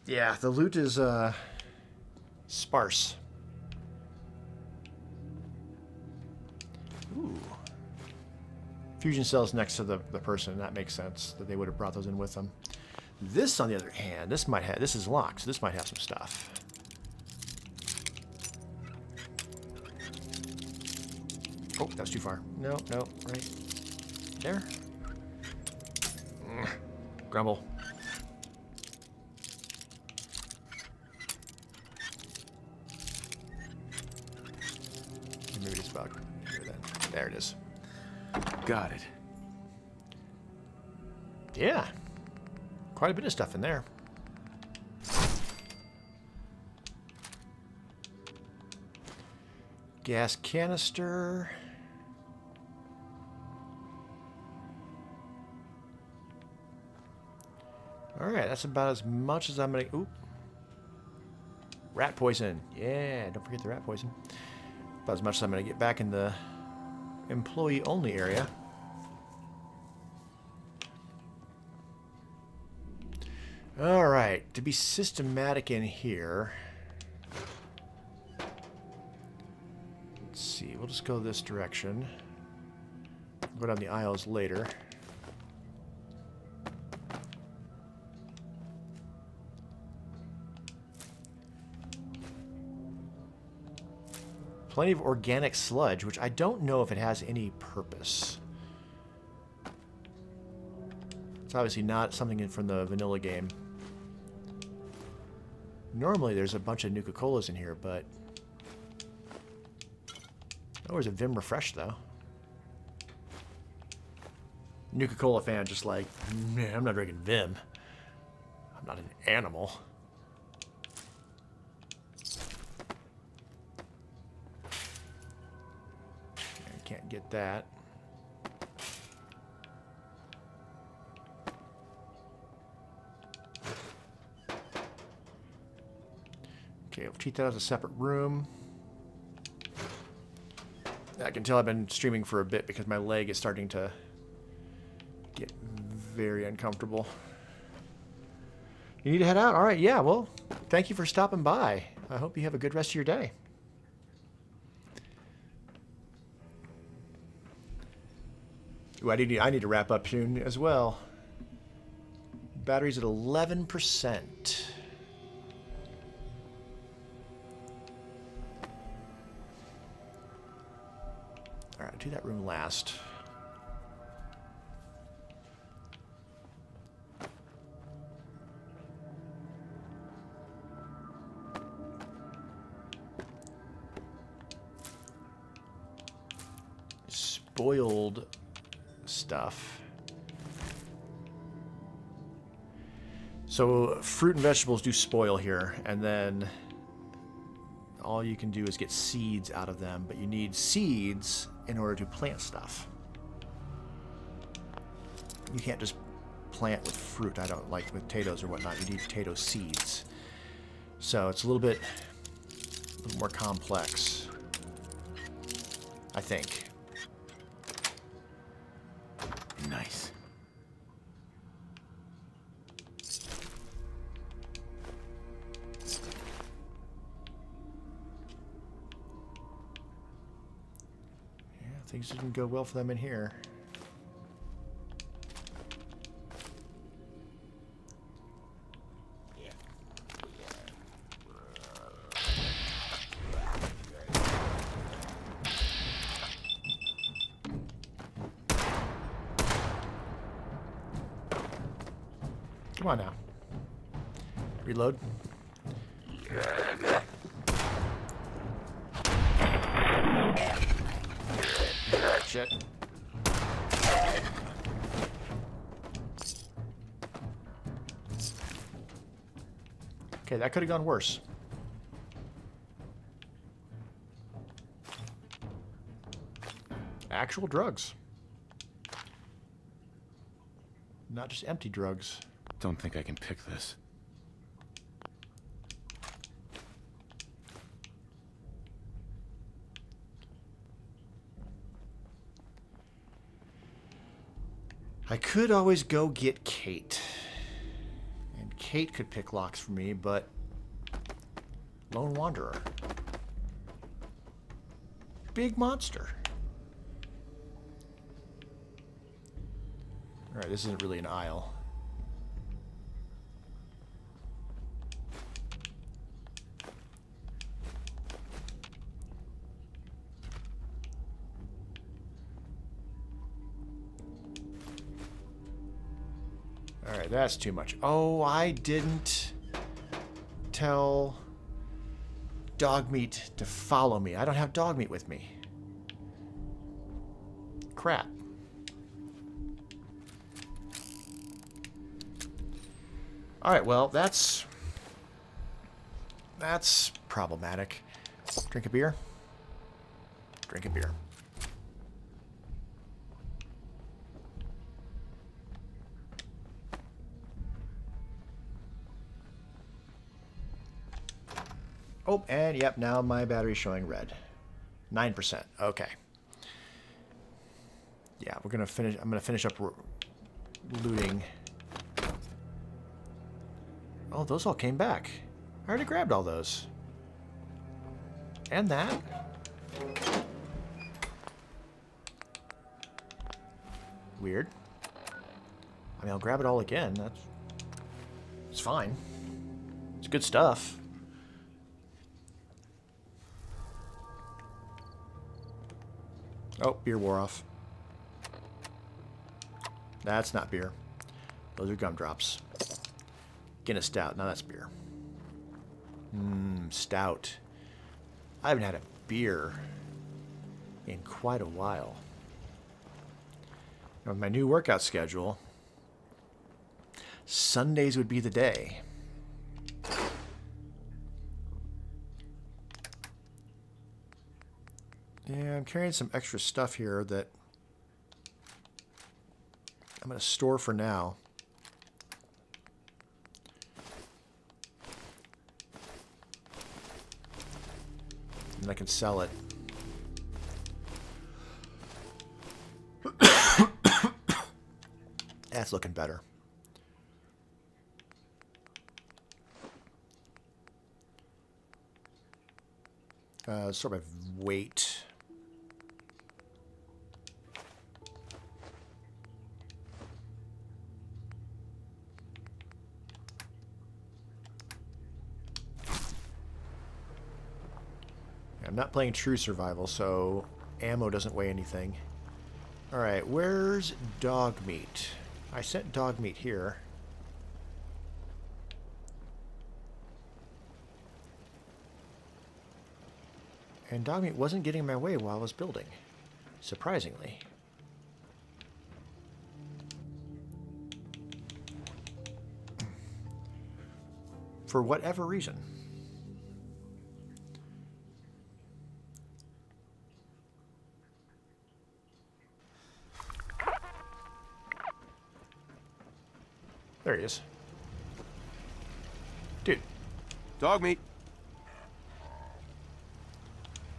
Yeah, the loot is sparse. Ooh. Fusion cells next to the person. That makes sense that they would have brought those in with them. This, on the other hand, this is locked, so this might have some stuff. Oh, that was too far. No, no, right there. Grumble. Maybe it's about here then. There it is. Got it. Yeah. Quite a bit of stuff in there. Gas canister. Alright, that's about as much as I'm gonna... Oop. Rat poison. Yeah, don't forget the rat poison. About as much as I'm gonna get back in the employee-only area. Alright, to be systematic in here... Let's see, we'll just go this direction. Go down the aisles later. Plenty of organic sludge, which I don't know if it has any purpose. It's obviously not something from the vanilla game. Normally there's a bunch of Nuka-Colas in here, but... Oh, there's a Vim Refresh, though. Nuka-Cola fan just like, man, I'm not drinking Vim. I'm not an animal. Get that. Okay, we'll treat that as a separate room. I can tell I've been streaming for a bit because my leg is starting to get very uncomfortable. You need to head out? All right, yeah, well, thank you for stopping by. I hope you have a good rest of your day. Ooh, I need to wrap up soon as well. Battery's at 11%. All right, do that room last. Spoiled stuff. So fruit and vegetables do spoil here, and then all you can do is get seeds out of them, but you need seeds in order to plant stuff. You can't just plant with fruit. I don't like with potatoes or whatnot. You need potato seeds. So it's a little more complex, I think. Nice. Yeah, things didn't go well for them in here. Come on now. Reload. Shit. Okay, that could have gone worse. Actual drugs. Not just empty drugs. Don't think I can pick this. I could always go get Kate. And Kate could pick locks for me, but Lone Wanderer. Big monster. Alright, this isn't really an aisle. Alright, that's too much. Oh, I didn't tell Dogmeat to follow me. I don't have Dogmeat with me. Crap. Alright, well, that's problematic. Drink a beer? Drink a beer. Oh, and yep, now my battery's showing red. 9%. Okay. Yeah, I'm gonna finish up looting. Oh, those all came back. I already grabbed all those. And that. Weird. I mean, I'll grab it all again. It's fine. It's good stuff. Oh, beer wore off. That's not beer. Those are gumdrops. Guinness Stout. Now that's beer. Stout. I haven't had a beer in quite a while. Now, with my new workout schedule, Sundays would be the day. Yeah, I'm carrying some extra stuff here that I'm going to store for now. And I can sell it. That's looking better. Sort of weight. I'm not playing true survival, so ammo doesn't weigh anything. Alright, where's dog meat? I sent dog meat here. And dog meat wasn't getting in my way while I was building. Surprisingly. For whatever reason. There he is. Dude. Dog meat.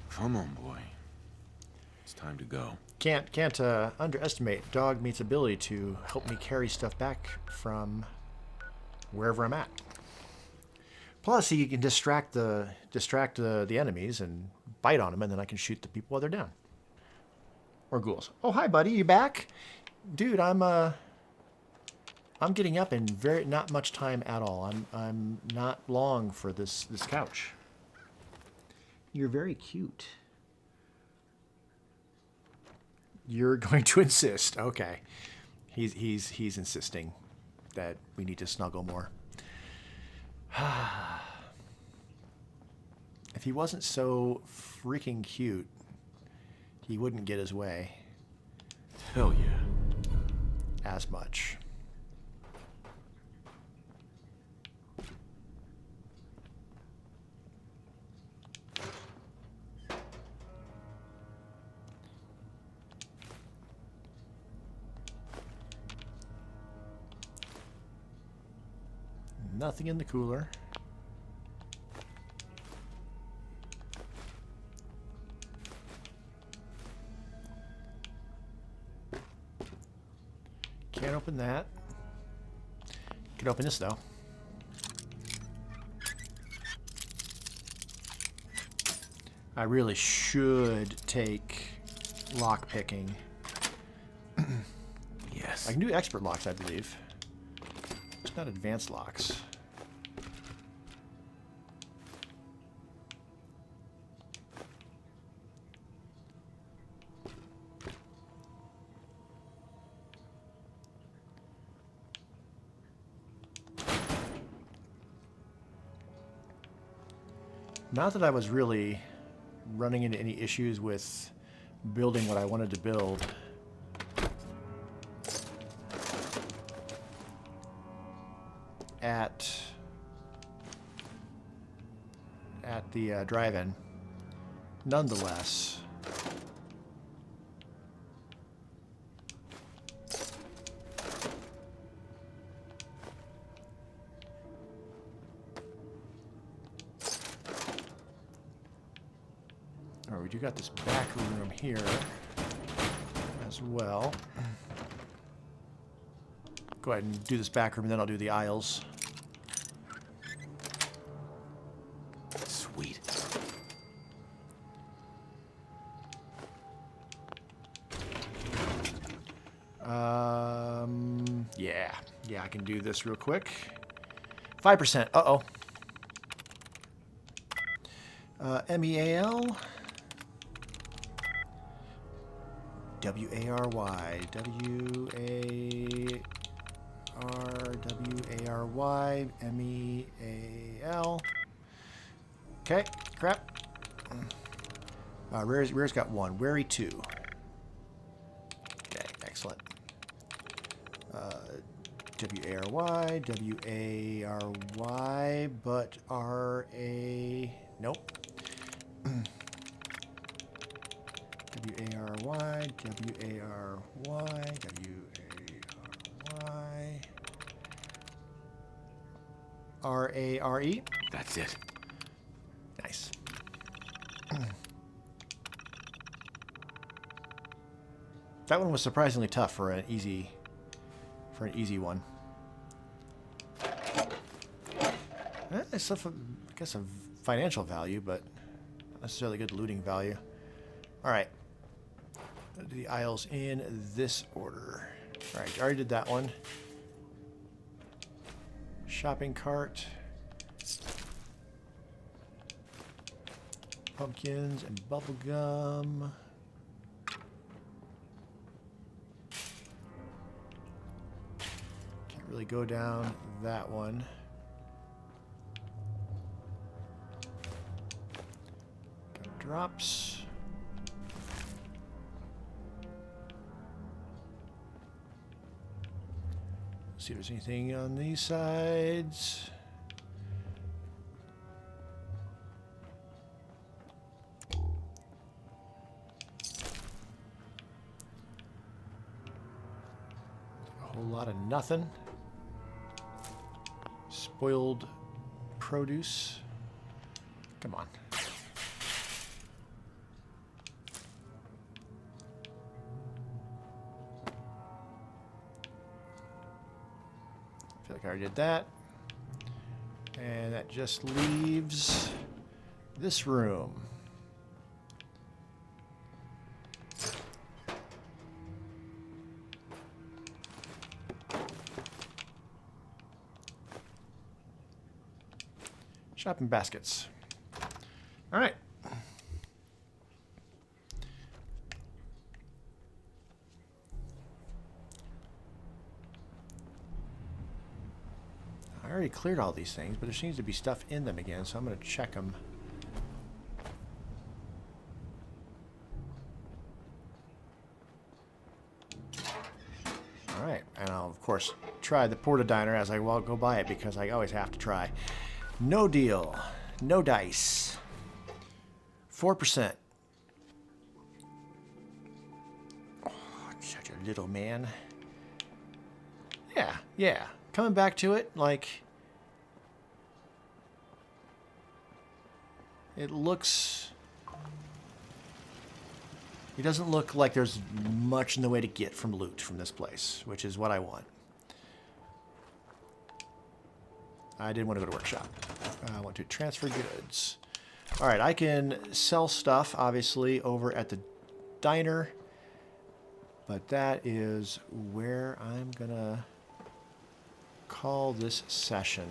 Come on, boy. It's time to go. Can't underestimate dog meat's ability to help me carry stuff back from wherever I'm at. Plus, he can distract the enemies and bite on them, and then I can shoot the people while they're down. Or ghouls. Oh, hi, buddy. You back? Dude, I'm getting up in not much time at all. I'm not long for this couch. You're very cute. You're going to insist. Okay. He's insisting that we need to snuggle more. If he wasn't so freaking cute, he wouldn't get his way Hell yeah. as much. Nothing in the cooler. Can't open that. Can open this though. I really should take lock picking. Yes. I can do expert locks, I believe. It's not advanced locks. Not that I was really running into any issues with building what I wanted to build. At the drive-in. Nonetheless, oh, we do got this back room here as well. Go ahead and do this back room, and then I'll do the aisles. Sweet. Yeah, I can do this real quick. 5%. Uh-oh. MEAL. WARY. WARY. MEAL. Okay, crap. Rare's got 1. Wary 2. Okay, excellent. WARY, but RA. Nope. W-A-R-Y, W-A-R-Y, W-A-R-Y, R-A-R-E. That's it. Nice. That one was surprisingly tough for an easy one. It's stuff, I guess, of financial value, but not necessarily good looting value. All right. Do the aisles in this order. All right, I already did that one. Shopping cart. Pumpkins and bubble gum. Can't really go down that one. Got drops. See if there's anything on these sides. A whole lot of nothing. Spoiled produce. Come on. I feel like I already did that. And that just leaves this room. Shopping baskets. All right. I already cleared all these things, but there seems to be stuff in them again, so I'm going to check them. All right, and I'll, of course, try the Porta Diner as I go by it, because I always have to try. No deal. No dice. 4%. Oh, such a little man. Yeah. Coming back to it, like... It looks... It doesn't look like there's much in the way to get from loot from this place, which is what I want. I didn't want to go to workshop. I want to transfer goods. All right, I can sell stuff, obviously, over at the diner. But that is where I'm going to call this session.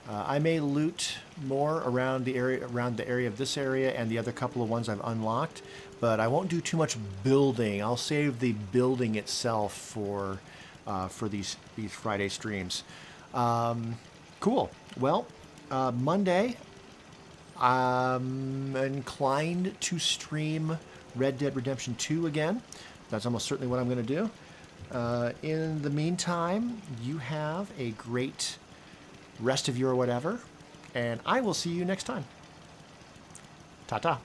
I may loot more around the area of this area and the other couple of ones I've unlocked, but I won't do too much building. I'll save the building itself for these Friday streams. Cool. Well, Monday, I'm inclined to stream Red Dead Redemption 2 again. That's almost certainly what I'm going to do. In the meantime, you have a great rest of your whatever, and I will see you next time. Ta-ta.